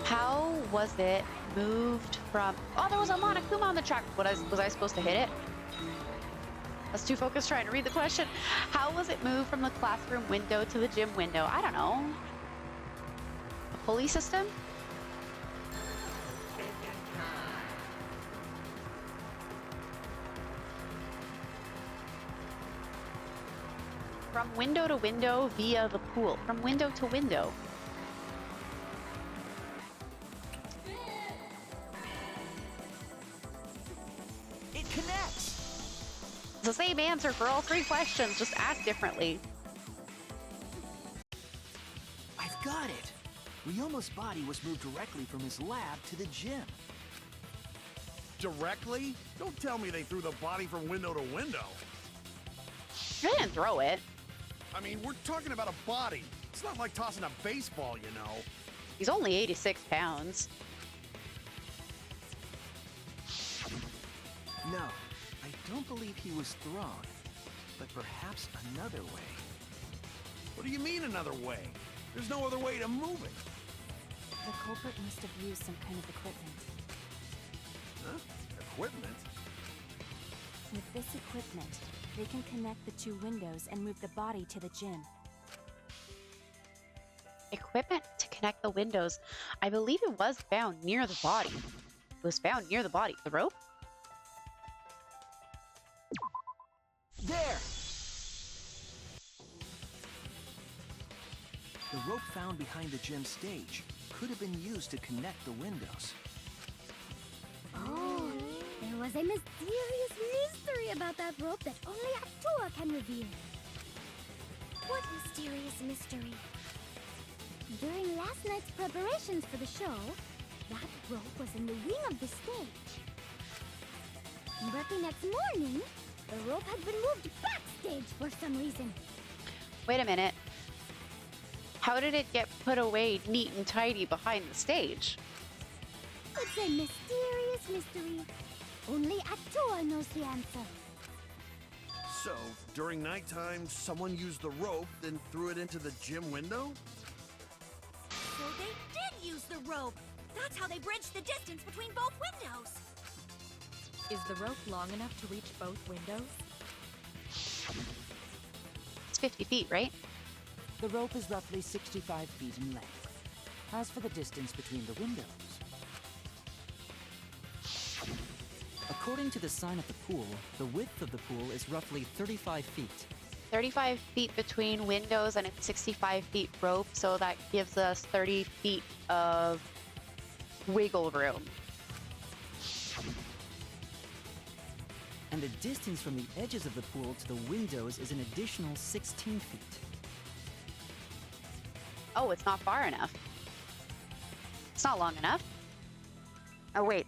How was it moved from... Oh, there was a Monokuma on the track. Was I supposed to hit it? I was too focused trying to read the question. How was it moved from the classroom window to the gym window? I don't know. A pulley system? From window to window via the pool. From window to window. It connects! It's the same answer for all three questions, just asked differently. I've got it! Ryoma's body was moved directly from his lab to the gym. Directly? Don't tell me they threw the body from window to window. They didn't throw it. I mean, we're talking about a body. It's not like tossing a baseball, you know. He's only 86 pounds. No, I don't believe he was thrown. But perhaps another way. What do you mean another way? There's no other way to move it. The culprit must have used some kind of equipment. Huh? Equipment? With this equipment, they can connect the two windows and move the body to the gym. Equipment to connect the windows. I believe it was found near the body. It was found near the body. The rope? There! The rope found behind the gym stage could have been used to connect the windows. Oh, there was a mysterious mystery about that rope that only Atua can reveal. What mysterious mystery? During last night's preparations for the show, that rope was in the wing of the stage. But the next morning, the rope had been moved backstage for some reason. Wait a minute. How did it get put away neat and tidy behind the stage? It's a mysterious mystery. Only Atua knows the answer. So, during nighttime, someone used the rope, then threw it into the gym window? So they did use the rope. That's how they bridged the distance between both windows. Is the rope long enough to reach both windows? It's 50 feet, right? The rope is roughly 65 feet in length. As for the distance between the windows... According to the sign at the pool, the width of the pool is roughly 35 feet. 35 feet between windows and it's 65 feet rope, so that gives us 30 feet of wiggle room. And the distance from the edges of the pool to the windows is an additional 16 feet. Oh, it's not far enough. It's not long enough. Oh, wait.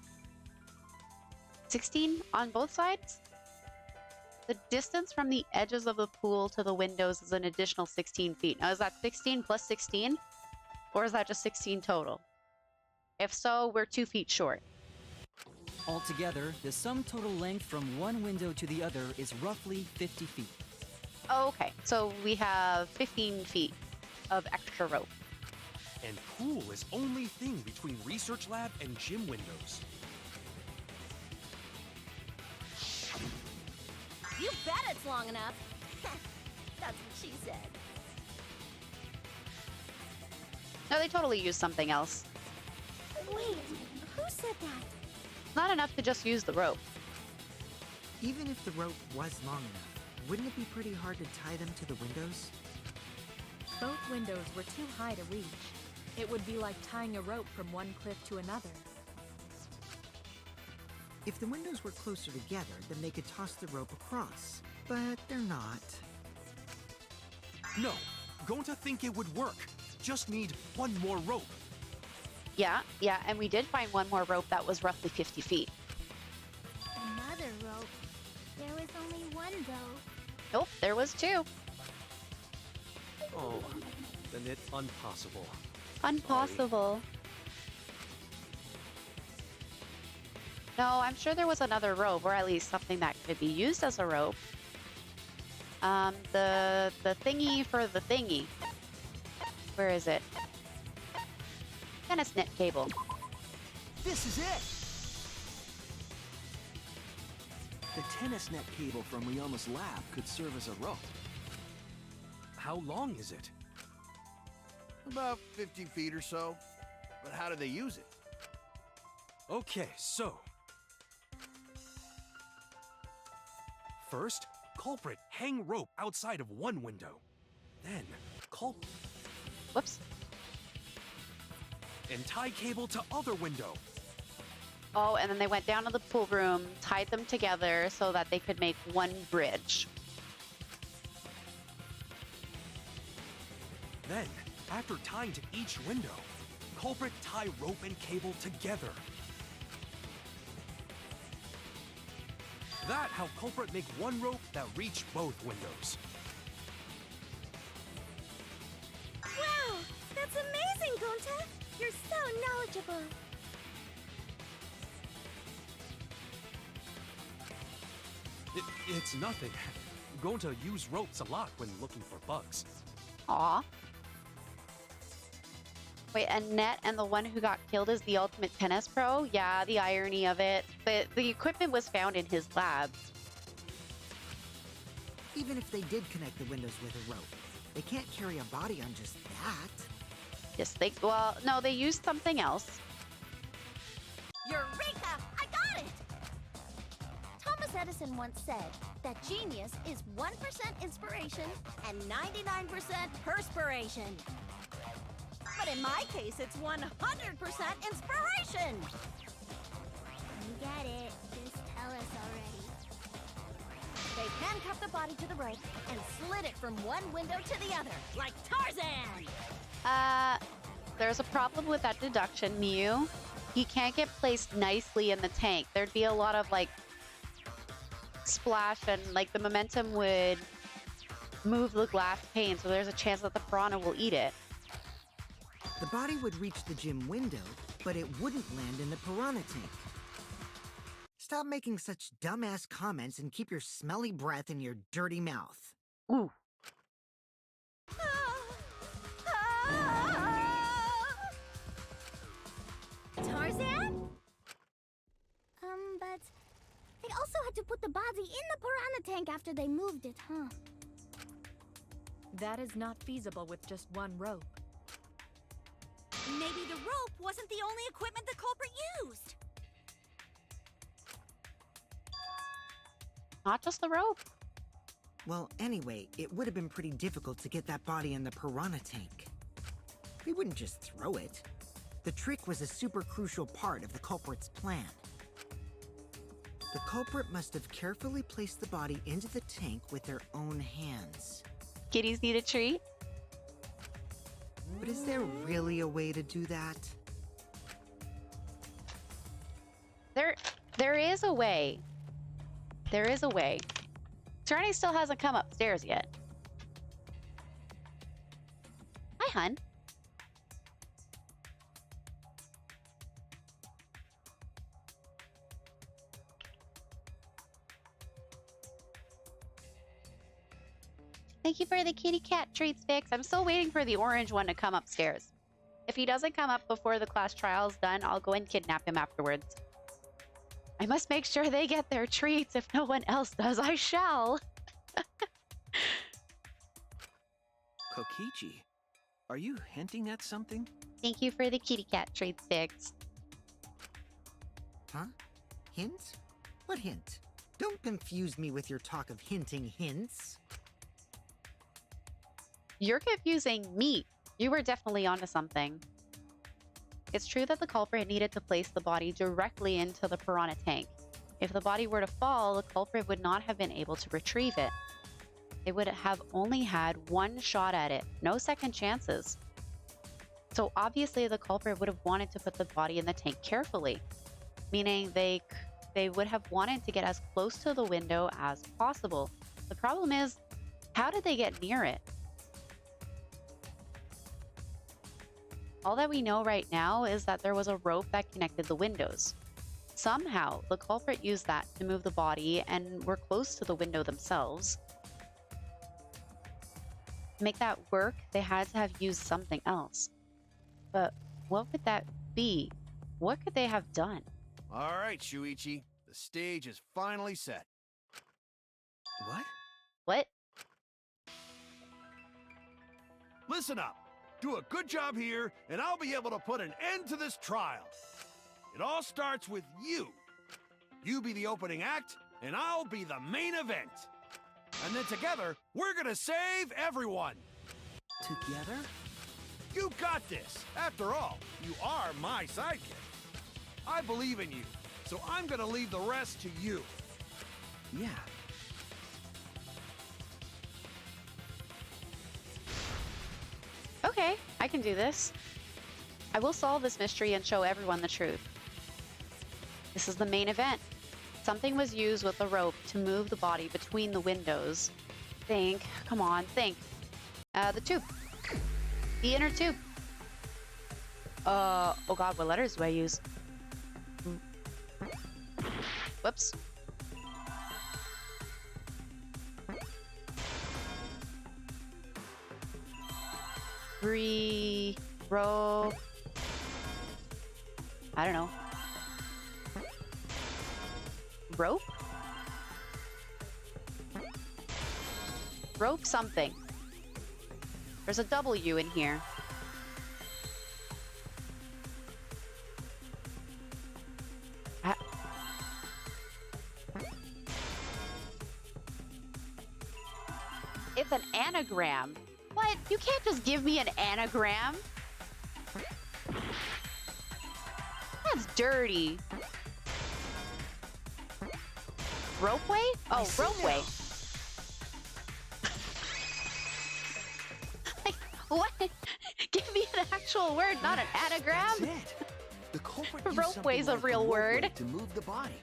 16 on both sides? The distance from the edges of the pool to the windows is an additional 16 feet. Now, is that 16 plus 16? Or is that just 16 total? If so, we're 2 feet short. Altogether, the sum total length from one window to the other is roughly 50 feet. Oh, okay, so we have 15 feet of extra rope. And pool is only thing between research lab and gym windows. You bet it's long enough. That's what she said. No, they totally used something else. Wait, who said that? Not enough to just use the rope. Even if the rope was long enough, wouldn't it be pretty hard to tie them to the windows? Both windows were too high to reach. It would be like tying a rope from one cliff to another. If the windows were closer together, then they could toss the rope across. But they're not. No, going to think it would work. Just need one more rope. Yeah, and we did find one more rope that was roughly 50 feet. Another rope. There was only one, though. Nope, there was 2. Oh, then it's impossible. Impossible. No, I'm sure there was another rope, or at least something that could be used as a rope. The thingy for the thingy. Where is it? Tennis net cable. This is it! The tennis net cable from Ryoma's lab could serve as a rope. How long is it? About 50 feet or so. But how do they use it? Okay, so... First, culprit hang rope outside of one window. Then, Whoops. And tie cable to other window. Oh, and then they went down to the pool room, tied them together so that they could make one bridge. Then, after tying to each window, culprit tie rope and cable together. That how culprit make one rope that reach both windows. Wow! That's amazing, Gonta! You're so knowledgeable! It's nothing. Going to use ropes a lot when looking for bugs. Aw. Wait, Annette and the one who got killed is the ultimate tennis pro? Yeah, the irony of it. The equipment was found in his lab. Even if they did connect the windows with a rope, they can't carry a body on just that. Yes, well, no, they used something else. Eureka! I got it! Thomas Edison once said that genius is 1% inspiration and 99% perspiration. But in my case, it's 100% inspiration! You get it. Just tell us already. They handcuffed the body to the rope and slid it from one window to the other, like Tarzan! There's a problem with that deduction, Mew. He can't get placed nicely in the tank. There'd be a lot of, like, splash and, like, the momentum would move the glass pane, so there's a chance that the piranha will eat it. The body would reach the gym window, but it wouldn't land in the piranha tank. Stop making such dumbass comments and keep your smelly breath in your dirty mouth. Ooh. Tarzan? But they also had to put the body in the piranha tank after they moved it, huh? That is not feasible with just one rope. Maybe the rope wasn't the only equipment the culprit used. Not just the rope. Well, anyway, it would have been pretty difficult to get that body in the piranha tank. They wouldn't just throw it. The trick was a super crucial part of the culprit's plan. The culprit must have carefully placed the body into the tank with their own hands. Kitties need a treat? But is there really a way to do that? There is a way. There is a way. Journey still hasn't come upstairs yet. Hi, hun. Thank you for the kitty cat treats, Vix. I'm still waiting for the orange one to come upstairs. If he doesn't come up before the class trial's done, I'll go and kidnap him afterwards. I must make sure they get their treats. If no one else does, I shall. Kokichi, are you hinting at something? Thank you for the kitty cat treats, Vix. Huh? Hint? What hint? Don't confuse me with your talk of hinting hints. You're confusing me. You were definitely onto something. It's true that the culprit needed to place the body directly into the piranha tank. If the body were to fall, the culprit would not have been able to retrieve it. They would have only had one shot at it, no second chances. So obviously the culprit would have wanted to put the body in the tank carefully, meaning they would have wanted to get as close to the window as possible. The problem is, how did they get near it? All that we know right now is that there was a rope that connected the windows. Somehow, the culprit used that to move the body and were close to the window themselves. To make that work, they had to have used something else. But what would that be? What could they have done? All right, Shuichi. The stage is finally set. What? What? Listen up. Do a good job here, and I'll be able to put an end to this trial. It all starts with you. You be the opening act, and I'll be the main event. And then together, we're gonna save everyone. Together? You got this. After all, you are my sidekick. I believe in you, so I'm gonna leave the rest to you. Yeah. Okay, I can do this. I will solve this mystery and show everyone the truth. This is the main event. Something was used with a rope to move the body between the windows. Think. Come on, think. The tube. The inner tube. Oh god, what letters do I use? Whoops. Rope. I don't know. Rope? Rope something. There's a W in here. It's an anagram. What? You can't just give me an anagram. That's dirty. Ropeway? Oh, ropeway. Like, what? Give me an actual word, not an anagram. That's it. The culprit used Ropeway's something a like real ropeway word. to move the body.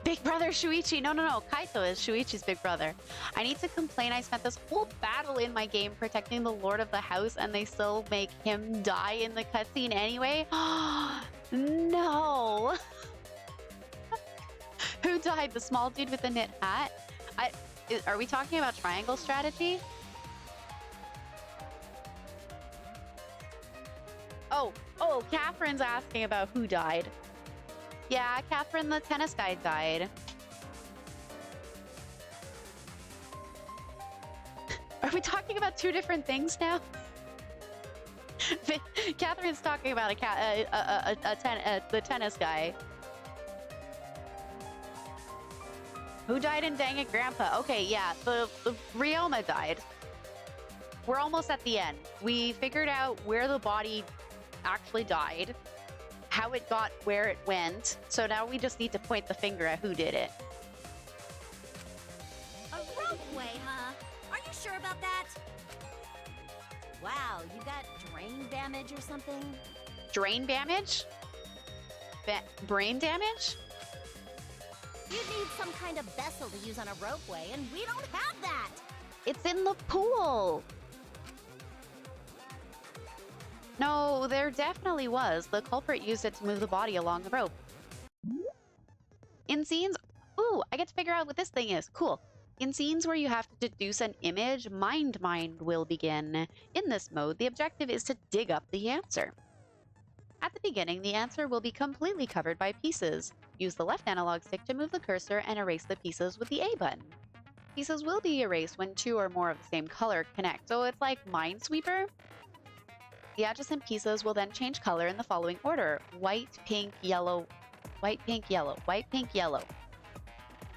Big brother Shuichi. No. Kaito is Shuichi's big brother. I need to complain I spent this whole battle in my game protecting the lord of the house and they still make him die in the cutscene anyway? No. Who died? The small dude with the knit hat? Are we talking about triangle strategy? Oh, Catherine's asking about who died. Yeah, Catherine, the tennis guy, died. Are we talking about two different things now? Catherine's talking about the tennis guy. Who died in Danganronpa? Okay, yeah, the Ryoma died. We're almost at the end. We figured out where the body actually died, how it got where it went, so now we just need to point the finger at who did it. A ropeway, huh? Are you sure about that? Wow, you got drain damage or something? Drain damage? Brain damage? You'd need some kind of vessel to use on a ropeway, and we don't have that! It's in the pool! No, there definitely was. The culprit used it to move the body along the rope. In scenes... Ooh, I get to figure out what this thing is. Cool. In scenes where you have to deduce an image, Mind will begin. In this mode, the objective is to dig up the answer. At the beginning, the answer will be completely covered by pieces. Use the left analog stick to move the cursor and erase the pieces with the A button. Pieces will be erased when two or more of the same color connect, so it's like Minesweeper. The adjacent pieces will then change color in the following order: white, pink, yellow, white, pink, yellow, white, pink, yellow.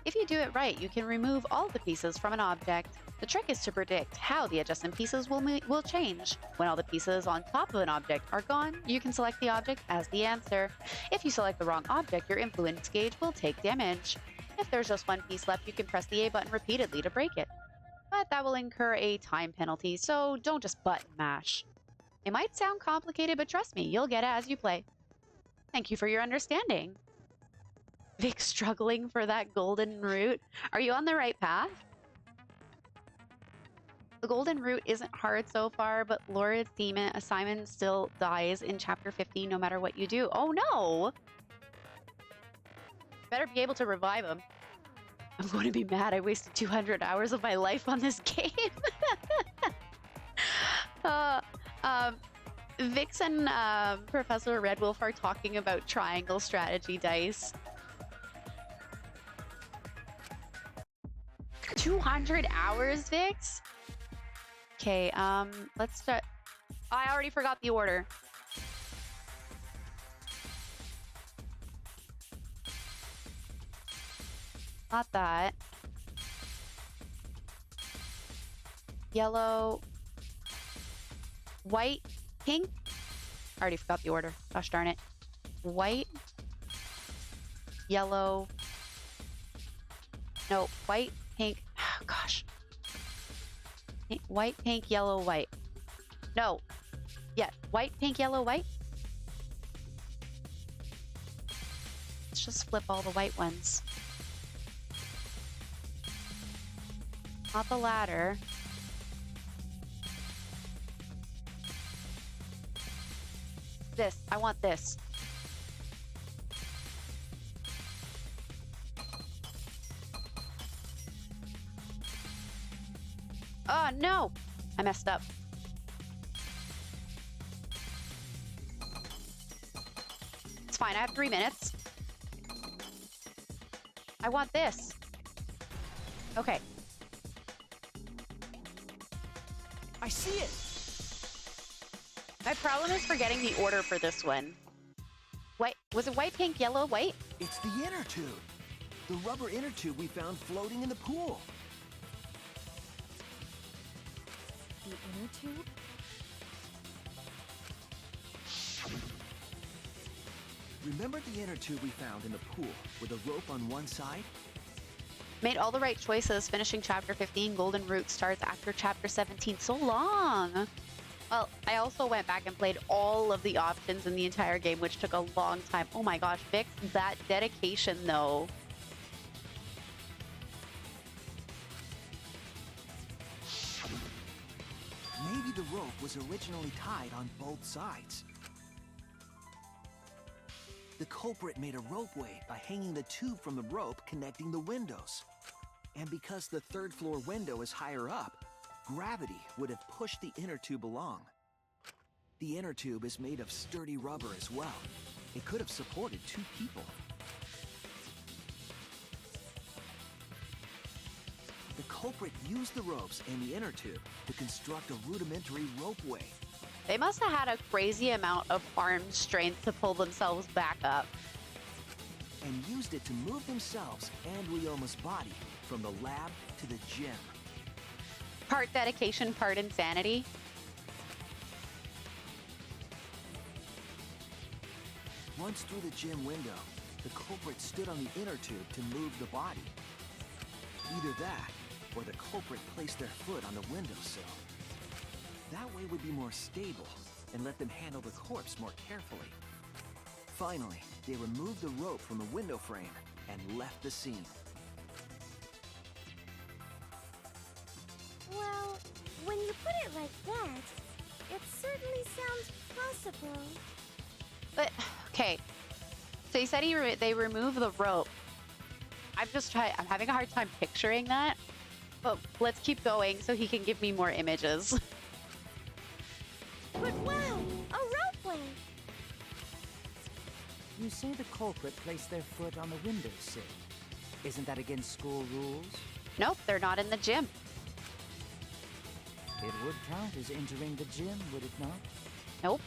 If you do it right, you can remove all the pieces from an object. The trick is to predict how the adjacent pieces will change. When all the pieces on top of an object are gone, you can select the object as the answer. If you select the wrong object, your influence gauge will take damage. If there's just one piece left, you can press the A button repeatedly to break it. But that will incur a time penalty, so don't just button mash. It might sound complicated, but trust me, you'll get it as you play. Thank you for your understanding. Vic struggling for that golden root. Are you on the right path? The golden root isn't hard so far, but Lord Simon still dies in chapter 15 no matter what you do. Oh no! Better be able to revive him. I'm going to be mad I wasted 200 hours of my life on this game. Vix and Professor Red Wolf are talking about triangle strategy dice. 200 hours, Vix? Okay, let's start. I already forgot the order. Not that. Yellow. White. Pink. I already forgot the order. Gosh darn it. White. Yellow. No, white, pink. Oh, gosh. White, pink, yellow, white. No. Yeah, white, pink, yellow, white. Let's just flip all the white ones. Not the ladder. This. I want this. Oh, no! I messed up. It's fine. I have 3 minutes. I want this. Okay. I see it! My problem is forgetting the order for this one. White. Was it white, pink, yellow, white? It's the inner tube. The rubber inner tube we found floating in the pool. The inner tube? Remember the inner tube we found in the pool with a rope on one side? Made all the right choices. Finishing chapter 15, Golden Root starts after chapter 17. So long! Well, I also went back and played all of the options in the entire game, which took a long time. Oh my gosh, Vix, that dedication though. Maybe the rope was originally tied on both sides. The culprit made a ropeway by hanging the tube from the rope connecting the windows. And because the third floor window is higher up, gravity would have pushed the inner tube along. The inner tube is made of sturdy rubber as well. It could have supported 2 people. The culprit used the ropes and the inner tube to construct a rudimentary ropeway. They must have had a crazy amount of arm strength to pull themselves back up. And used it to move themselves and Ryoma's body from the lab to the gym. Part dedication, part insanity. Once through the gym window, the culprit stood on the inner tube to move the body. Either that, or the culprit placed their foot on the windowsill. That way would be more stable and let them handle the corpse more carefully. Finally, they removed the rope from the window frame and left the scene. Well, when you put it like that, it certainly sounds possible. But, okay. So you said they removed the rope. I'm having a hard time picturing that. But let's keep going so he can give me more images. But wow, a ropeway! You say the culprit placed their foot on the windowsill. Isn't that against school rules? Nope, they're not in the gym. It would count as entering the gym, would it not? Nope.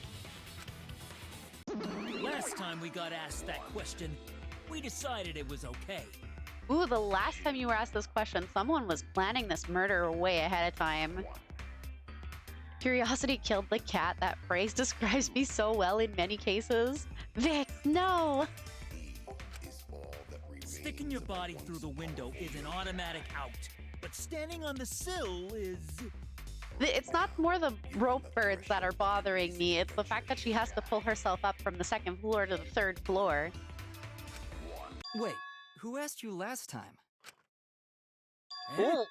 Last time we got asked that question, we decided it was okay. Ooh, the last time you were asked this question, someone was planning this murder way ahead of time. Curiosity killed the cat. That phrase describes me so well in many cases. Vix, no! Sticking your body through the window is an automatic out, but standing on the sill is... It's not more the rope birds that are bothering me. It's the fact that she has to pull herself up from the 2nd floor to the 3rd floor. Wait, who asked you last time? Eh?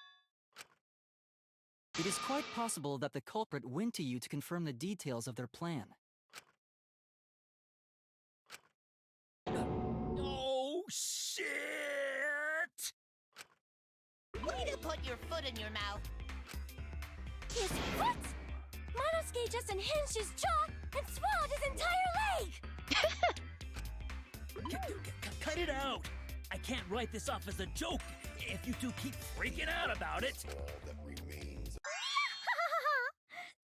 It is quite possible that the culprit went to you to confirm the details of their plan. Oh, shit! Way to put your foot in your mouth. His foot! Monosuke just unhinged his jaw and swallowed his entire leg! Cut it out! I can't write this off as a joke if you two keep freaking out about it.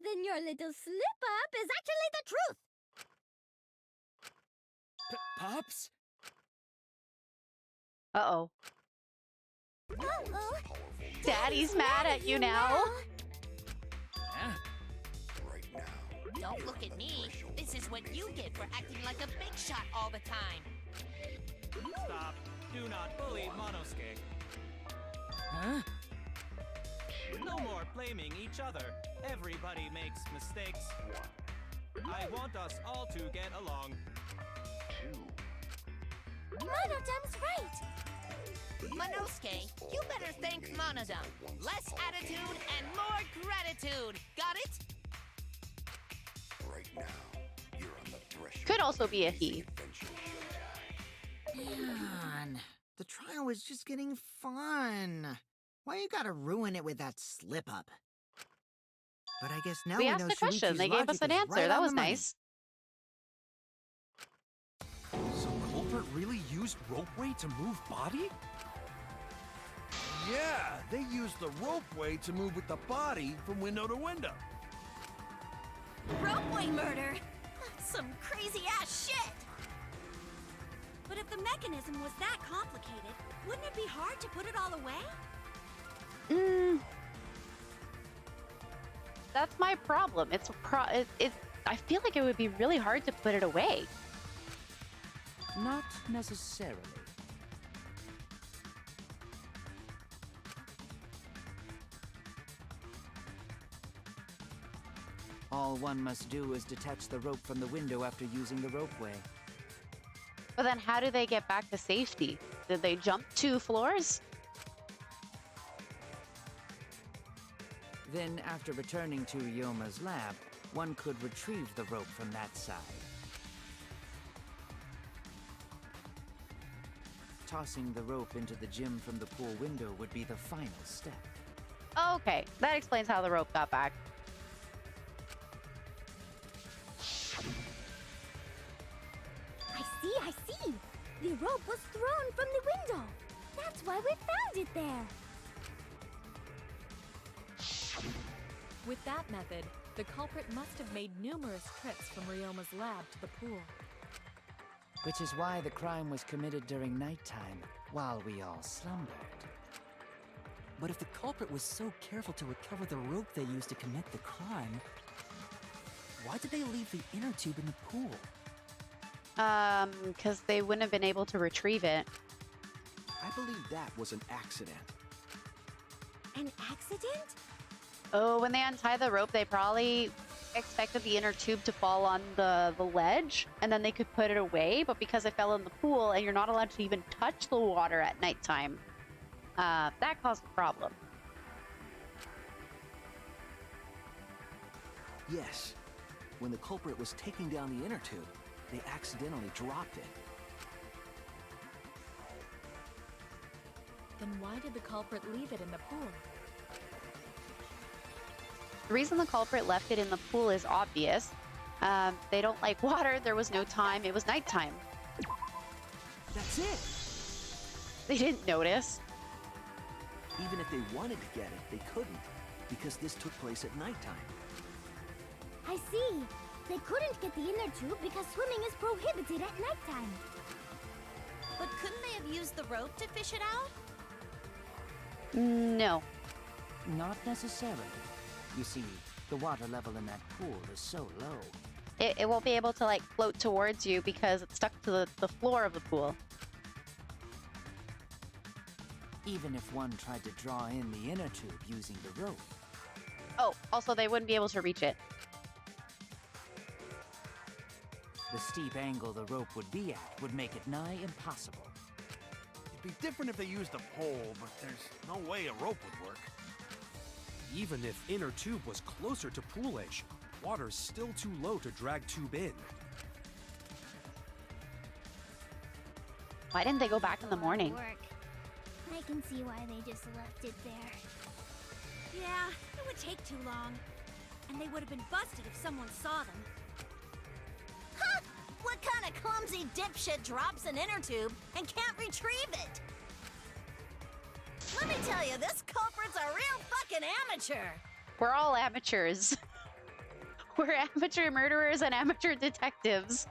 Then your little slip-up is actually the truth! Pops? Uh-oh. Uh-oh. Daddy's mad at you now. Huh? Don't look at me. This is what you get for acting like a big shot all the time. Stop. Do not bully Monosuke. Huh? No more blaming each other. Everybody makes mistakes. I want us all to get along. Monodam's right! Monosuke, you better thank Monodam. Less attitude and more gratitude. Got it? Could also be a he. Man, the trial was just getting fun. Why you gotta ruin it with that slip-up? But I guess now We we asked know a question. Shuichi's They gave us logic an is answer. right That on was the money. nice. So culprit really used ropeway to move body? Yeah, they used the ropeway to move with the body from window to window. Ropeway murder? That's some crazy-ass shit! But if the mechanism was that complicated, wouldn't it be hard to put it all away? That's my problem. It's I feel like it would be really hard to put it away. Not necessarily. All one must do is detach the rope from the window after using the ropeway. But then how do they get back to safety? Did they jump 2 floors? Then, after returning to Ryoma's lab, one could retrieve the rope from that side. Tossing the rope into the gym from the pool window would be the final step. Okay, that explains how the rope got back. I see! The rope was thrown from the window! That's why we found it there! With that method, the culprit must have made numerous trips from Ryoma's lab to the pool. Which is why the crime was committed during nighttime, while we all slumbered. But if the culprit was so careful to recover the rope they used to commit the crime, why did they leave the inner tube in the pool? Because they wouldn't have been able to retrieve it. I believe that was an accident. An accident? Oh, when they untie the rope, they probably expected the inner tube to fall on the ledge, and then they could put it away, but because it fell in the pool, and you're not allowed to even touch the water at nighttime, that caused a problem. Yes. When the culprit was taking down the inner tube, they accidentally dropped it. Then why did the culprit leave it in the pool? The reason the culprit left it in the pool is obvious. They don't like water, there was no time, it was nighttime. That's it! They didn't notice. Even if they wanted to get it, they couldn't, because this took place at nighttime. I see. They couldn't get the inner tube because swimming is prohibited at nighttime. But couldn't they have used the rope to fish it out? No. Not necessarily. You see, the water level in that pool is so low. It won't be able to, like, float towards you because it's stuck to the floor of the pool. Even if one tried to draw in the inner tube using the rope. Oh, also they wouldn't be able to reach it. The steep angle the rope would be at would make it nigh impossible. It'd be different if they used a pole, but there's no way a rope would work. Even if inner tube was closer to pool edge, water's still too low to drag tube in. Why didn't they go back in the morning? I can see why they just left it there. Yeah, it would take too long. And they would have been busted if someone saw them. Huh! What kind of clumsy dipshit drops an inner tube and can't retrieve it? Let me tell you, this culprit's a real fucking amateur. We're all amateurs. We're amateur murderers and amateur detectives.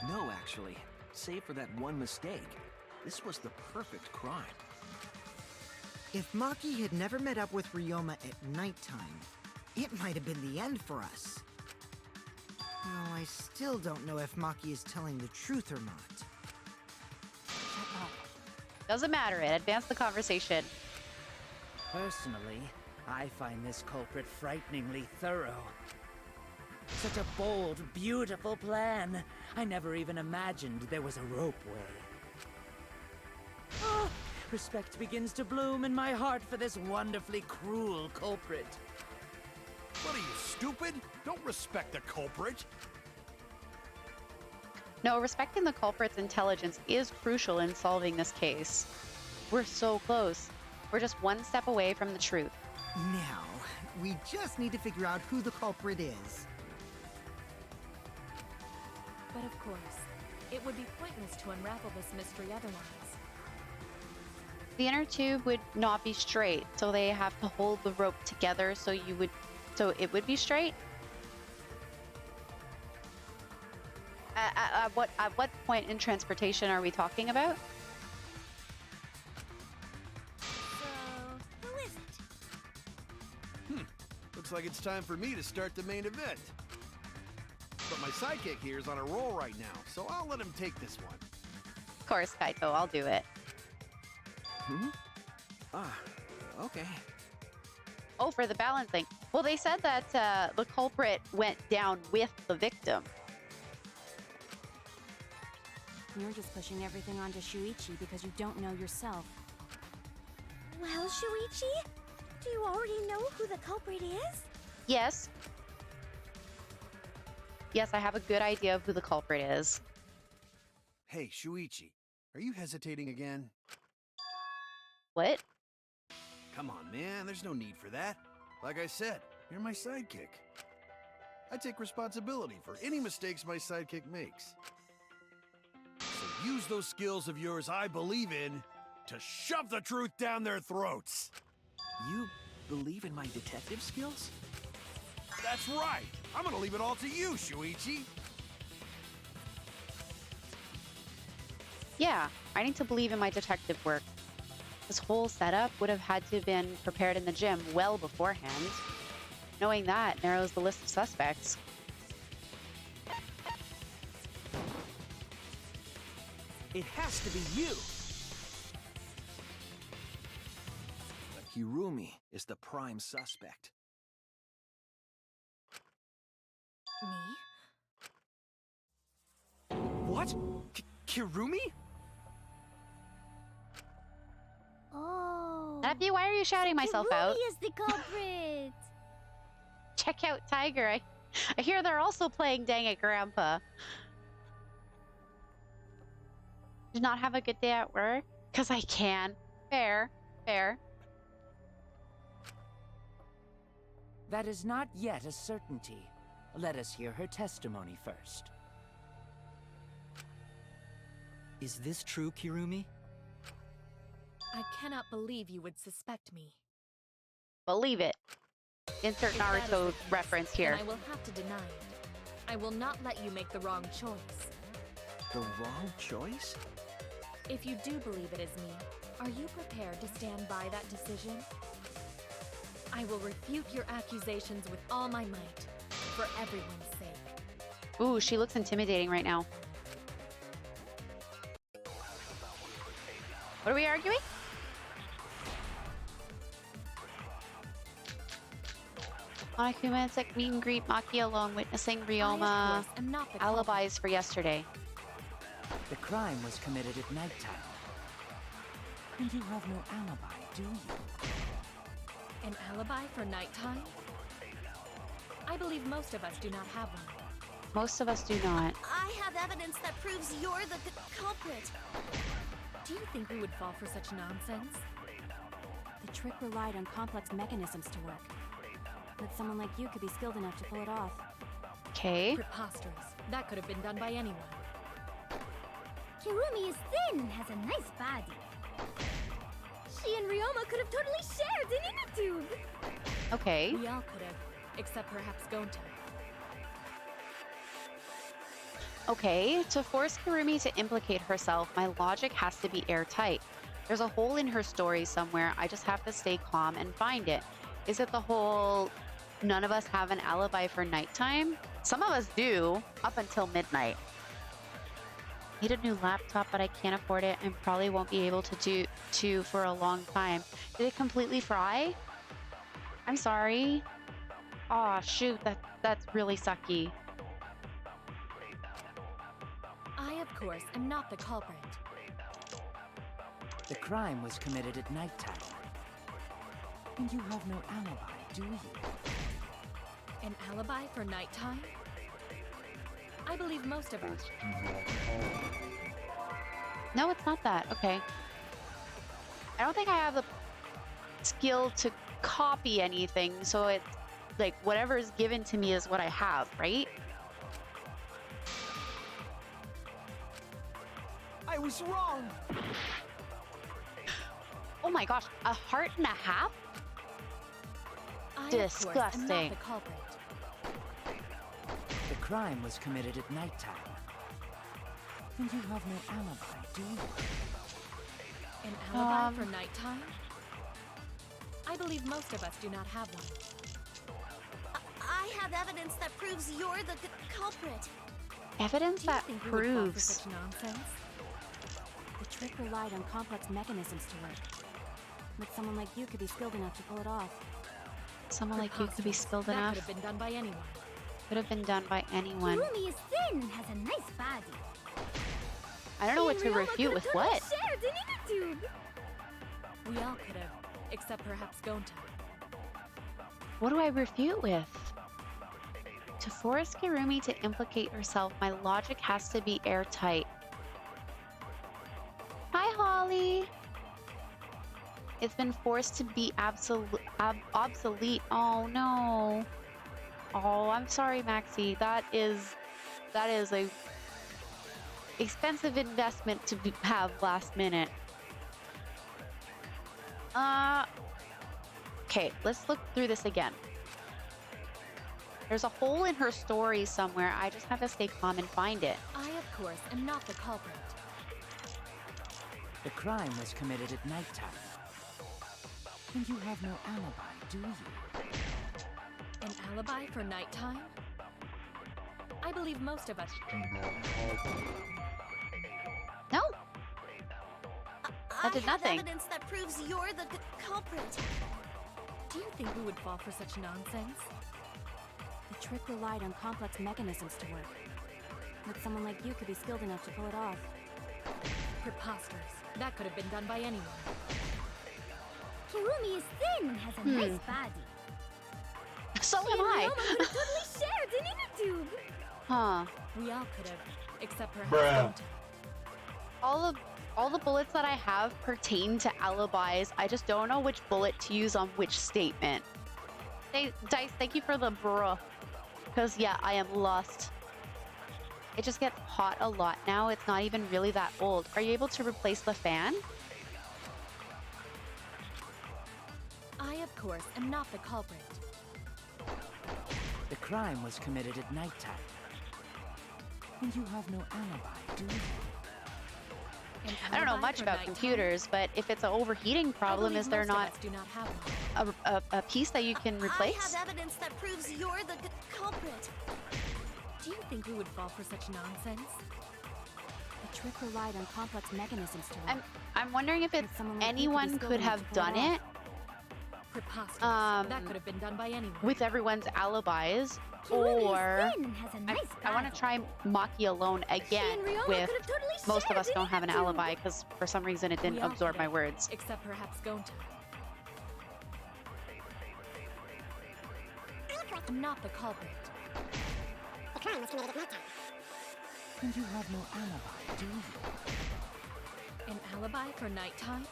No, actually. Save for that one mistake, this was the perfect crime. If Maki had never met up with Ryoma at nighttime, it might have been the end for us. Well, I still don't know if Maki is telling the truth or not. Doesn't matter, it advanced the conversation. Personally, I find this culprit frighteningly thorough. Such a bold, beautiful plan. I never even imagined there was a ropeway. Oh, respect begins to bloom in my heart for this wonderfully cruel culprit. What are you, stupid? Don't respect the culprit. No, respecting the culprit's intelligence is crucial in solving this case. We're so close. We're just one step away from the truth. Now, we just need to figure out who the culprit is. But of course, it would be pointless to unravel this mystery otherwise. The inner tube would not be straight, so they have to hold the rope together so it would be straight? At what point in transportation are we talking about? So, who is it? Looks like it's time for me to start the main event. But my sidekick here is on a roll right now, so I'll let him take this one. Of course, Kaito, I'll do it. Okay. Oh, for the balancing. Well, they said that the culprit went down with the victim. You're just pushing everything onto Shuichi because you don't know yourself. Well, Shuichi, do you already know who the culprit is? Yes. Yes, I have a good idea of who the culprit is. Hey, Shuichi, are you hesitating again? What? Come on, man, there's no need for that. Like I said, you're my sidekick. I take responsibility for any mistakes my sidekick makes. So use those skills of yours I believe in to shove the truth down their throats. You believe in my detective skills? That's right. I'm gonna leave it all to you, Shuichi. Yeah, I need to believe in my detective work. This whole setup would have had to have been prepared in the gym well beforehand. Knowing that narrows the list of suspects. It has to be you! But Hirumi is the prime suspect. Me? What? Kirumi? Oh. Happy, why are you shouting myself out? Kirumi is the culprit. Check out Tiger. I hear they're also playing Dang It Grandpa. Did not have a good day at work? Because I can. Fair. Fair. That is not yet a certainty. Let us hear her testimony first. Is this true, Kirumi? I cannot believe you would suspect me. Believe it. Insert If that is the Naruto case, reference then here. I will have to deny it. I will not let you make the wrong choice. The wrong choice? If you do believe it is me, are you prepared to stand by that decision? I will refute your accusations with all my might, for everyone's sake. Ooh, she looks intimidating right now. What are we arguing? Monokuma, it's like meet and greet Maki alone, witnessing Ryoma. I, of course, am not the culprit. Alibis for yesterday. The crime was committed at nighttime. And you have no alibi, do you? An alibi for nighttime? I believe most of us do not have one. Most of us do not. I have evidence that proves you're the culprit. Do you think we would fall for such nonsense? The trick relied on complex mechanisms to work. But someone like you could be skilled enough to pull it off. Okay. Preposterous. That could have been done by anyone. Kirumi is thin and has a nice body. She and Ryoma could have totally shared an inner tube. Okay. We all could have, except perhaps Gonta. Okay, to force Kirumi to implicate herself, my logic has to be airtight. There's a hole in her story somewhere. I just have to stay calm and find it. Is it the whole none of us have an alibi for nighttime? Some of us do, up until midnight. Need a new laptop, but I can't afford it and probably won't be able to for a long time. Did it completely fry? I'm sorry. Aw, shoot, that's really sucky. I, of course, am not the culprit. The crime was committed at nighttime. And you have no alibi, do you? An alibi for nighttime? I believe most of us. No, it's not that. Okay. I don't think I have the skill to copy anything, so it's like whatever is given to me is what I have, right? I was wrong! Oh my gosh, a heart and a half? I, Disgusting. of course, am not the culprit. The crime was committed at nighttime. And you have no alibi, do you? An alibi for nighttime? I believe most of us do not have one. I have evidence that proves you're the culprit. Evidence Do you that think we would fall for proves. such nonsense? The trick relied on complex mechanisms to work. But someone like you could be skilled enough to pull it off. Someone like you could be skilled That enough. could have been done by anyone. Could have been done by anyone. Kirumi is thin and has a nice body. I don't know what She to and Ryoma refute could with have totally what. shared an inner tube. We all could have, except perhaps Gonta. What do I refute with? To force Kirumi to implicate herself, my logic has to be airtight. Hi, Holly. It's been forced to be obsolete. Oh no. Oh, I'm sorry, Maxie. That is a expensive investment to have last minute. Okay, let's look through this again. There's a hole in her story somewhere. I just have to stay calm and find it. I, of course, am not the culprit. The crime was committed at nighttime. And you have no alibi, do you? An alibi for nighttime? I believe most of us. No. That did I nothing. have evidence that proves you're the culprit. Do you think we would fall for such nonsense? The trick relied on complex mechanisms to work. But someone like you could be skilled enough to pull it off. Preposterous. That could have been done by anyone. Kirumi is thin and has a nice body. So She am and I. Ryoma could have totally shared an inner tube. Huh. We all could have, except perhaps Bruh. Gonta. All the bullets that I have pertain to alibis. I just don't know which bullet to use on which statement. Hey, Dice, thank you for the bruh. Because, yeah, I am lost. It just gets hot a lot now. It's not even really that old. Are you able to replace the fan? I, of course, am not the culprit. The crime was committed at nighttime. And you have no alibi, do you? I don't know much about computers, but if it's an overheating problem, is there not do not have one. a piece that you can I replace? have evidence that proves you're the culprit. Do you think we would fall for such nonsense? The trick relied on complex mechanisms to work. I'm wondering if it's someone like you could be anyone skilled could enough have to pull it done off. it Preposterous. That could have been done by anyone. with everyone's alibis, Kirumi or is thin and has a nice I want body. to try Maki alone again and Ryoma with could have totally most of shared us don't have an inner tube. alibi because for some reason it We didn't all absorb could my have, words. Except perhaps Gonta. I'm not the culprit. The crime was committed at nighttime. And you have no alibi, do you? An alibi for nighttime?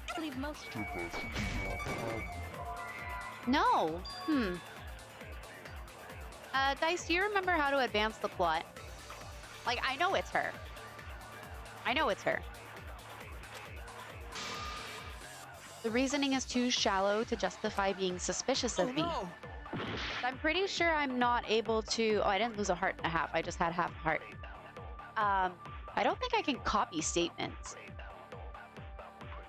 I believe most of us. No. Dice, do you remember how to advance the plot? Like, I know it's her. I know it's her. The reasoning is too shallow to justify being suspicious of me. No. I'm pretty sure I'm not able to... Oh, I didn't lose a heart and a half. I just had half a heart. I don't think I can copy statements.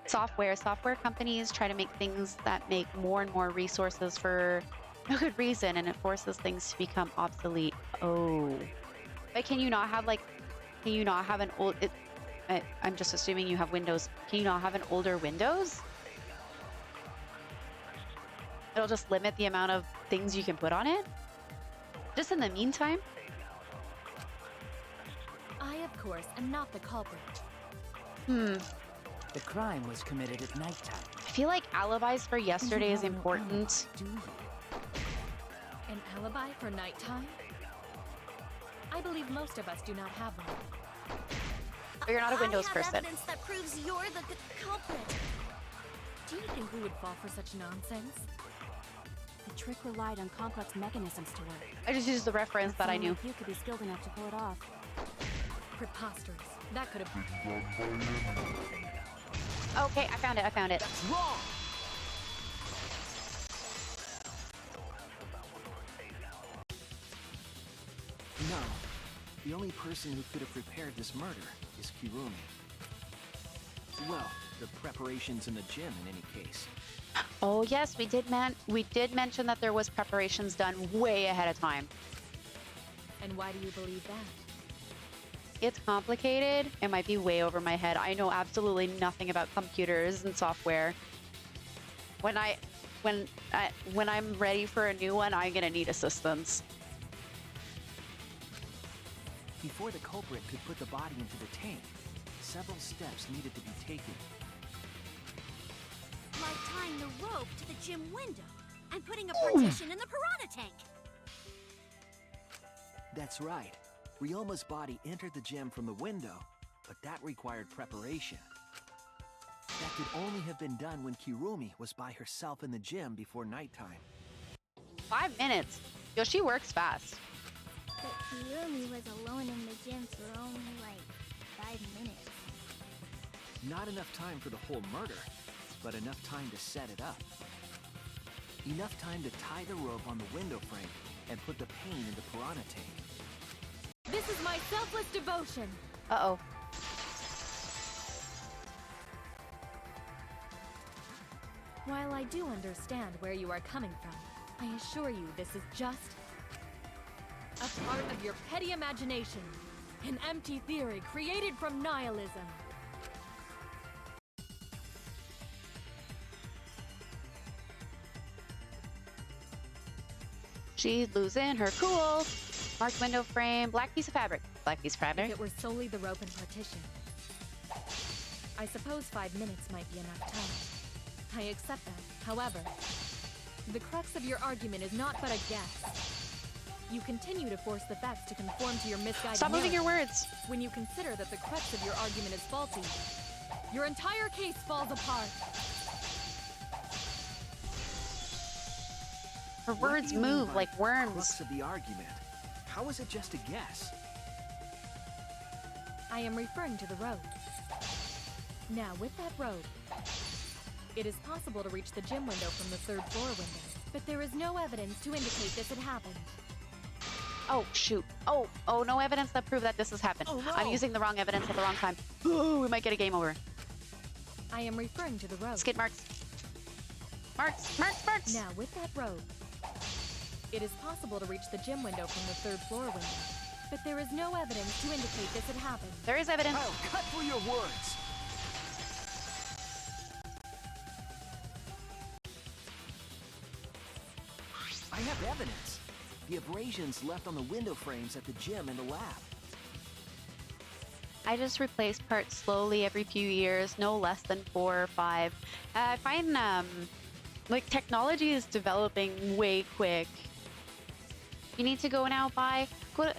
Software companies try to make things that make more and more resources for no good reason, and it forces things to become obsolete. Oh. But can you not have, like... Can you not have an old... I'm just assuming you have Windows. Can you not have an older Windows? It'll just limit the amount of things you can put on it? Just in the meantime? I, of course, am not the culprit. The crime was committed at nighttime. I feel like alibis for yesterday is important. Do you? An alibi for nighttime? I believe most of us do not have one. But you're not a Windows person. I have evidence that proves you're the culprit. Do you think we would fall for such nonsense? The trick relied on complex mechanisms to work. I just used the reference that I knew. Like you could be skilled enough to pull it off. Preposterous. That could have... Okay, I found it. That's wrong! No. The only person who could have prepared this murder is Kirumi. Well, the preparations in the gym in any case. Oh yes, we did mention that there was preparations done way ahead of time. And why do you believe that? It's complicated. It might be way over my head. I know absolutely nothing about computers and software. When I'm ready for a new one, I'm gonna need assistance. Before the culprit could put the body into the tank, several steps needed to be taken. Like tying the rope to the gym window and putting a partition in the piranha tank. That's right. Ryoma's body entered the gym from the window, but that required preparation. That could only have been done when Kirumi was by herself in the gym before nighttime. 5 minutes. Yo, she works fast. But Kirumi was alone in the gym for only like 5 minutes. Not enough time for the whole murder, but enough time to set it up. Enough time to tie the rope on the window frame and put the pain in the piranha tank. This is my selfless devotion. Uh-oh. While I do understand where you are coming from, I assure you this is just a part of your petty imagination, an empty theory created from nihilism. She's losing her cool. Marked window frame, black piece of fabric. Black piece of fabric. If it were solely the rope and partition, I suppose 5 minutes might be enough time. I accept that. However, the crux of your argument is not but a guess. You continue to force the facts to conform to your misguided Stop moving your narrative. words. When you consider that the crux of your argument is faulty, your entire case falls apart. Her What words do you mean move by like worms. crux of the argument? How is it just a guess? I am referring to the rope. Now, with that rope, it is possible to reach the gym window from the 3rd floor window, but there is no evidence to indicate this had happened. Oh, shoot. Oh, no evidence that prove that this has happened. Oh, no. I'm using the wrong evidence at the wrong time. Ooh, we might get a game over. I am referring to the rope. Skid marks. Marks. Now, with that rope, it is possible to reach the gym window from the 3rd floor window, but there is no evidence to indicate this had happened. There is evidence. I'll cut through your words! I have evidence. The abrasions left on the window frames at the gym and the lab. I just replace parts slowly every few years, no less than 4 or 5. I find, like, technology is developing way quick. You need to go now. Bye.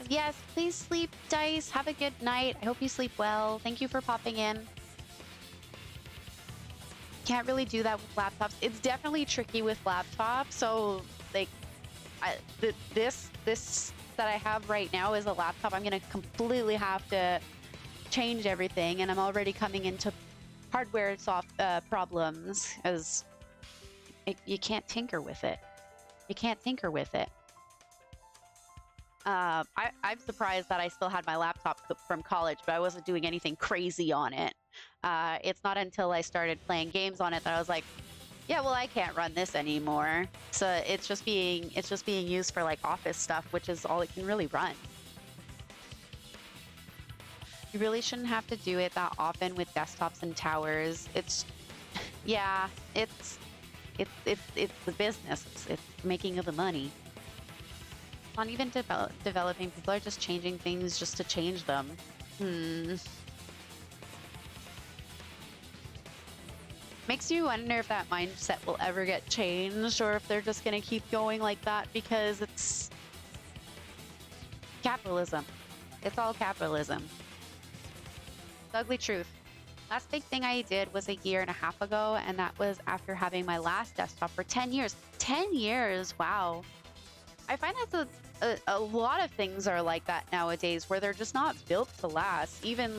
Yes, please sleep, Dice. Have a good night. I hope you sleep well. Thank you for popping in. Can't really do that with laptops. It's definitely tricky with laptops. So, like, this that I have right now is a laptop. I'm gonna completely have to change everything, and I'm already coming into hardware problems as you can't tinker with it. You can't tinker with it. I'm surprised that I still had my laptop from college, but I wasn't doing anything crazy on it. It's not until I started playing games on it that I was like, yeah, well, I can't run this anymore. So it's just being used for like office stuff, which is all it can really run. You really shouldn't have to do it that often with desktops and towers. Yeah, it's the business. It's making of the money. Not even developing. People are just changing things just to change them. Makes you wonder if that mindset will ever get changed, or if they're just gonna keep going like that because it's capitalism. It's all capitalism. The ugly truth. Last big thing I did was 1.5 years ago, and that was after having my last desktop for 10 years. 10 years, wow. I find that a lot of things are like that nowadays, where they're just not built to last. Even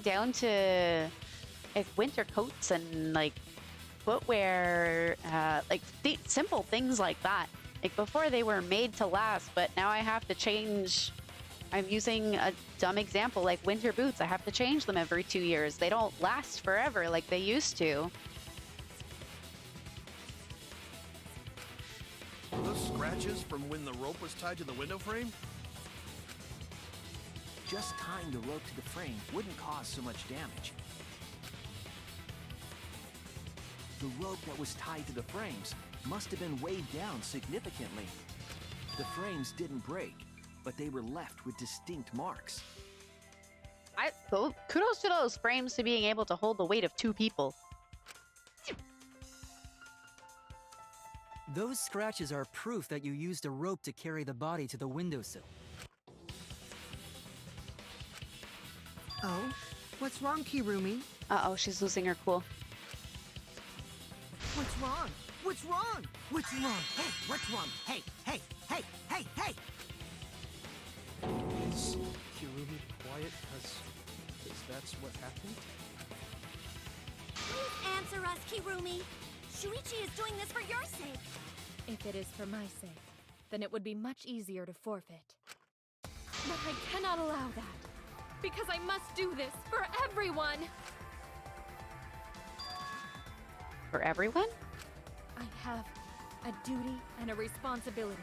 down to like winter coats and like footwear, like simple things like that. Like before they were made to last, but now I have to change. I'm using a dumb example like winter boots. I have to change them every 2 years. They don't last forever like they used to. Are those scratches from when the rope was tied to the window frame? Just tying the rope to the frame wouldn't cause so much damage. The rope that was tied to the frames must have been weighed down significantly. The frames didn't break, but they were left with distinct marks. Kudos to those frames to being able to hold the weight of 2 people. Those scratches are proof that you used a rope to carry the body to the windowsill. Oh? What's wrong, Kirumi? Uh-oh, she's losing her cool. What's wrong? What's wrong? What's wrong? Hey, what's wrong? Hey, hey, hey, hey, hey! Is Kirumi quiet because that's what happened? Please answer us, Kirumi. Shuichi is doing this for your sake. If it is for my sake, then it would be much easier to forfeit. But I cannot allow that, because I must do this for everyone! For everyone? I have a duty and a responsibility.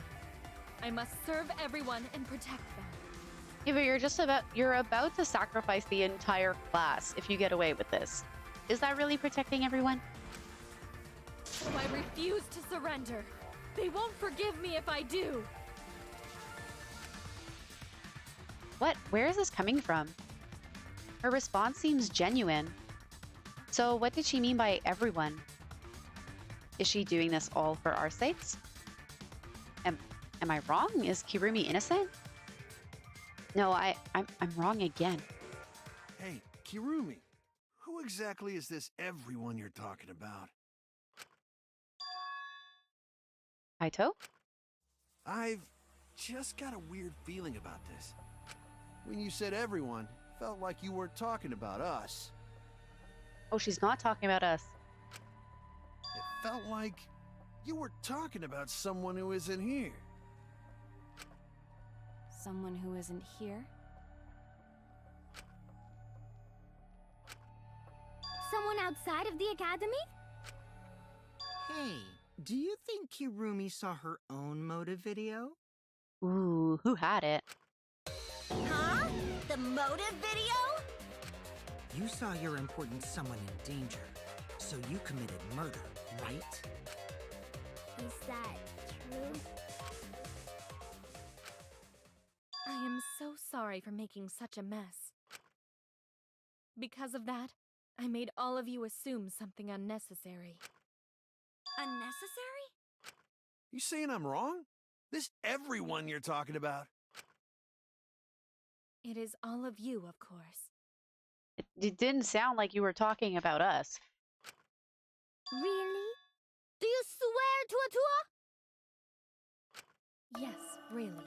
I must serve everyone and protect them. Yeah, but you're about to sacrifice the entire class if you get away with this. Is that really protecting everyone? So I refuse to surrender. They won't forgive me if I do. What? Where is this coming from? Her response seems genuine. So what did she mean by everyone? Is she doing this all for our sakes? Am I wrong? Is Kirumi innocent? No, I'm wrong again. Hey, Kirumi, who exactly is this everyone you're talking about? Kaito? I've just got a weird feeling about this. When you said everyone, it felt like you weren't talking about us. Oh, she's not talking about us. It felt like you were talking about someone who isn't here. Someone who isn't here? Someone outside of the academy? Hey, do you think Kirumi saw her own motive video? Ooh, who had it? Huh? The motive video? You saw your important someone in danger, so you committed murder, right? Is that true? I am so sorry for making such a mess. Because of that, I made all of you assume something unnecessary. Unnecessary? You saying I'm wrong? This everyone you're talking about? It is all of you, of course. It didn't sound like you were talking about us. Really? Do you swear to a tour? Yes, really.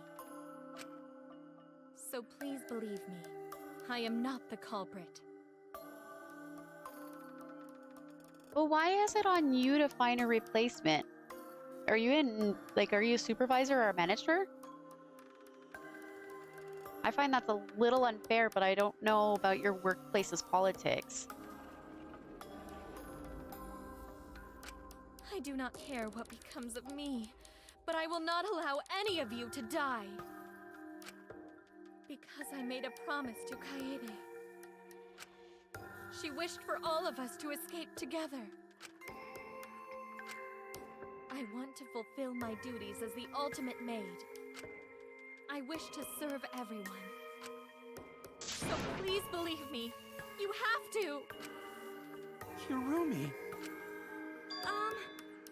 So please believe me. I am not the culprit. But why is it on you to find a replacement? Are you are you a supervisor or a manager? I find that's a little unfair, but I don't know about your workplace's politics. I do not care what becomes of me, but I will not allow any of you to die. Because I made a promise to Kaede. She wished for all of us to escape together. I want to fulfill my duties as the ultimate maid. I wish to serve everyone. So please believe me. You have to! Kirumi!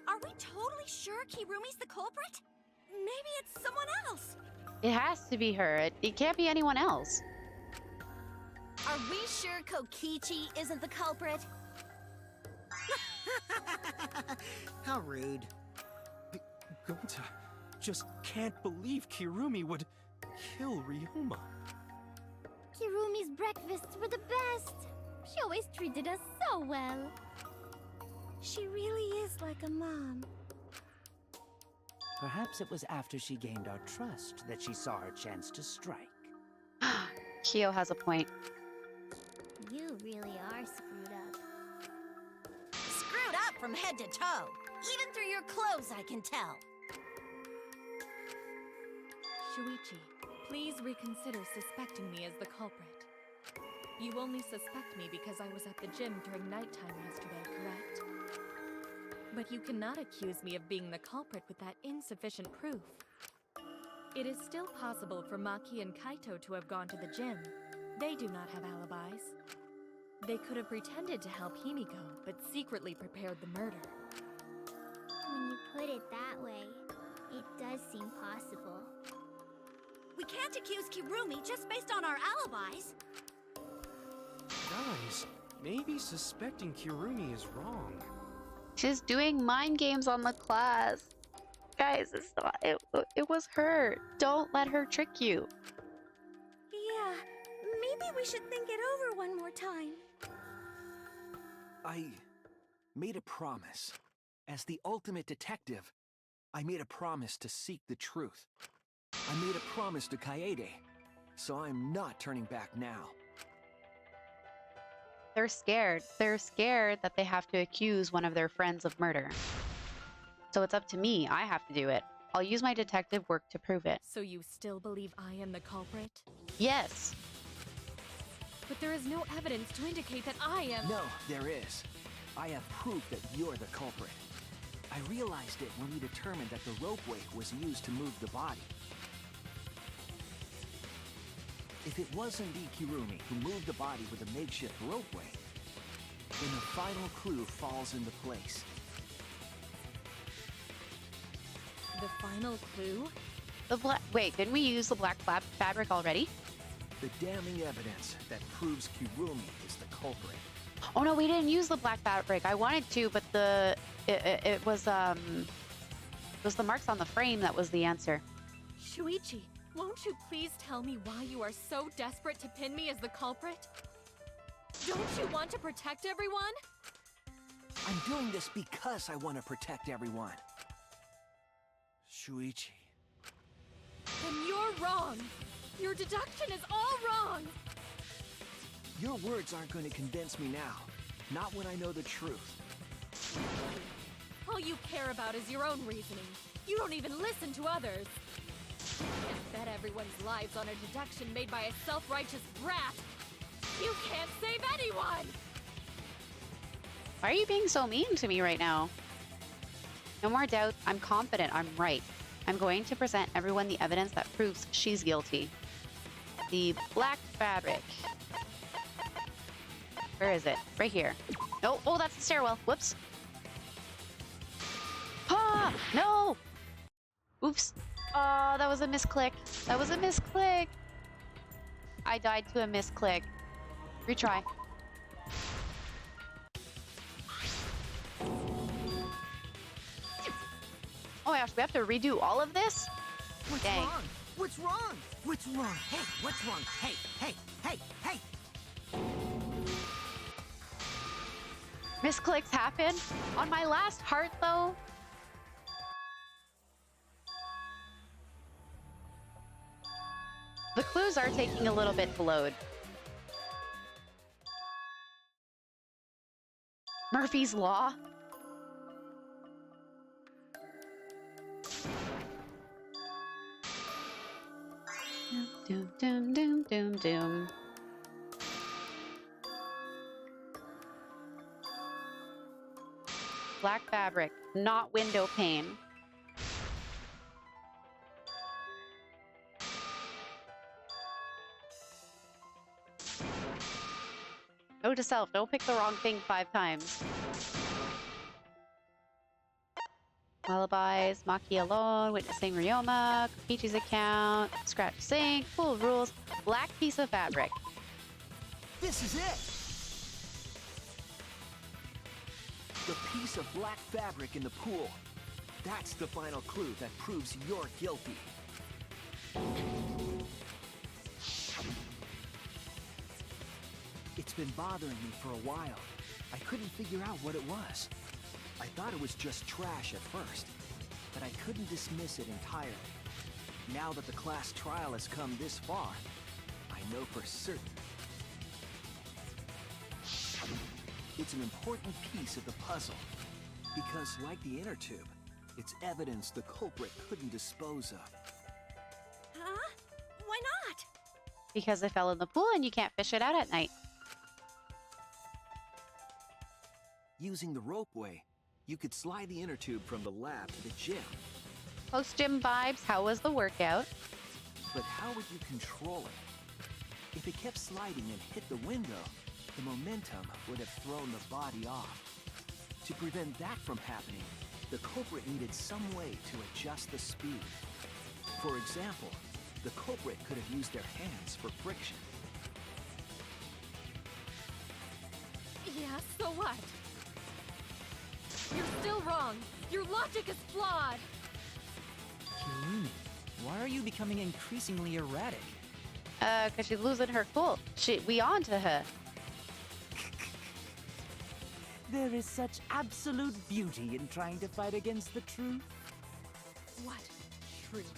Are we totally sure Kirumi's the culprit? Maybe it's someone else. It has to be her. It can't be anyone else. Are we sure Kokichi isn't the culprit? How rude. Gonta just can't believe Kirumi would kill Ryoma. Kirumi's breakfasts were the best. She always treated us so well. She really is like a mom. Perhaps it was after she gained our trust that she saw her chance to strike. Kyo has a point. You really are screwed up. Screwed up from head to toe. Even through your clothes, I can tell. Shuichi, please reconsider suspecting me as the culprit. You only suspect me because I was at the gym during nighttime yesterday, correct? But you cannot accuse me of being the culprit with that insufficient proof. It is still possible for Maki and Kaito to have gone to the gym. They do not have alibis. They could have pretended to help Himiko, but secretly prepared the murder. When you put it that way, it does seem possible. We can't accuse Kirumi just based on our alibis. Guys, maybe suspecting Kirumi is wrong. She's doing mind games on the class. Guys, it's not, it was her. Don't let her trick you. Yeah, maybe we should think it over one more time. I made a promise. As the ultimate detective, I made a promise to seek the truth. I made a promise to Kaede, so I'm not turning back now. They're scared. They're scared that they have to accuse one of their friends of murder. So it's up to me. I have to do it. I'll use my detective work to prove it. So you still believe I am the culprit? Yes. But there is no evidence to indicate that I am... No, there is. I have proof that you're the culprit. I realized it when we determined that the rope weight was used to move the body. If it was indeed Kirumi who moved the body with a makeshift ropeway, then the final clue falls into place. The final clue? The black... Wait, didn't we use the black fabric already? The damning evidence that proves Kirumi is the culprit. Oh no, we didn't use the black fabric. I wanted to, but it was the marks on the frame that was the answer. Shuichi, won't you please tell me why you are so desperate to pin me as the culprit? Don't you want to protect everyone? I'm doing this because I want to protect everyone. Shuichi. Then you're wrong. Your deduction is all wrong. Your words aren't going to convince me now. Not when I know the truth. All you care about is your own reasoning. You don't even listen to others. And bet everyone's lives on a deduction made by a self-righteous brat. You can't save anyone! Why are you being so mean to me right now? No more doubt. I'm confident I'm right. I'm going to present everyone the evidence that proves she's guilty. The black fabric. Where is it? Right here. Oh, oh, that's the stairwell. Whoops. Ah, no! Oops. Oh, that was a misclick. That was a misclick. I died to a misclick. Retry. Oh my gosh, we have to redo all of this? What's Dang. wrong? What's wrong? What's wrong? Hey, what's wrong? Hey, hey, hey, hey! Misclicks happen. On my last heart, though. The clues are taking a little bit to load. Murphy's Law. Doom, doom, doom, doom, doom. Black fabric, not window pane. Note to self, don't pick the wrong thing 5 times. Alibis, Maki alone, witnessing Ryoma, Peachy's account, scratch sink, pool of rules, black piece of fabric. This is it! The piece of black fabric in the pool. That's the final clue that proves you're guilty. It's been bothering me for a while. I couldn't figure out what it was. I thought it was just trash at first, but I couldn't dismiss it entirely. Now that the class trial has come this far, I know for certain. It's an important piece of the puzzle, because like the inner tube, it's evidence the culprit couldn't dispose of. Huh? Why not? Because it fell in the pool and you can't fish it out at night. Using the ropeway, you could slide the inner tube from the lab to the gym. Post-gym vibes, how was the workout? But how would you control it? If it kept sliding and hit the window, the momentum would have thrown the body off. To prevent that from happening, the culprit needed some way to adjust the speed. For example, the culprit could have used their hands for friction. Yeah, so what? You're still wrong. Your logic is flawed. Kirumi, why are you becoming increasingly erratic? Cause she's losing her cool. We on to her. There is such absolute beauty in trying to fight against the truth. What truth?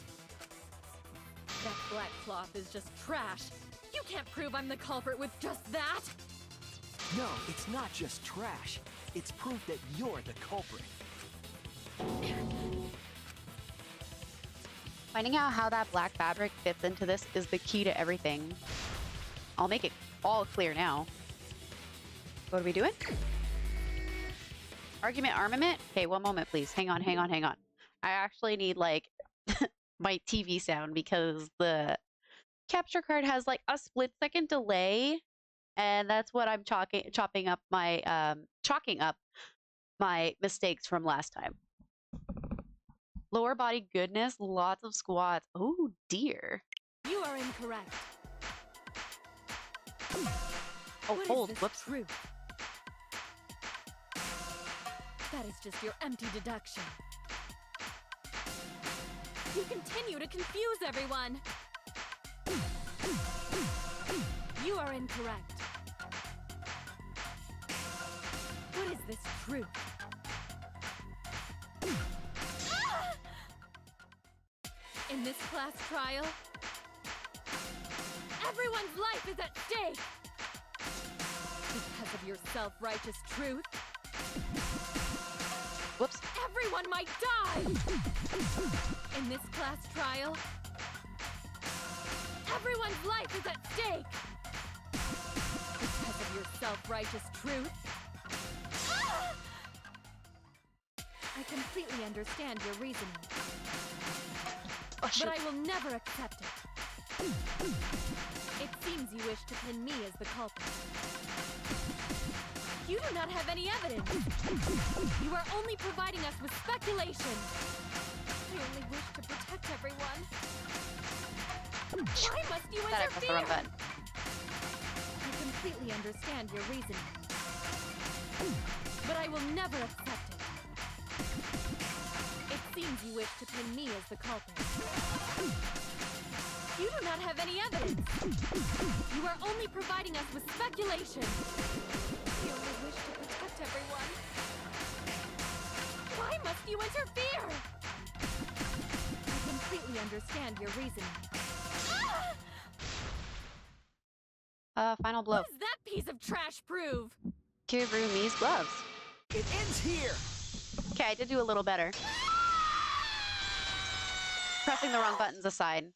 That black cloth is just trash. You can't prove I'm the culprit with just that. No, it's not just trash. It's proof that you're the culprit. Finding out how that black fabric fits into this is the key to everything. I'll make it all clear now. What are we doing? Argument armament? Okay, one moment, please. Hang on. I actually need, like, my TV sound because the capture card has, like, a split-second delay. And that's what I'm chalking up my mistakes from last time. Lower body goodness, lots of squats. Oh dear. You are incorrect. Oh, hold. Whoops. Truth? That is just your empty deduction. You continue to confuse everyone. You are incorrect. What is this truth? In this class trial, everyone's life is at stake! Because of your self-righteous truth, whoops, everyone might die! In this class trial, everyone's life is at stake! Because of your self-righteous truth, I completely understand your reasoning. But I will never accept it. It seems you wish to pin me as the culprit. You do not have any evidence. You are only providing us with speculation. I only wish to protect everyone. Why must you Thought I pressed the wrong interfere? button. I completely understand your reasoning. But I will never accept it. It seems you wish to pin me as the culprit. You do not have any evidence. You are only providing us with speculation. We only wish to protect everyone. Why must you interfere? I completely understand your reasoning. Final blow. What does that piece of trash prove? Kirumi's gloves. It ends here! Okay, I did do a little better. Pressing the wrong buttons aside.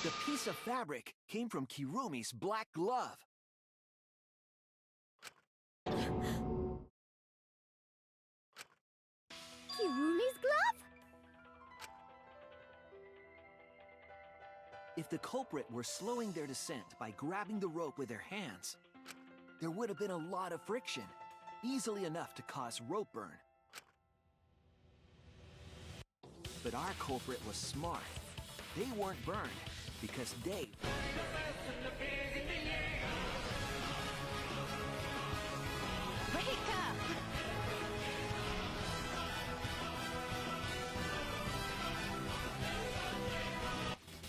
The piece of fabric came from Kirumi's black glove. Kirumi's glove? If the culprit were slowing their descent by grabbing the rope with their hands, there would have been a lot of friction, easily enough to cause rope burn. But our culprit was smart. They weren't burned because they... Wake up!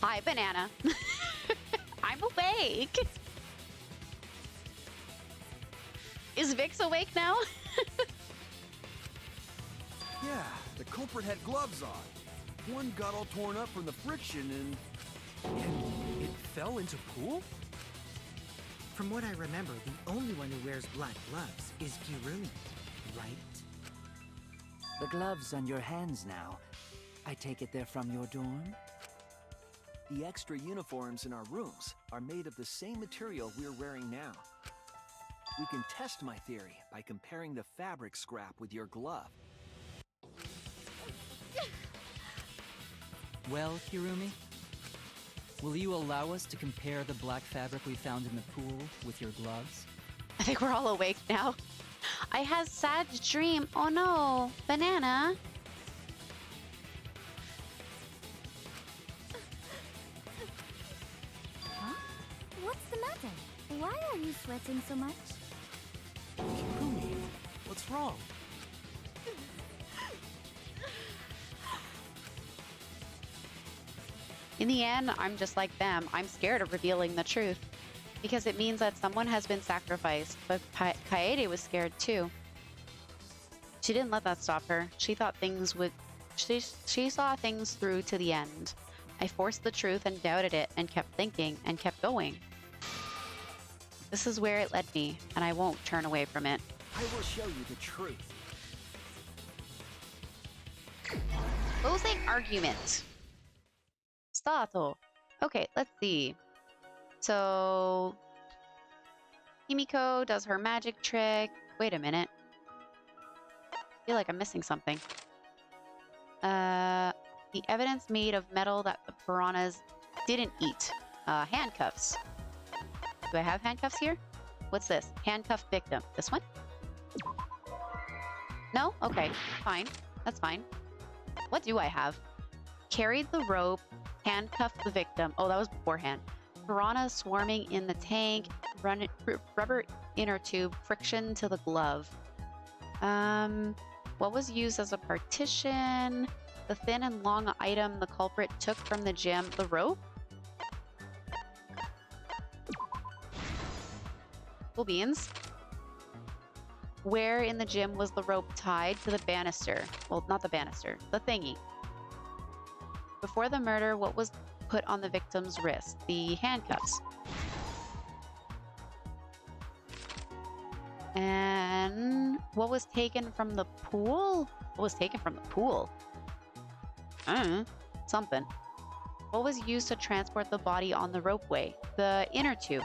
Hi, banana. I'm awake. Is Vix awake now? Yeah, the culprit had gloves on. One got all torn up from the friction and It fell into pool? From what I remember, the only one who wears black gloves is Kirumi, right? The gloves on your hands now. I take it they're from your dorm? The extra uniforms in our rooms are made of the same material we're wearing now. We can test my theory by comparing the fabric scrap with your glove. Well, Kirumi? Will you allow us to compare the black fabric we found in the pool with your gloves? I think we're all awake now. I had sad dream. Oh no, banana. Huh? What's the matter? Why are you sweating so much? Kirumi, what's wrong? In the end, I'm just like them. I'm scared of revealing the truth because it means that someone has been sacrificed. But Kaede was scared too. She didn't let that stop her. She thought things would... She saw things through to the end. I forced the truth and doubted it and kept thinking and kept going. This is where it led me, and I won't turn away from it. I will show you the truth. Closing argument. Stato. Okay, let's see. So... Himiko does her magic trick. Wait a minute. I feel like I'm missing something. The evidence made of metal that the piranhas didn't eat. Handcuffs. Do I have handcuffs here? What's this? Handcuffed victim. This one? No? Okay, fine. That's fine. What do I have? Carried the rope, handcuffed the victim. Oh, that was beforehand. Piranhas swarming in the tank, rubber inner tube, friction to the glove. What was used as a partition? The thin and long item the culprit took from the gym. The rope? Cool beans. Where in the gym was the rope tied to the banister? Well, not the banister, the thingy. Before the murder, what was put on the victim's wrist? The handcuffs. And what was taken from the pool? What was taken from the pool? Something. What was used to transport the body on the ropeway? The inner tube.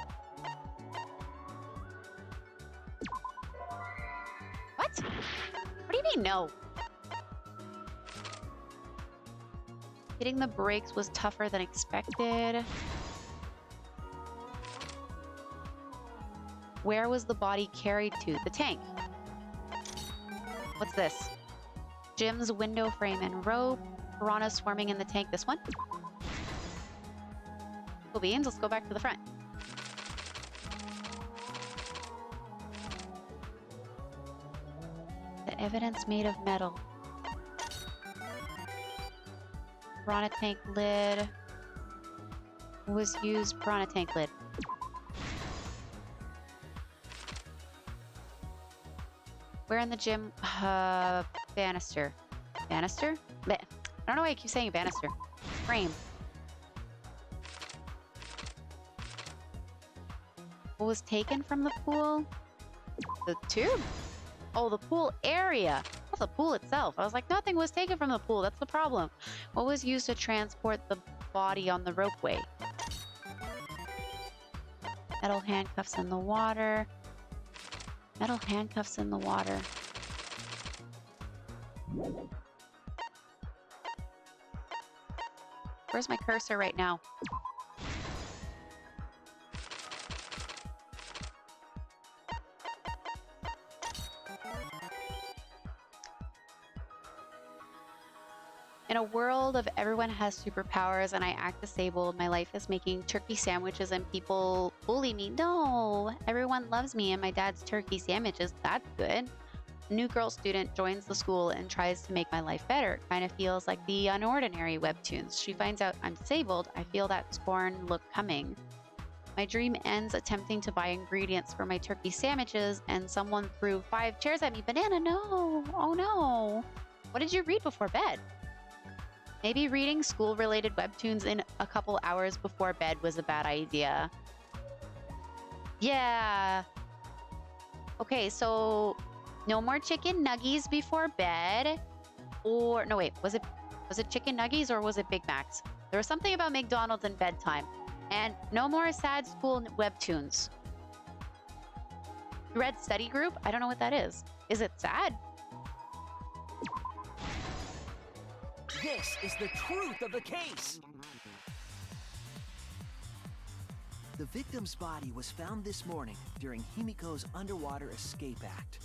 What? What do you mean, no? Hitting the brakes was tougher than expected. Where was the body carried to? The tank. What's this? Gym's window frame and rope. Piranhas swarming in the tank. This one. Cool beans. Let's go back to the front. The evidence made of metal. Piranha tank lid. Was used piranha tank lid. Where in the gym? Banister. Banister? I don't know why I keep saying banister. Frame. What was taken from the pool? The tube? Oh, the pool area. Not the pool itself. I was like, nothing was taken from the pool. That's the problem. What was used to transport the body on the ropeway? Metal handcuffs in the water. Metal handcuffs in the water. Where's my cursor right now? In a world of everyone has superpowers and I act disabled, my life is making turkey sandwiches and people bully me. No, everyone loves me and my dad's turkey sandwiches. That's good. A new girl student joins the school and tries to make my life better. It kind of feels like the unordinary webtoons. She finds out I'm disabled. I feel that scorn look coming. My dream ends attempting to buy ingredients for my turkey sandwiches and someone threw 5 chairs at me. Banana, no. Oh no. What did you read before bed? Maybe reading school-related webtoons in a couple hours before bed was a bad idea. Yeah. Okay, so no more chicken nuggies before bed. Or no, wait, was it chicken nuggies or was it Big Macs? There was something about McDonald's and bedtime. And no more sad school webtoons. Read study group? I don't know what that is. Is it sad? This is the truth of the case! The victim's body was found this morning during Himiko's underwater escape act.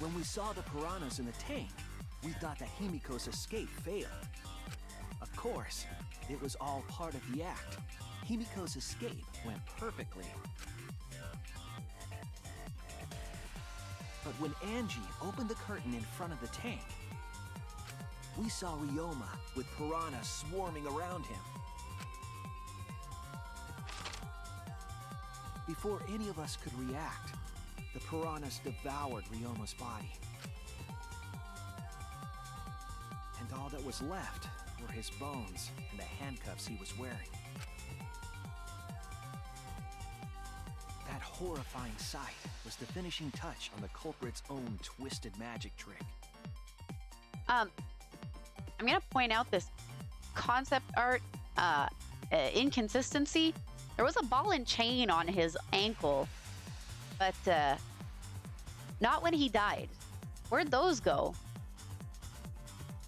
When we saw the piranhas in the tank, we thought that Himiko's escape failed. Of course, it was all part of the act. Himiko's escape went perfectly. But when Angie opened the curtain in front of the tank, we saw Ryoma with piranhas swarming around him. Before any of us could react, the piranhas devoured Ryoma's body. And all that was left were his bones and the handcuffs he was wearing. That horrifying sight was the finishing touch on the culprit's own twisted magic trick. I'm gonna point out this concept art inconsistency. There was a ball and chain on his ankle, but not when he died. Where'd those go?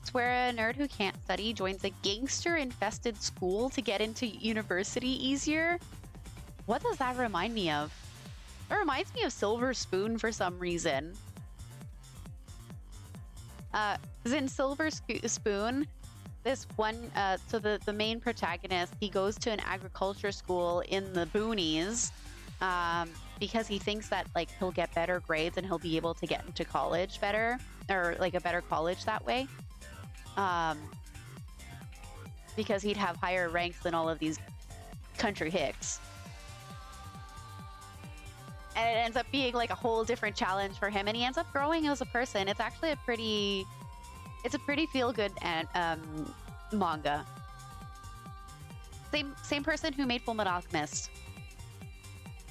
It's where a nerd who can't study joins a gangster-infested school to get into university easier. What does that remind me of? It reminds me of Silver Spoon for some reason. In Silver Spoon, this one, so the main protagonist, he goes to an agriculture school in the boonies because he thinks that like he'll get better grades and he'll be able to get into college better, or like a better college that way. Because he'd have higher ranks than all of these country hicks. And it ends up being like a whole different challenge for him, and he ends up growing as a person. It's actually a pretty feel-good manga. Same person who made Fullmetal Alchemist.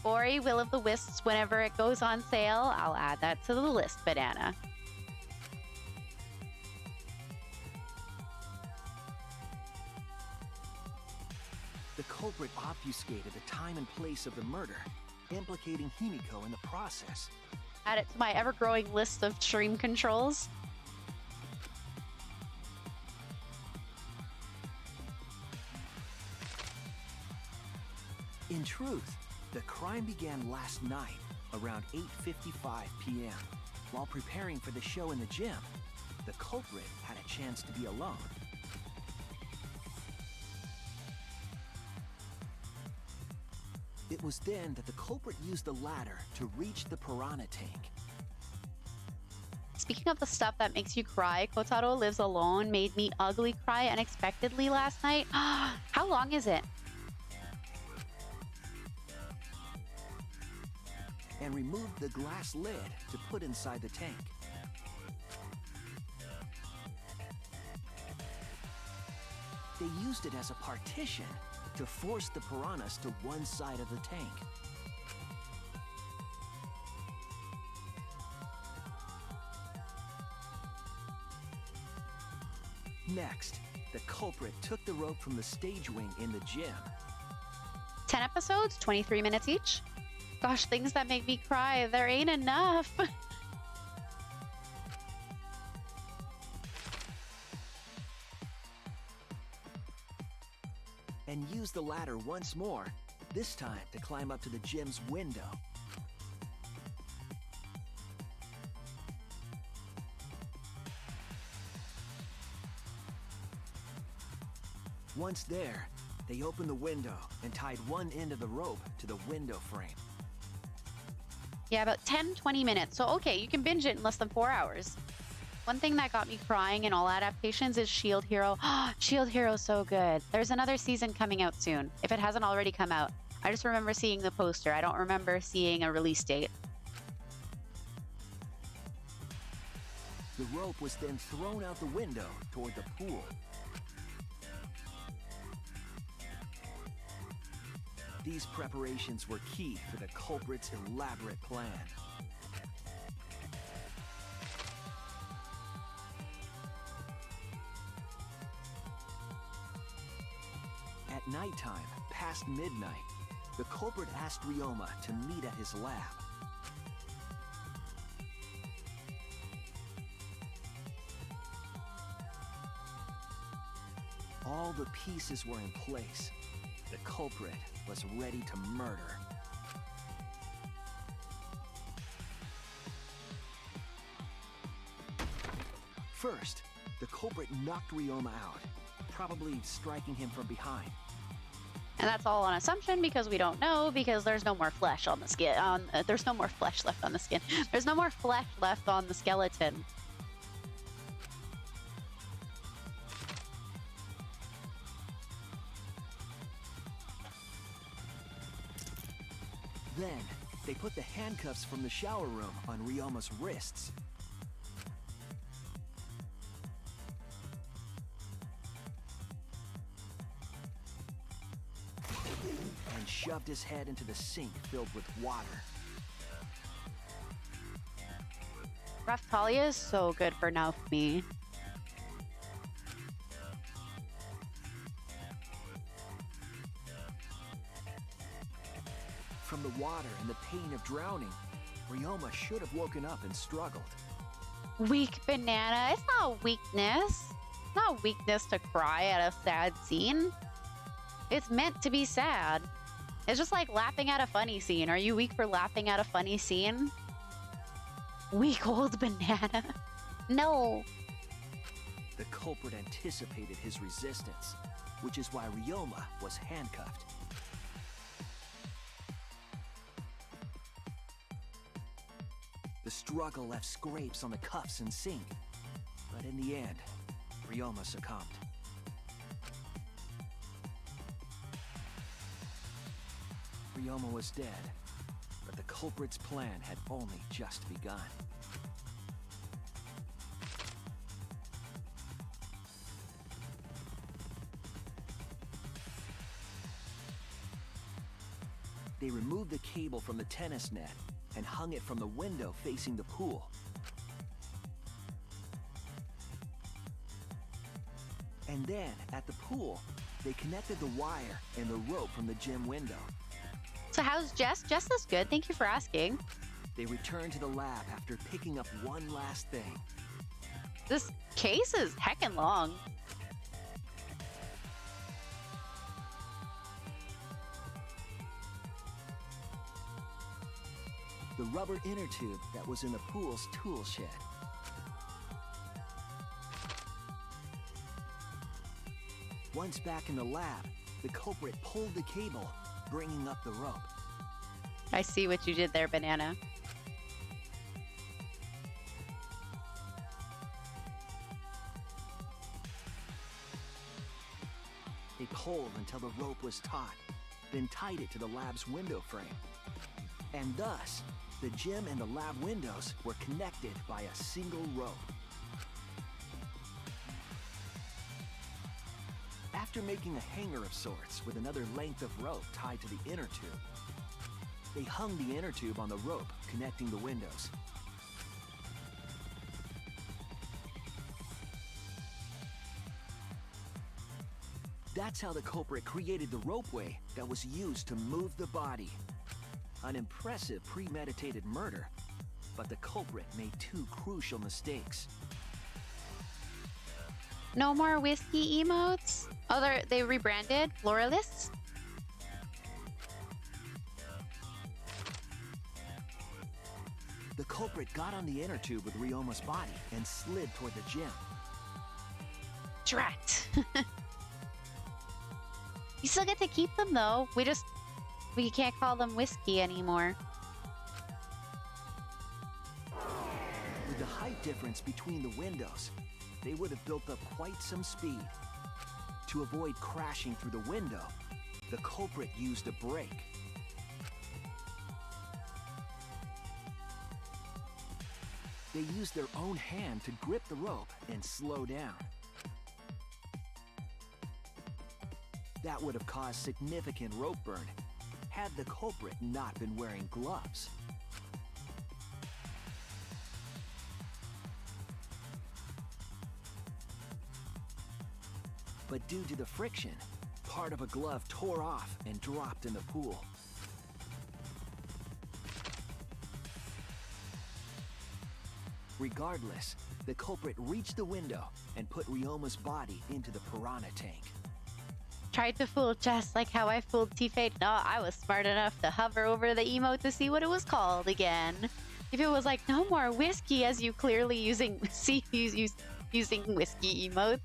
Ori, Will of the Wisps, whenever it goes on sale, I'll add that to the list, Banana. The culprit obfuscated the time and place of the murder, implicating Himiko in the process. Add it to my ever-growing list of stream controls. In truth, The crime began last night, around 8:55 p.m. While preparing for the show in the gym, the culprit had a chance to be alone. It was then that the culprit used the ladder to reach the piranha tank. Speaking of the stuff that makes you cry, Kotaro Lives Alone made me ugly cry unexpectedly last night. How long is it? And removed the glass lid to put inside the tank. They used it as a partition to force the piranhas to one side of the tank. Next, the culprit took the rope from the stage wing in the gym. 10 episodes, 23 minutes each. Gosh, things that make me cry, there ain't enough. And used the ladder once more, this time to climb up to the gym's window. Once there, they opened the window and tied one end of the rope to the window frame. Yeah, about 10, 20 minutes. So, okay, you can binge it in less than 4 hours. One thing that got me crying in all adaptations is Shield Hero. Shield Hero's so good. There's another season coming out soon, if it hasn't already come out. I just remember seeing the poster. I don't remember seeing a release date. The rope was then thrown out the window toward the pool. These preparations were key for the culprit's elaborate plan. At nighttime, past midnight, the culprit asked Ryoma to meet at his lab. All the pieces were in place. The culprit was ready to murder. First, the culprit knocked Ryoma out, probably striking him from behind. And that's all on assumption because we don't know, because there's no more flesh on the skin. There's no more flesh left on the skin. There's no more flesh left on the skeleton. Then, they put the handcuffs from the shower room on Ryoma's wrists. And shoved his head into the sink filled with water. Raphtalia is so good for Naofumi. From the water and the pain of drowning, Ryoma should have woken up and struggled. Weak banana. It's not weakness. It's not weakness to cry at a sad scene. It's meant to be sad. It's just like laughing at a funny scene. Are you weak for laughing at a funny scene? Weak old banana. No. The culprit anticipated his resistance, which is why Ryoma was handcuffed. The struggle left scrapes on the cuffs and sink, but in the end, Ryoma succumbed. Ryoma was dead, but the culprit's plan had only just begun. They removed the cable from the tennis net and hung it from the window facing the pool. And then, at the pool, they connected the wire and the rope from the gym window. So how's Jess? Jess is good. Thank you for asking. They returned to the lab after picking up one last thing. This case is heckin' long. the rubber inner tube that was in the pool's tool shed. Once back in the lab, the culprit pulled the cable, bringing up the rope. I see what you did there, Banana. They pulled until the rope was taut, then tied it to the lab's window frame. And thus, the gym and the lab windows were connected by a single rope. After making a hanger of sorts with another length of rope tied to the inner tube, they hung the inner tube on the rope connecting the windows. That's how the culprit created the ropeway that was used to move the body. An impressive premeditated murder, but the culprit made two crucial mistakes. No more whiskey emotes? Oh, they rebranded? Floralists? The culprit got on the inner tube with Ryoma's body and slid toward the gym. Drat! You still get to keep them though. We can't call them whiskey anymore. With the height difference between the windows, they would have built up quite some speed. To avoid crashing through the window, the culprit used a brake. They used their own hand to grip the rope and slow down. That would have caused significant rope burn had the culprit not been wearing gloves. But due to the friction, part of a glove tore off and dropped in the pool. Regardless, the culprit reached the window and put Ryoma's body into the piranha tank. Tried to fool Jess like how I fooled T-Fate. No, I was smart enough to hover over the emote to see what it was called again. If it was like, no more whiskey, as you clearly using whiskey emotes.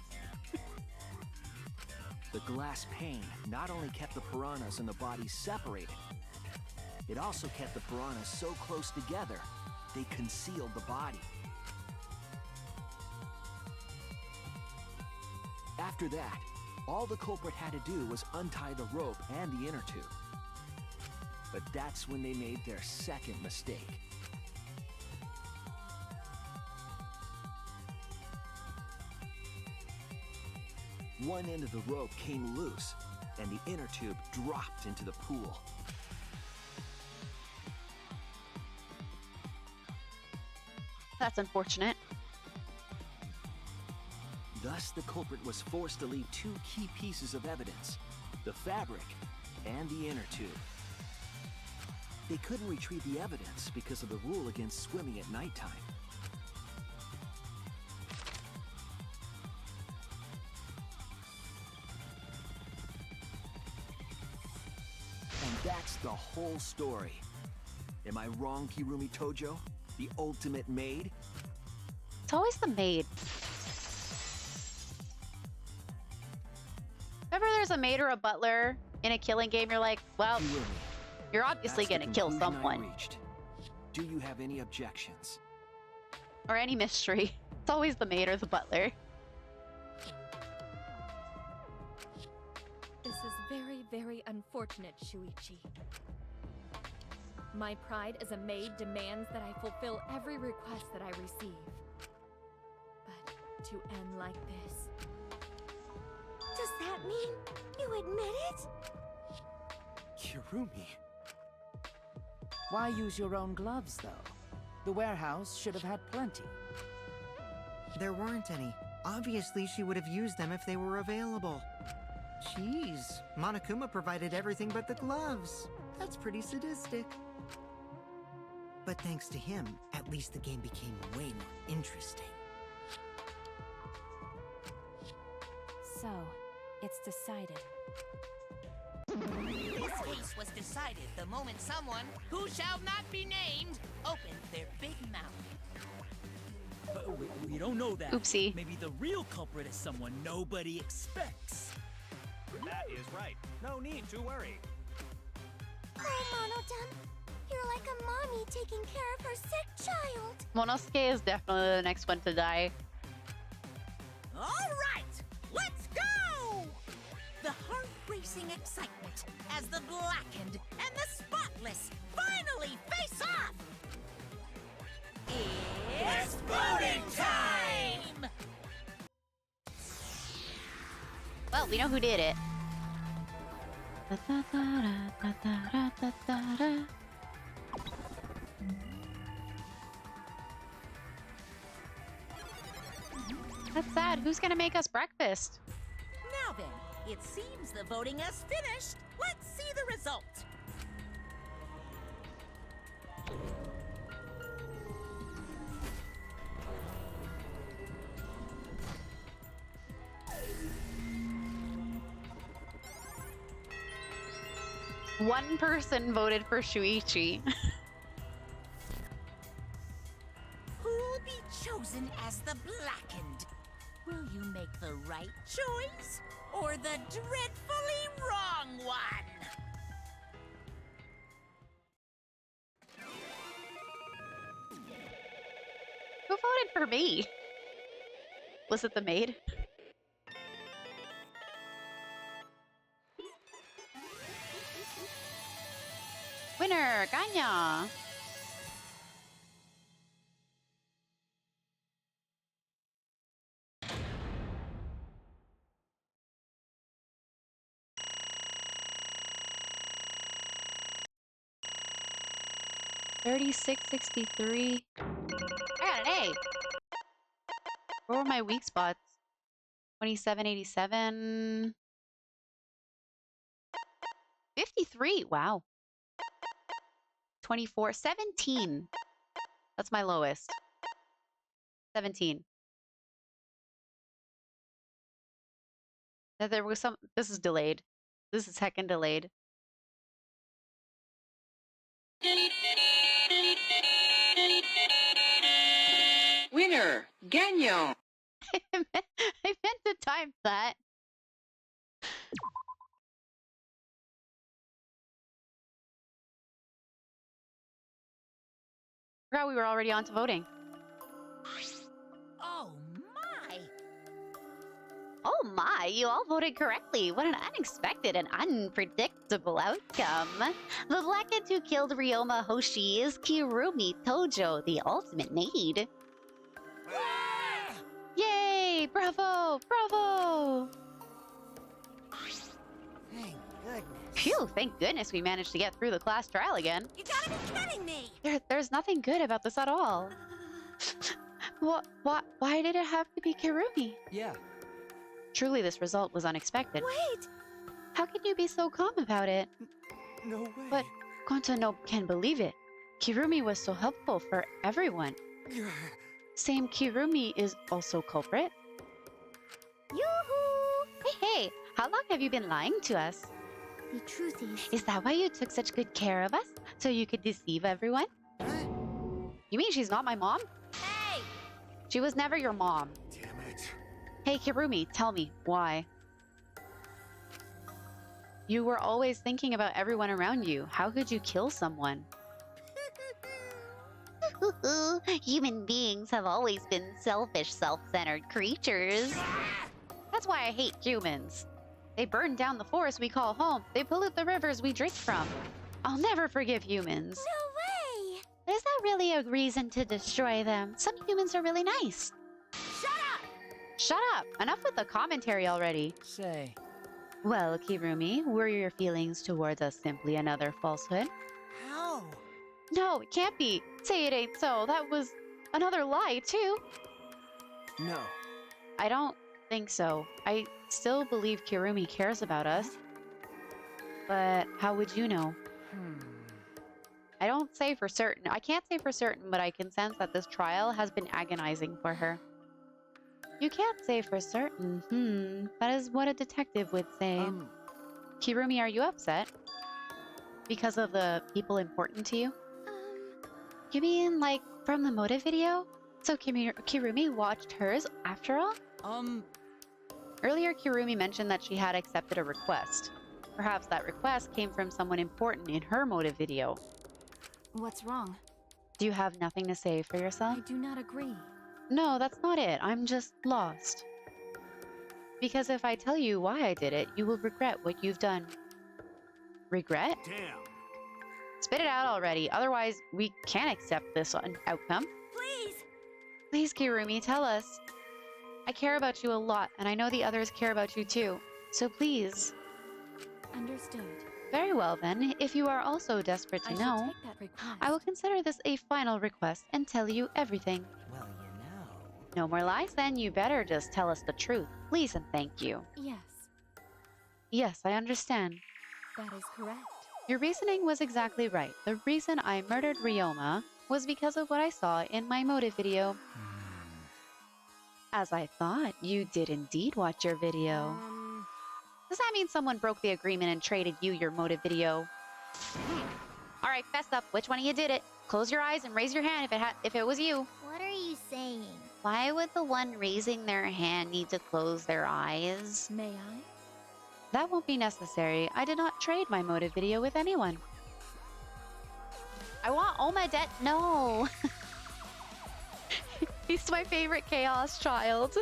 The glass pane not only kept the piranhas and the body separated, it also kept the piranhas so close together, they concealed the body. After that, all the culprit had to do was untie the rope and the inner tube. But that's when they made their second mistake. One end of the rope came loose, and the inner tube dropped into the pool. That's unfortunate. Thus, the culprit was forced to leave two key pieces of evidence, the fabric and the inner tube. They couldn't retrieve the evidence because of the rule against swimming at nighttime. And that's the whole story. Am I wrong, Kirumi Tojo? The ultimate maid? It's always the maid. Whenever there's a maid or a butler in a killing game, you're like, well, you're obviously That's the gonna kill conclusion I someone. reached. Do you have any objections? Or any mystery. It's always the maid or the butler. This is very, very unfortunate, Shuichi. My pride as a maid demands that I fulfill every request that I receive. But to end like this... Does that mean you admit it? Kirumi. Why use your own gloves, though? The warehouse should have had plenty. There weren't any. Obviously, she would have used them if they were available. Jeez, Monokuma provided everything but the gloves. That's pretty sadistic. But thanks to him, at least the game became way more interesting. So, it's decided. This case was decided the moment someone, who shall not be named, opened their big mouth. But we don't know that. Oopsie. Maybe the real culprit is someone nobody expects. That is right. No need to worry. Oh, Monodam, you're like a mommy taking care of her sick child. Monosuke is definitely the next one to die. All right, let's go! The heart-racing excitement as the blackened and the spotless finally face off! It's voting time! Well, we know who did it. That's sad. Who's gonna make us breakfast? Now then, it seems the voting has finished. Let's see the result. One person voted for Shuichi. Who'll be chosen as the blackened? Will you make the right choice or the dreadfully wrong one? Who voted for me? Was it the maid? Winner, Ganya! $36.63. I got an A. Where were my weak spots? 27.87. 53. Wow. 24. 17. That's my lowest. 17. There was some. This is delayed. This is heckin' delayed. Winner, Gagnon. I meant to time that. Forgot we were already on to voting. Oh my! Oh my, you all voted correctly. What an unexpected and unpredictable outcome. The blackened who killed Ryoma Hoshi is Kirumi Tojo, the ultimate maid. Yay! Bravo! Bravo! Thank goodness. Phew, thank goodness we managed to get through the class trial again. You gotta be kidding me! There's nothing good about this at all. Why did it have to be Kirumi? Yeah. Truly, this result was unexpected. Wait! How can you be so calm about it? No way. But Konta no can believe it. Kirumi was so helpful for everyone. Same Kirumi is also culprit. Yoo-hoo! Hey, how long have you been lying to us? The truth Is that why you took such good care of us? So you could deceive everyone? You mean she's not my mom? Hey! She was never your mom. Damn it. Hey, Kirumi, tell me, why? You were always thinking about everyone around you. How could you kill someone? Human beings have always been selfish, self-centered creatures. That's why I hate humans. They burn down the forest we call home. They pollute the rivers we drink from. I'll never forgive humans. No way! Is that really a reason to destroy them? Some humans are really nice. Shut up! Shut up! Enough with the commentary already. Say, Well, Kirumi, were your feelings towards us simply another falsehood? How? No, it can't be. Say it ain't so. That was another lie, too. No. I don't think so. I still believe Kirumi cares about us. But how would you know? I don't say for certain. I can't say for certain, but I can sense that this trial has been agonizing for her. You can't say for certain. That is what a detective would say. Kirumi, are you upset? Because of the people important to you? You mean, like, from the motive video? So Kirumi watched hers after all? Earlier, Kirumi mentioned that she had accepted a request. Perhaps that request came from someone important in her motive video. What's wrong? Do you have nothing to say for yourself? I do not agree. No, that's not it. I'm just lost. Because if I tell you why I did it, you will regret what you've done. Regret? Damn. Spit it out already, otherwise we can't accept this outcome. Please! Please, Kirumi, tell us. I care about you a lot, and I know the others care about you too. So please. Understood. Very well then, if you are also desperate to know, take that request. I will consider this a final request and tell you everything. Well, you know. No more lies then, you better just tell us the truth. Please and thank you. Yes, Yes, I understand. that is correct. Your reasoning was exactly right. The reason I murdered Ryoma was because of what I saw in my motive video. As I thought, you did indeed watch your video. Does that mean someone broke the agreement and traded you your motive video? Alright, fess up. Which one of you did it? Close your eyes and raise your hand if it was you. What are you saying? Why would the one raising their hand need to close their eyes? May I? That won't be necessary. I did not trade my motive video with anyone. I want Omadet. No. He's my favorite chaos child.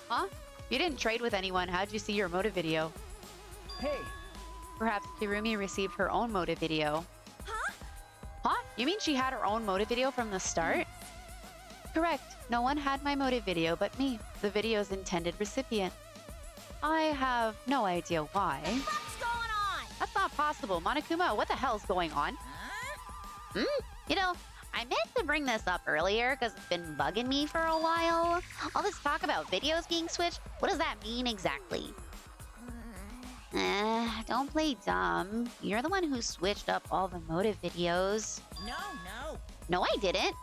Huh? You didn't trade with anyone. How'd you see your motive video? Hey! Perhaps Kirumi received her own motive video. Huh? Huh? You mean she had her own motive video from the start? Correct. No one had my motive video but me, the video's intended recipient. I have no idea why. What's going on? That's not possible. Monokuma, what the hell's going on? Huh? You know, I meant to bring this up earlier because it's been bugging me for a while. All this talk about videos being switched, what does that mean exactly? Don't play dumb. You're the one who switched up all the motive videos. No, no. No, I didn't.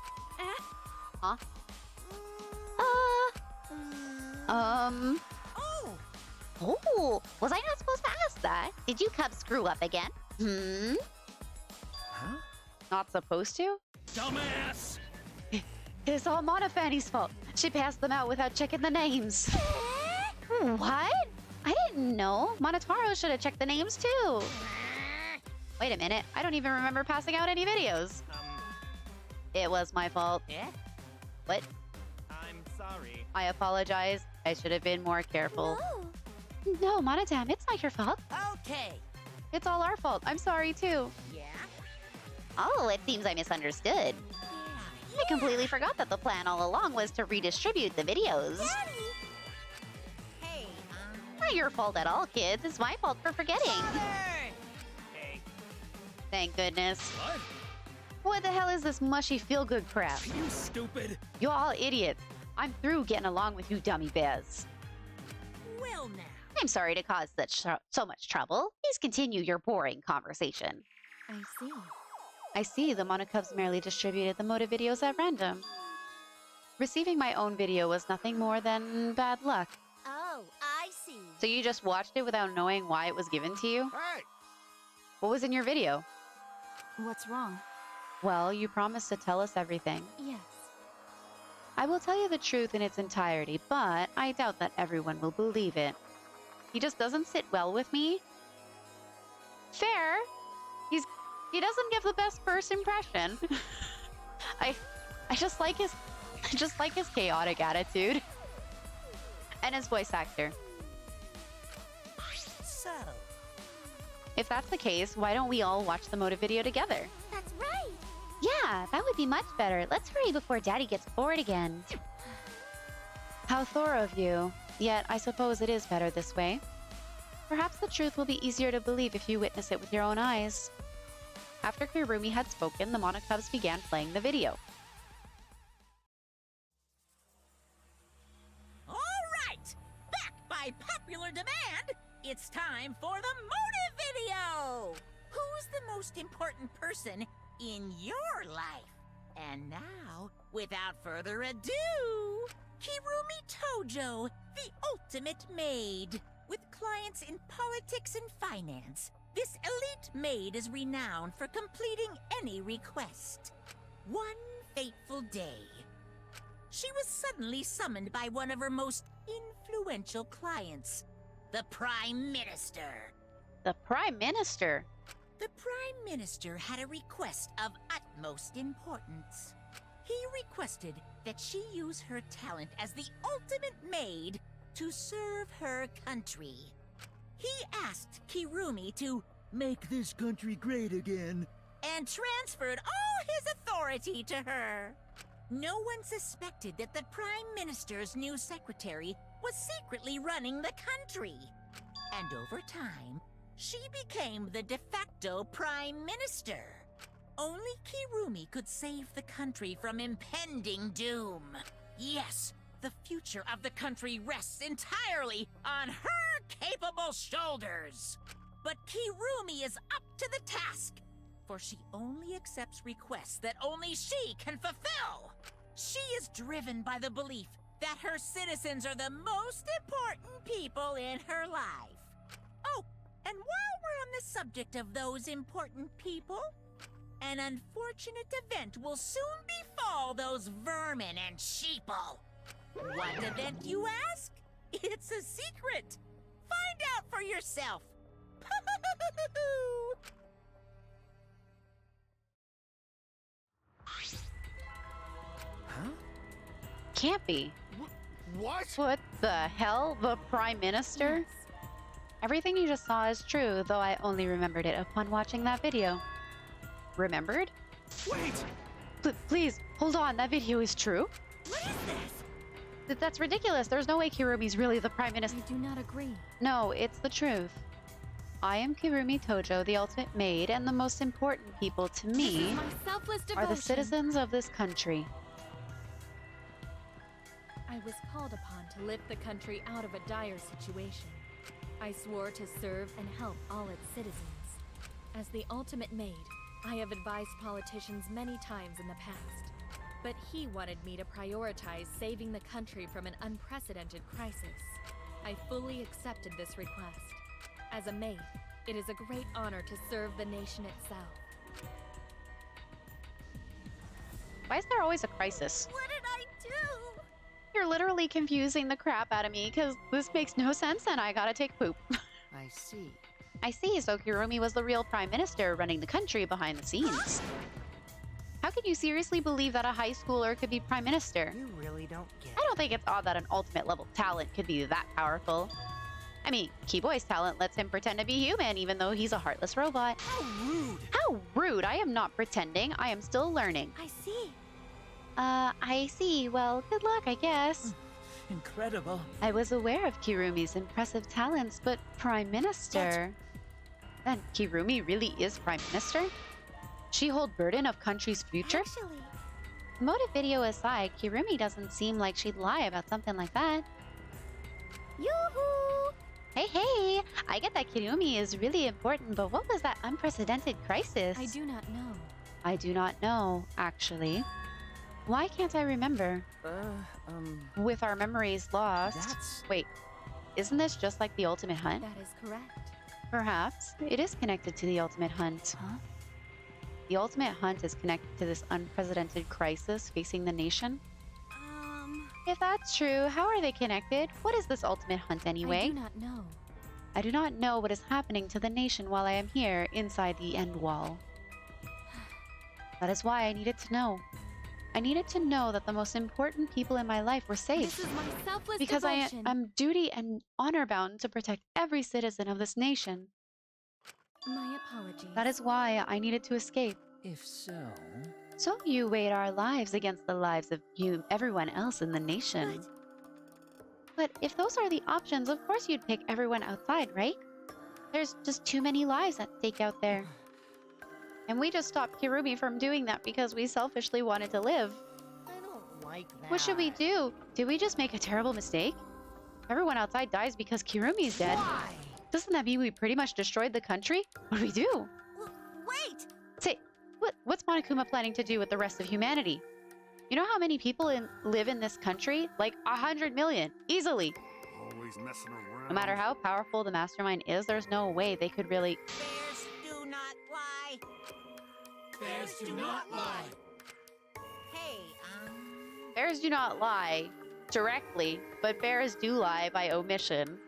Huh? Oh, Oh, was I not supposed to ask that? Did you cubs screw up again? Huh? Not supposed to? Dumbass! It's all Monofanny's fault. She passed them out without checking the names. What? I didn't know. Monotaro should have checked the names too. Wait a minute. I don't even remember passing out any videos. It was my fault. eh? What? I'm sorry. I apologize. I should have been more careful. Whoa. No, Monotam, it's not your fault. Okay. It's all our fault. I'm sorry too. Yeah? Oh, it seems I misunderstood. I completely forgot that the plan all along was to redistribute the videos. Hey, Not your fault at all, kids. It's my fault for forgetting. Hey, Thank goodness. What? What the hell is this mushy feel-good crap? You stupid! You're all idiots. I'm through getting along with you dummy bears. well now. I'm sorry to cause so much trouble. Please continue your boring conversation. I see. I see the Monocubs merely distributed the motive videos at random. Receiving my own video was nothing more than bad luck. Oh, I see. So you just watched it without knowing why it was given to you? Hey! What was in your video? What's wrong? Well, you promised to tell us everything. Yes. I will tell you the truth in its entirety, but I doubt that everyone will believe it. He just doesn't sit well with me. Fair. He doesn't give the best first impression. I just like his chaotic attitude. And his voice actor. So, If that's the case, why don't we all watch the motive video together? That's right. Yeah, that would be much better. Let's hurry before Daddy gets bored again. How thorough of you. Yet, I suppose it is better this way. Perhaps the truth will be easier to believe if you witness it with your own eyes. After Kirumi had spoken, the Monocubs began playing the video. all right. Back by popular demand, it's time for the motive video. Who's the most important person in your life? And now, without further ado, Kirumi Tojo, the ultimate maid. With clients in politics and finance, this elite maid is renowned for completing any request. One fateful day, she was suddenly summoned by one of her most influential clients, the Prime Minister. The Prime Minister? The Prime Minister had a request of utmost importance. He requested that she use her talent as the ultimate maid to serve her country. He asked Kirumi to make this country great again and transferred all his authority to her. No one suspected that the Prime Minister's new secretary was secretly running the country. And over time, she became the de facto Prime Minister. Only Kirumi could save the country from impending doom. Yes, the future of the country rests entirely on her capable shoulders. But Kirumi is up to the task, for she only accepts requests that only she can fulfill. She is driven by the belief that her citizens are the most important people in her life. Oh, and while we're on the subject of those important people, an unfortunate event will soon befall those vermin and sheeple. What event, you ask? It's a secret. Find out for yourself. Huh? Can't be. What? What the hell? The Prime Minister? Yes. Everything you just saw is true, though I only remembered it upon watching that video. Remembered? Wait! Please, hold on, that video is true? What is this? That's ridiculous. There's no way Kirumi's really the Prime Minister. I do not agree. No, it's the truth. I am Kirumi Tojo, the ultimate maid, and the most important people to This me is my selfless are the devotion. citizens of this country. I was called upon to lift the country out of a dire situation. I swore to serve and help all its citizens. As the ultimate maid, I have advised politicians many times in the past, but he wanted me to prioritize saving the country from an unprecedented crisis. I fully accepted this request. As a maid, it is a great honor to serve the nation itself. Why is there always a crisis? What did I do? You're literally confusing the crap out of me, because this makes no sense and I gotta take poop. I see. I see, so Kirumi was the real Prime Minister running the country behind the scenes. How can you seriously believe that a high schooler could be Prime Minister? You really don't get I don't think it's odd that an ultimate level talent could be that powerful. I mean, Keyboy's talent lets him pretend to be human, even though he's a heartless robot. How rude! How rude! I am not pretending. I am still learning. I see. I see. Well, good luck, I guess. Incredible. I was aware of Kirumi's impressive talents, but Prime Minister... Then Kirumi really is Prime Minister? She hold burden of country's future? Actually, Motive video aside, Kirumi doesn't seem like she'd lie about something like that. yoo-hoo! Hey, I get that Kirumi is really important, but what was that unprecedented crisis? I do not know. I do not know, actually. Why can't I remember? With our memories lost. That's... Wait, isn't this just like the Ultimate Hunt? That is correct. Perhaps. It is connected to the Ultimate Hunt. Huh? The Ultimate Hunt is connected to this unprecedented crisis facing the nation? If that's true, how are they connected? What is this Ultimate Hunt anyway? I do not know. I do not know what is happening to the nation while I am here inside the End Wall. That is why I needed to know. I needed to know that the most important people in my life were safe. This is my selfless Because devotion. I'm duty and honor bound to protect every citizen of this nation. My apologies. That is why I needed to escape. If so... So you weighed our lives against the lives of everyone else in the nation. But if those are the options, of course you'd pick everyone outside, right? There's just too many lives at stake out there. And we just stopped Kirumi from doing that because we selfishly wanted to live. I don't like that. What should we do? Did we just make a terrible mistake? Everyone outside dies because Kirumi's dead. Why? Doesn't that mean we pretty much destroyed the country? What do we do? Wait! Say, what's Monokuma planning to do with the rest of humanity? You know how many people live in this country? Like 100 million, easily. Always messing around. No matter how powerful the mastermind is, there's no way they could really... Bears do not lie. Bears do not lie. Hey, Bears do not lie directly, but bears do lie by omission.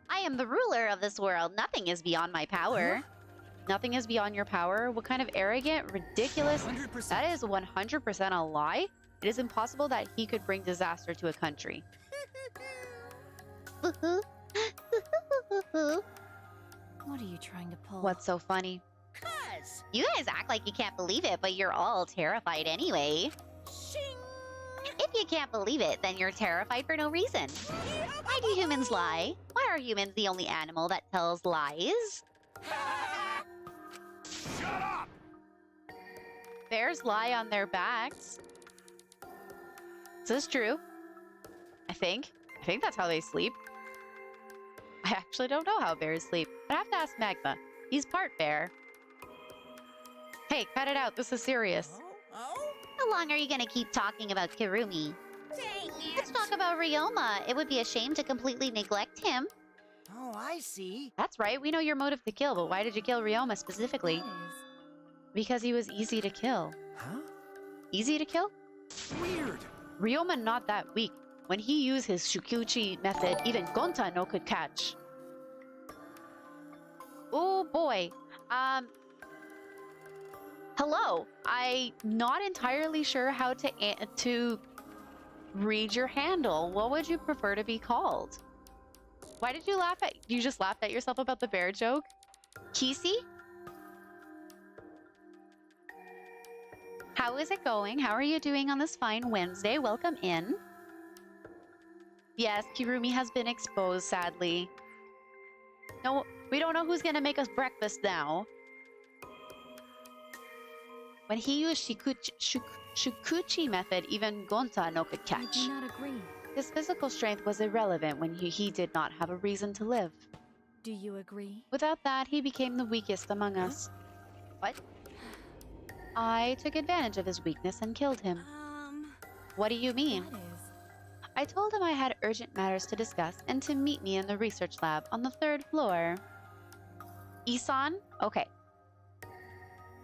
I am the ruler of this world. Nothing is beyond my power. Nothing is beyond your power? What kind of arrogant, ridiculous... 100%. That is 100% a lie. It is impossible that he could bring disaster to a country. What are you trying to pull? What's so funny? cuz. You guys act like you can't believe it, but you're all terrified anyway. Shing. If you can't believe it, then you're terrified for no reason. Why do humans lie? Why are humans the only animal that tells lies? Shut up! Bears lie on their backs. Is this true? I think that's how they sleep. I actually don't know how bears sleep. I have to ask Magma. He's part bear. Hey, cut it out. This is serious. Oh? How long are you gonna keep talking about Kirumi? Dang Let's it. talk about Ryoma. It would be a shame to completely neglect him. Oh, I see. That's right. We know your motive to kill, but why did you kill Ryoma specifically? That is. Because he was easy to kill. Huh? Easy to kill? Weird. Ryoma not that weak. When he used his Shukuchi method, even Gonta no could catch. Oh boy. Hello. I'm not entirely sure how to read your handle. What would you prefer to be called? Why did you laugh at... You just laughed at yourself about the bear joke? Kisi? How is it going? How are you doing on this fine Wednesday? Welcome in. Yes, Kirumi has been exposed, sadly. No, we don't know who's gonna make us breakfast now. When he used Shukuchi method, even Gonta no could I catch. do not agree. His physical strength was irrelevant when he did not have a reason to live. Do you agree? Without that, he became the weakest among us. What? I took advantage of his weakness and killed him. What do you mean? That is. I told him I had urgent matters to discuss and to meet me in the research lab on the 3rd floor. Isan? Okay.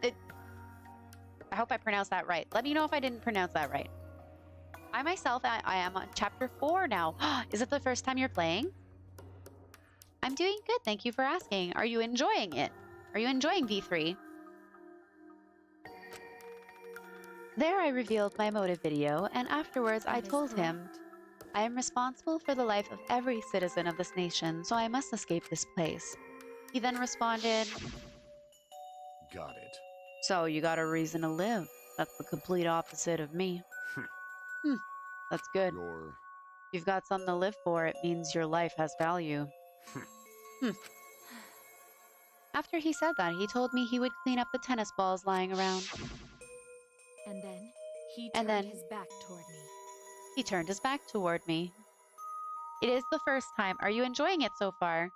I hope I pronounced that right. Let me know if I didn't pronounce that right. I myself, I am on chapter 4 now. Is it the first time you're playing? I'm doing good, thank you for asking. Are you enjoying it? Are you enjoying V3? There I revealed my motive video, and afterwards I That is told him, correct. I am responsible for the life of every citizen of this nation, so I must escape this place. He then responded, Got it. so you got a reason to live. That's the complete opposite of me. That's good. Your... You've got something to live for, it means your life has value. After he said that, he told me he would clean up the tennis balls lying around. And then he And turned then- his back toward me. He turned his back toward me. It is the first time. Are you enjoying it so far?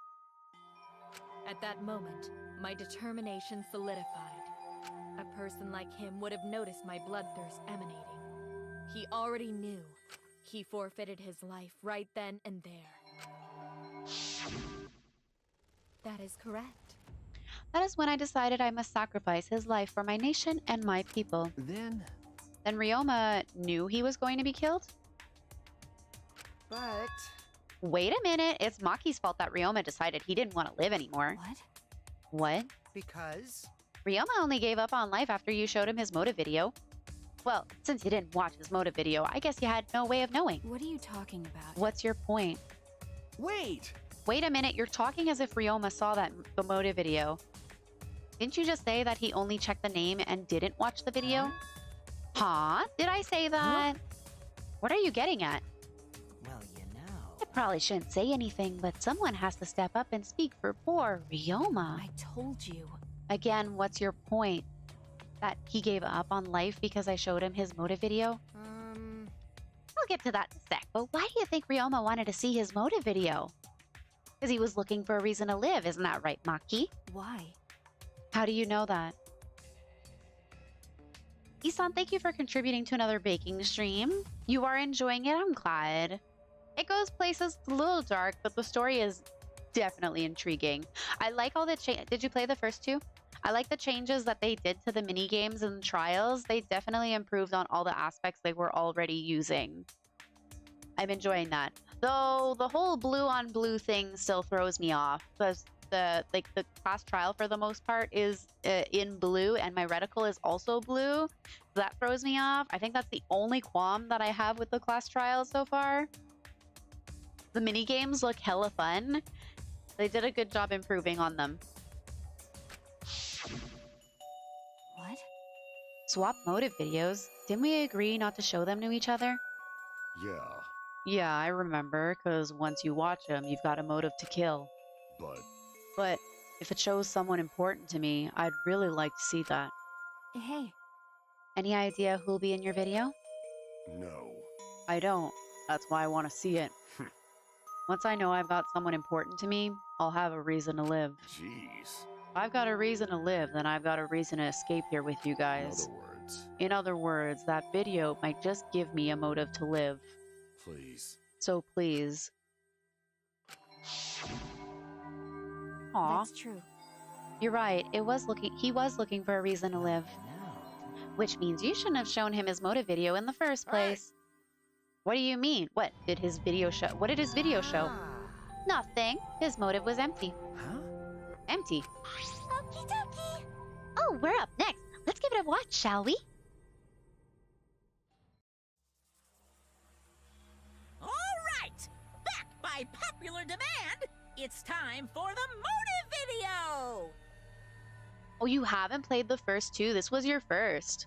At that moment, my determination solidified. A person like him would have noticed my bloodthirst emanating. He already knew. He forfeited his life right then and there. That is correct. That is when I decided I must sacrifice his life for my nation and my people. Then Then Ryoma knew he was going to be killed? But Wait a minute, it's Maki's fault that Ryoma decided he didn't want to live anymore. What? What? because Ryoma only gave up on life after you showed him his motive video. Well, since you didn't watch his motive video, I guess you had no way of knowing. What are you talking about? What's your point? wait. Wait a minute, you're talking as if Ryoma saw the motive video. Didn't you just say that he only checked the name and didn't watch the video? Huh? Did I say that? What are you getting at? well, you know. I probably shouldn't say anything, but someone has to step up and speak for poor Ryoma. I told you. Again, what's your point? That he gave up on life because I showed him his motive video? I'll get to that in a sec, but why do you think Ryoma wanted to see his motive video? Because he was looking for a reason to live, isn't that right, Maki? Why? How do you know that? Isan, thank you for contributing to another baking stream. You are enjoying it, I'm glad. It goes places a little dark, but the story is definitely intriguing. I like all the Did you play the first two? I like the changes that they did to the mini games and trials. They definitely improved on all the aspects they were already using. I'm enjoying that. Though the whole blue on blue thing still throws me off because the class trial for the most part is in blue and my reticle is also blue. That throws me off. I think that's the only qualm that I have with the class trial so far. The mini games look hella fun. They did a good job improving on them. What? Swap motive videos. Didn't we agree not to show them to each other? Yeah, Yeah, I remember, because once you watch them, you've got a motive to kill. but if it shows someone important to me, I'd really like to see that. Hey. Any idea who'll be in your video? no. I don't. That's why I want to see it. Once I know I've got someone important to me, I'll have a reason to live. Jeez. If I've got a reason to live, then I've got a reason to escape here with you guys. In other words, that video might just give me a motive to live. Please. So please. Aw. That's true. You're right. He was looking for a reason to live. Which means you shouldn't have shown him his motive video in the first place. What do you mean? What did his video show? What did his video show? Nothing. His motive was empty. Huh? Empty. Okie dokie. Oh, we're up next. Let's give it a watch, shall we? All right! Back by popular demand, it's time for the motive video! Oh, you haven't played the first two? This was your first.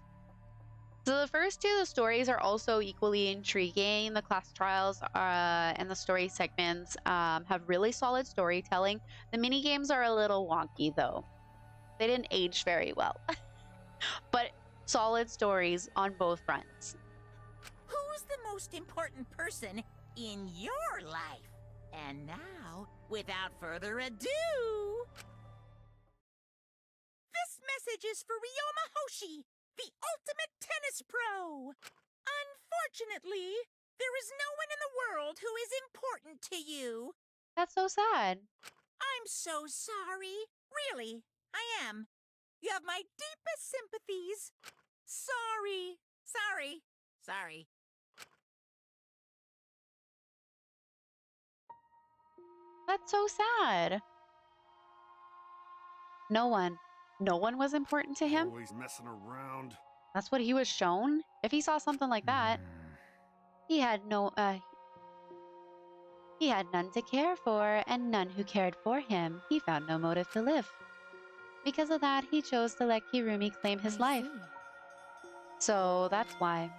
So the first two, the stories are also equally intriguing. The class trials and the story segments have really solid storytelling. The mini games are a little wonky, though. They didn't age very well. But solid stories on both fronts. Who's the most important person in your life? And now, without further ado... This message is for Ryoma Hoshi, the ultimate tennis pro. Unfortunately, there is no one in the world who is important to you. That's so sad. I'm so sorry. Really, I am. You have my deepest sympathies. Sorry. That's so sad. No one was important to him? Always messing around. That's what he was shown? If he saw something like that, he had none to care for, and none who cared for him. He found no motive to live. Because of that, he chose to let Kirumi claim his life. So that's why.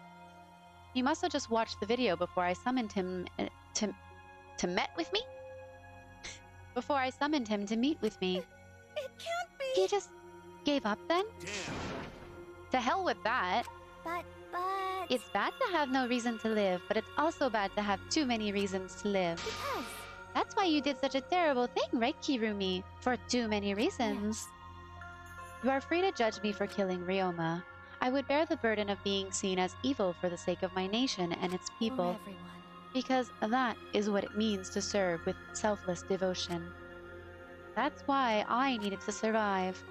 He must have just watched the video before I summoned him to met with me? Before I summoned him to meet with me. It can't be. He just gave up then? Damn. To hell with that. But... It's bad to have no reason to live, but it's also bad to have too many reasons to live. Because... That's why you did such a terrible thing, right, Kirumi? For too many reasons. You are free to judge me for killing Ryoma. I would bear the burden of being seen as evil for the sake of my nation and its people. For everyone. Because that is what it means to serve with selfless devotion. That's why I needed to survive.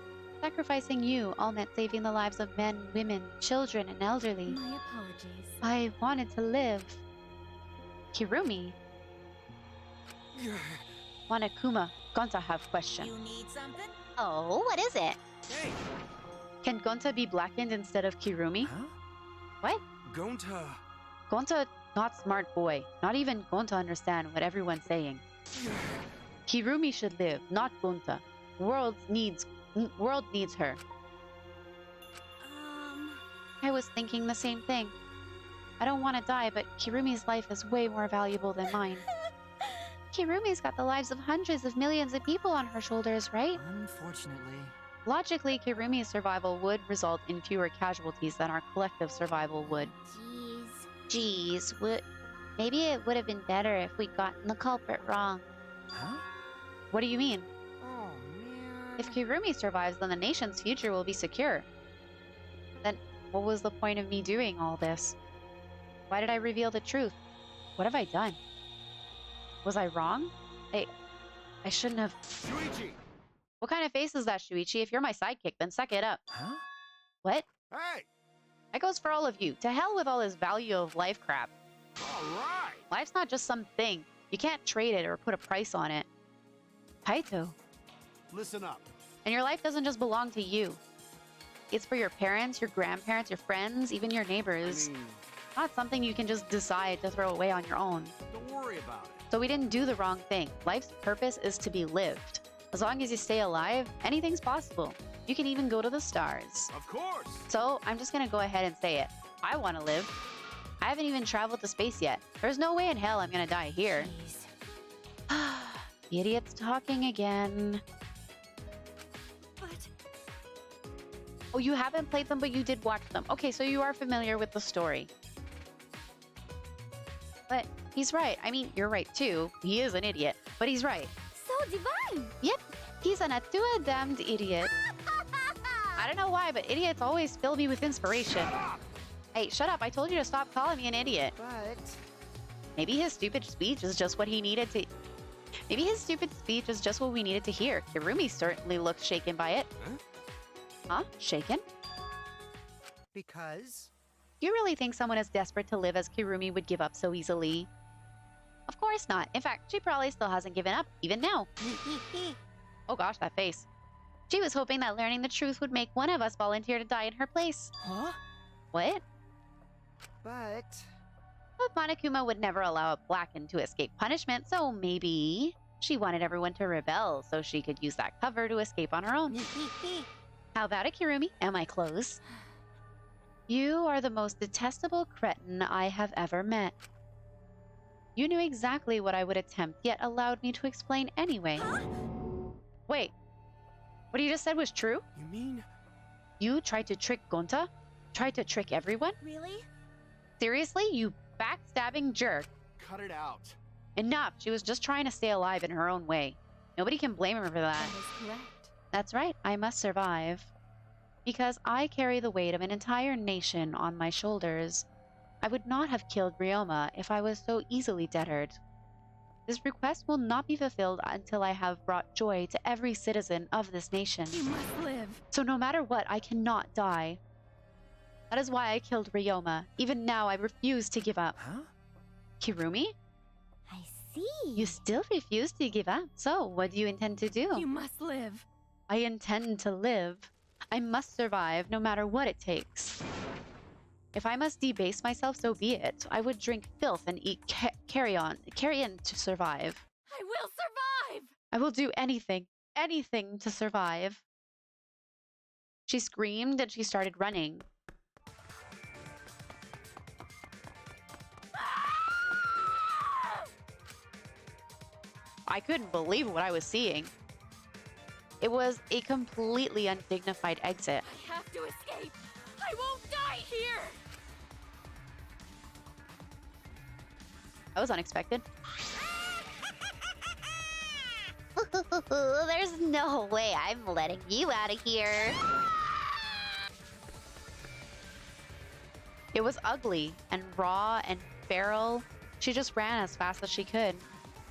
Sacrificing you all meant saving the lives of men, women, children, and elderly. My apologies. I wanted to live. Kirumi. Monokuma, Gonta have question. You need something? Oh, what is it? Hey, Can Gonta be blackened instead of Kirumi? Huh? What? Gonta. Gonta, not smart boy. Not even Gonta understand what everyone's saying. Kirumi should live, not Gonta. World needs her. I was thinking the same thing. I don't want to die, but Kirumi's life is way more valuable than mine. Kirumi's got the lives of hundreds of millions of people on her shoulders, right? Unfortunately. Logically, Kirumi's survival would result in fewer casualties than our collective survival would. Jeez, maybe it would have been better if we'd gotten the culprit wrong. Huh? What do you mean? Oh, man. If Kirumi survives, then the nation's future will be secure. Then what was the point of me doing all this? Why did I reveal the truth? What have I done? Was I wrong? I shouldn't have... Shuichi! What kind of face is that, Shuichi? If you're my sidekick, then suck it up. Huh? What? Hey! That goes for all of you. To hell with all this value of life crap. All right! Life's not just some thing. You can't trade it or put a price on it. Kaito. Listen up. And your life doesn't just belong to you. It's for your parents, your grandparents, your friends, even your neighbors. Not something you can just decide to throw away on your own. Don't worry about it. So we didn't do the wrong thing. Life's purpose is to be lived. As long as you stay alive, anything's possible. You can even go to the stars. Of course! So I'm just gonna go ahead and say it. I want to live. I haven't even traveled to space yet. There's no way in hell I'm gonna die here. The idiot's talking again. But... Oh, you haven't played them, but you did watch them. Okay, so you are familiar with the story. But he's right. I mean, you're right too. He is an idiot, but he's right. So divine! Yep, he's an atua damned idiot. I don't know why, but idiots always fill me with inspiration. Shut up! Hey, shut up. I told you to stop calling me an idiot. But... Maybe his stupid speech is just what he needed to... Maybe his stupid speech is just what we needed to hear. Kirumi certainly looked shaken by it. Huh? Shaken? Because... You really think someone as desperate to live as Kirumi would give up so easily? Of course not. In fact, she probably still hasn't given up, even now. Oh gosh, that face. She was hoping that learning the truth would make one of us volunteer to die in her place. Huh? What? But... But Monokuma would never allow a Blacken to escape punishment, so maybe she wanted everyone to rebel so she could use that cover to escape on her own. How about it, Kirumi? Am I close? You are the most detestable cretin I have ever met. You knew exactly what I would attempt, yet allowed me to explain anyway. Huh? Wait, what you just said was true? You mean? You tried to trick Gonta? Tried to trick everyone? Really? Seriously, you backstabbing jerk. Cut it out. Enough. She was just trying to stay alive in her own way. Nobody can blame her for that. That is correct. That's right. I must survive. Because I carry the weight of an entire nation on my shoulders. I would not have killed Ryoma if I was so easily deterred. This request will not be fulfilled until I have brought joy to every citizen of this nation. You must live. So no matter what, I cannot die. That is why I killed Ryoma. Even now, I refuse to give up. Huh? Kirumi? I see. You still refuse to give up. So, what do you intend to do? You must live. I intend to live. I must survive, no matter what it takes. If I must debase myself, so be it. I would drink filth and eat carrion to survive. I will survive! I will do anything to survive. She screamed and she started running. I couldn't believe what I was seeing. It was a completely undignified exit. I have to escape. I won't die here. That was unexpected. There's no way I'm letting you out of here. It was ugly and raw and feral. She just ran as fast as she could.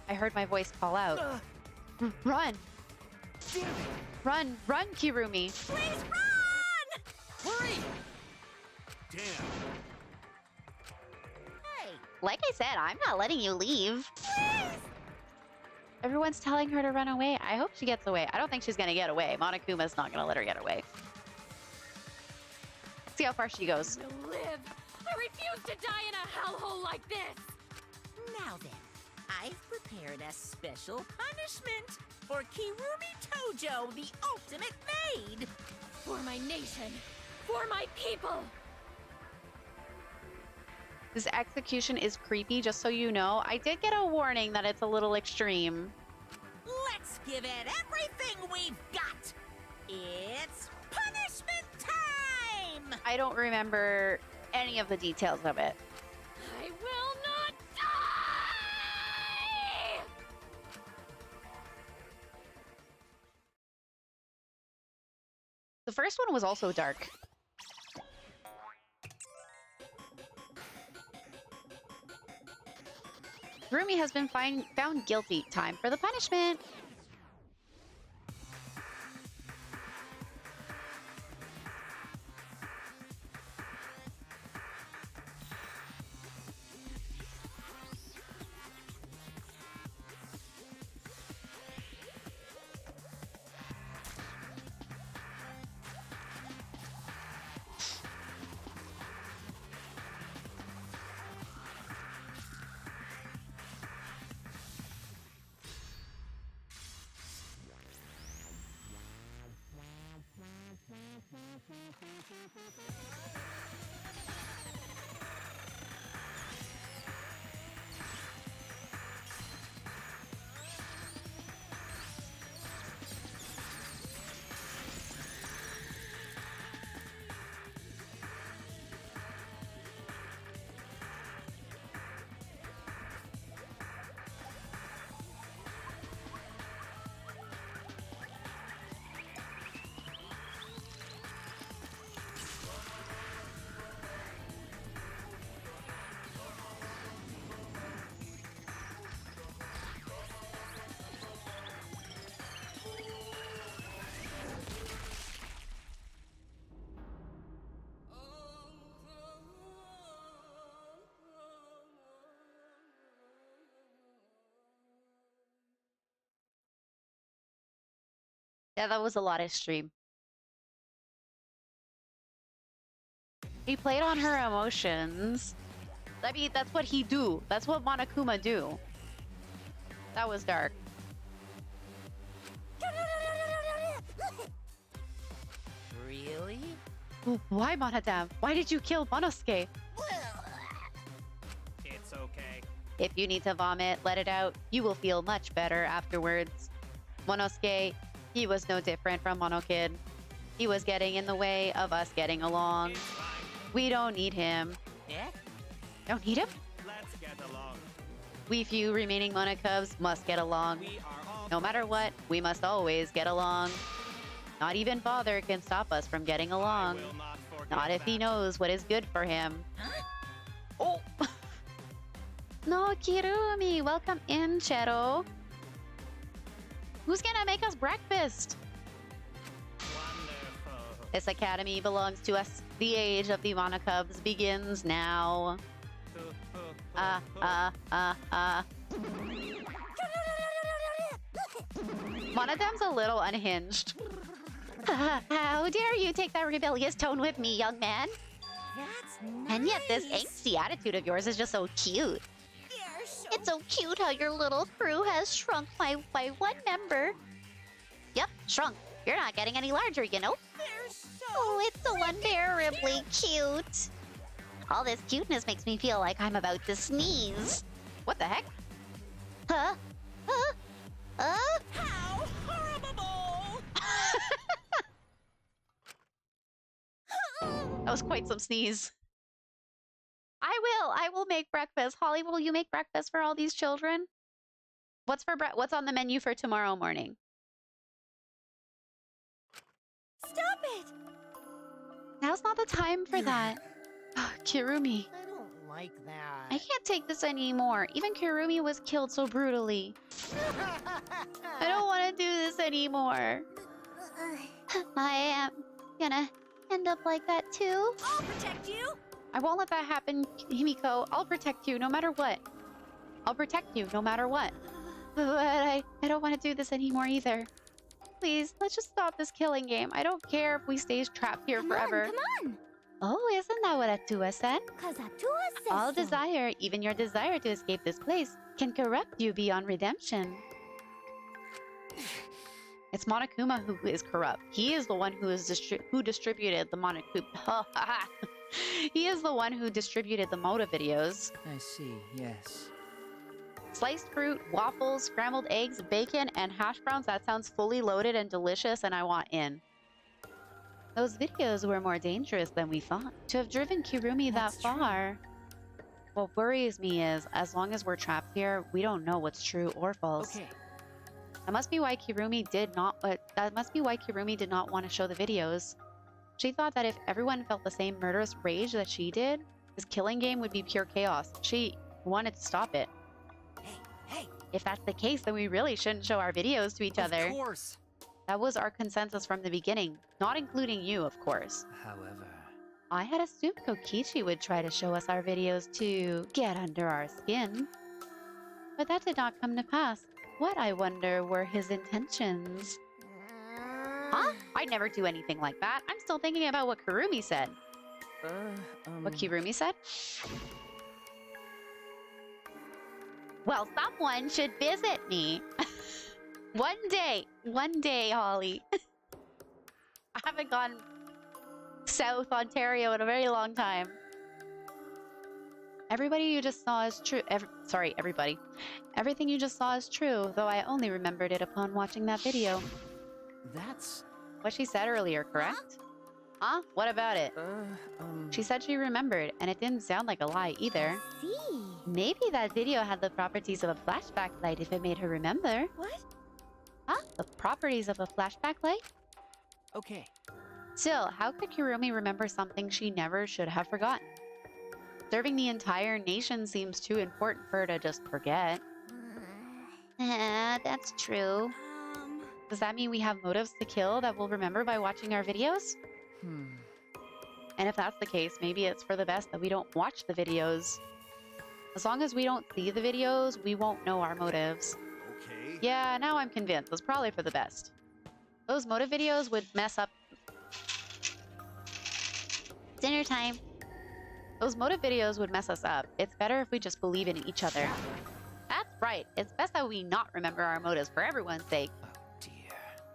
I heard my voice call out. Run! Run, run, Kirumi! Please run! Hurry! Damn. Hey, Like I said, I'm not letting you leave. please! Everyone's telling her to run away. I hope she gets away. I don't think she's gonna get away. Monokuma's not gonna let her get away. See how far she goes. I will live. I refuse to die in a hellhole like this. Now then, I've prepared a special punishment for Kirumi Tojo, the ultimate maid. For my nation. For my people. This execution is creepy, just so you know. I did get a warning that it's a little extreme. Let's give it everything we've got. It's punishment time! I don't remember any of the details of it. I will not die! The first one was also dark. Kirumi has been found guilty. Time for the punishment. Yeah, that was a lot of stream. He played on her emotions. I mean, that's what he do. That's what Monokuma do. That was dark. Really? Why, Monodam? Why did you kill Monosuke? It's okay. If you need to vomit, let it out. You will feel much better afterwards. Monosuke, he was no different from Monokid. He was getting in the way of us getting along. We don't need him. Yeah? Don't need him? Let's get along. We few remaining Monokubs must get along. We are all No matter what, we must always get along. Not even Father can stop us from getting along. will not forget Not if he that. knows what is good for him. Oh! No, Kirumi! Welcome in, Chero. Who's gonna make us breakfast? Wonderful. This academy belongs to us. The age of the Monokubs begins now. Monodam's a little unhinged. How dare you take that rebellious tone with me, young man? That's nice. And yet this angsty attitude of yours is just so cute. You're so It's so cute how your little crew has shrunk by one member. Yep, shrunk. You're not getting any larger, you know? They're so Oh, it's so unbearably cute. All this cuteness makes me feel like I'm about to sneeze. What the heck? Huh? Huh? How horrible! That was quite some sneeze. I will make breakfast. Holly, will you make breakfast for all these children? What's what's on the menu for tomorrow morning? Stop it! Now's not the time for that. Kirumi. I don't like that. I can't take this anymore. Even Kirumi was killed so brutally. I don't want to do this anymore. I am gonna end up like that too. I'll protect you! I won't let that happen, Himiko. I'll protect you no matter what. I'll protect you no matter what. But I don't want to do this anymore either. Please, let's just stop this killing game. I don't care if we stay trapped here forever. Come on! Oh, isn't that what Atua said? Cause Atua says All so. desire, even your desire to escape this place, can corrupt you beyond redemption. It's Monokuma who is corrupt. He is the one who distributed the Monokuma. He is the one who distributed the Moto videos. I see, yes. Sliced fruit, waffles, scrambled eggs, bacon, and hash browns. That sounds fully loaded and delicious, and I want in. Those videos were more dangerous than we thought. To have driven Kirumi that far. What worries me is, as long as we're trapped here, we don't know what's true or false. Okay. That must be why Kirumi did not. That must be why Kirumi did not want to show the videos. She thought that if everyone felt the same murderous rage that she did, this killing game would be pure chaos. She wanted to stop it. If that's the case, then we really shouldn't show our videos to each other. Of course. That was our consensus from the beginning, not including you, of course. However... I had assumed Kokichi would try to show us our videos to get under our skin. But that did not come to pass. What, I wonder, were his intentions? Huh? I'd never do anything like that. I'm still thinking about what Kurumi said. What Kirumi said? Well, someone should visit me. One day, Holly. I haven't gone South Ontario in a very long time. Everybody you just saw is true. Sorry, everybody. Everything you just saw is true, though I only remembered it upon watching that video. That's... what she said earlier, correct? Huh? What about it? She said she remembered, and it didn't sound like a lie either. See? Maybe that video had the properties of a flashback light if it made her remember. What? Huh? The properties of a flashback light? Okay. Still, how could Kirumi remember something she never should have forgotten? Serving the entire nation seems too important for her to just forget. That's true. Does that mean we have motives to kill that we'll remember by watching our videos? And if that's the case, maybe it's for the best that we don't watch the videos. As long as we don't see the videos, we won't know our motives. Okay. Yeah, now I'm convinced. It's probably for the best. Those motive videos would mess up... dinner time. Those motive videos would mess us up. It's better if we just believe in each other. That's right. It's best that we not remember our motives for everyone's sake. Oh, dear.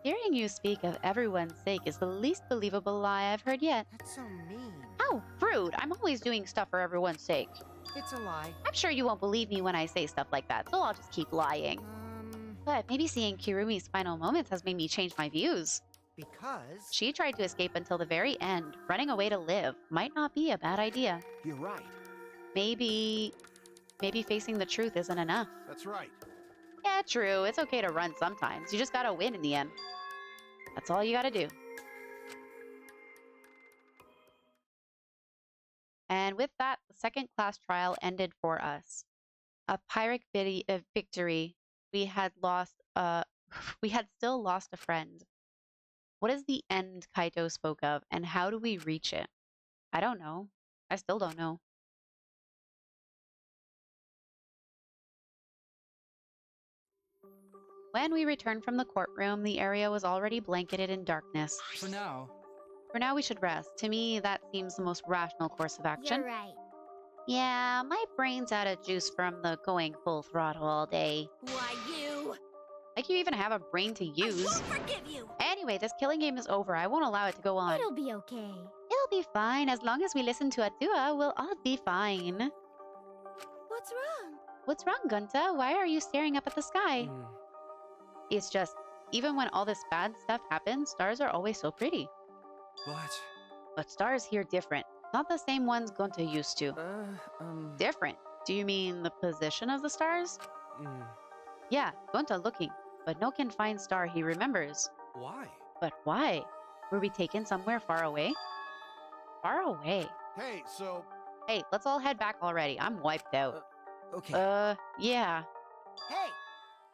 Hearing you speak of everyone's sake is the least believable lie I've heard yet. That's so mean. How rude. I'm always doing stuff for everyone's sake. It's a lie. I'm sure you won't believe me when I say stuff like that, so I'll just keep lying. But maybe seeing Kirumi's final moments has made me change my views. Because... she tried to escape until the very end. Running away to live might not be a bad idea. You're right. Maybe facing the truth isn't enough. That's right. Yeah, true. It's okay to run sometimes. You just gotta win in the end. That's all you gotta do. And with that, the second class trial ended for us. A Pyrrhic victory. We had still lost a friend. What is the end Kaito spoke of, and how do we reach it? I don't know. I still don't know. When we returned from the courtroom, the area was already blanketed in darkness. For now, we should rest. To me, that seems the most rational course of action. You're right. Yeah, my brain's out of juice from the going full throttle all day. Why, you? Like you even have a brain to use. I won't forgive you. Anyway, this killing game is over. I won't allow it to go on. It'll be okay. It'll be fine. As long as we listen to Atua, we'll all be fine. What's wrong? What's wrong, Gunta? Why are you staring up at the sky? It's just, even when all this bad stuff happens, stars are always so pretty. But stars here different. Not the same ones Gunta used to. Different. Do you mean the position of the stars? Yeah, Gunta looking, but no can find star he remembers. Why? But why? Were we taken somewhere far away? Far away? Hey, so... Hey, let's all head back already. I'm wiped out. Okay. Yeah. Hey!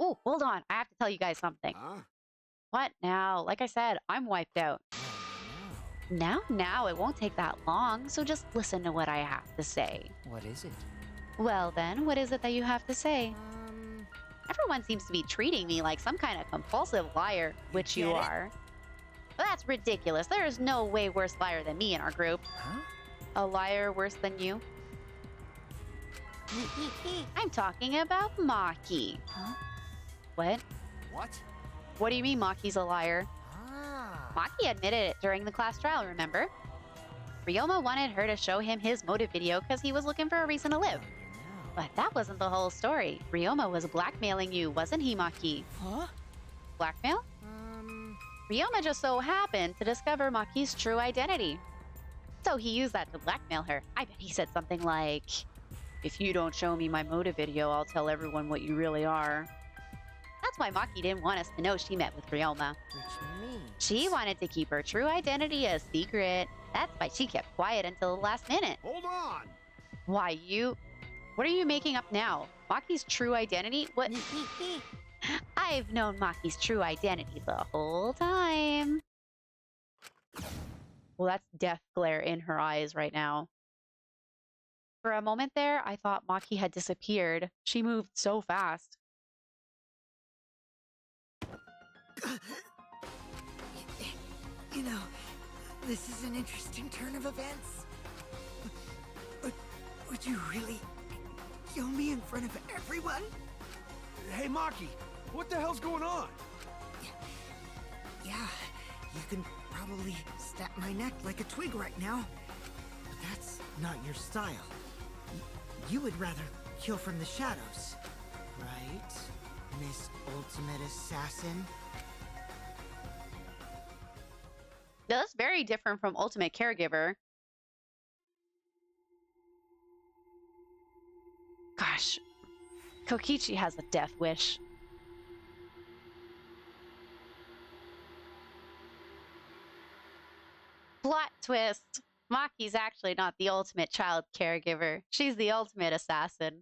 Oh, hold on. I have to tell you guys something. Huh? What now? Like I said, I'm wiped out. Now, it won't take that long, so just listen to what I have to say. What is it? Well then, what is it that you have to say? Everyone seems to be treating me like some kind of compulsive liar, which you are. But that's ridiculous. There is no way worse liar than me in our group. Huh? A liar worse than you? I'm talking about Maki. Huh? What? What? What do you mean Maki's a liar? Ah. Maki admitted it during the class trial, remember? Ryoma wanted her to show him his motive video because he was looking for a reason to live. But that wasn't the whole story. Ryoma was blackmailing you, wasn't he, Maki? Huh? Blackmail? Ryoma just so happened to discover Maki's true identity. So he used that to blackmail her. I bet he said something like, "If you don't show me my motive video, I'll tell everyone what you really are." That's why Maki didn't want us to know she met with Ryoma. Which means... She wanted to keep her true identity a secret. That's why she kept quiet until the last minute. Hold on! Why, you... What are you making up now? Maki's true identity? What? I've known Maki's true identity the whole time. Well, that's death glare in her eyes right now. For a moment there, I thought Maki had disappeared. She moved so fast. You know, this is an interesting turn of events. Would you really kill me in front of everyone? Hey, Maki, what the hell's going on? Yeah, you can probably snap my neck like a twig right now. But that's not your style. You would rather kill from the shadows, right, Miss Ultimate Assassin? That's very different from Ultimate Caregiver. Gosh, Kokichi has a death wish. Plot twist. Maki's actually not the ultimate child caregiver. She's the ultimate assassin.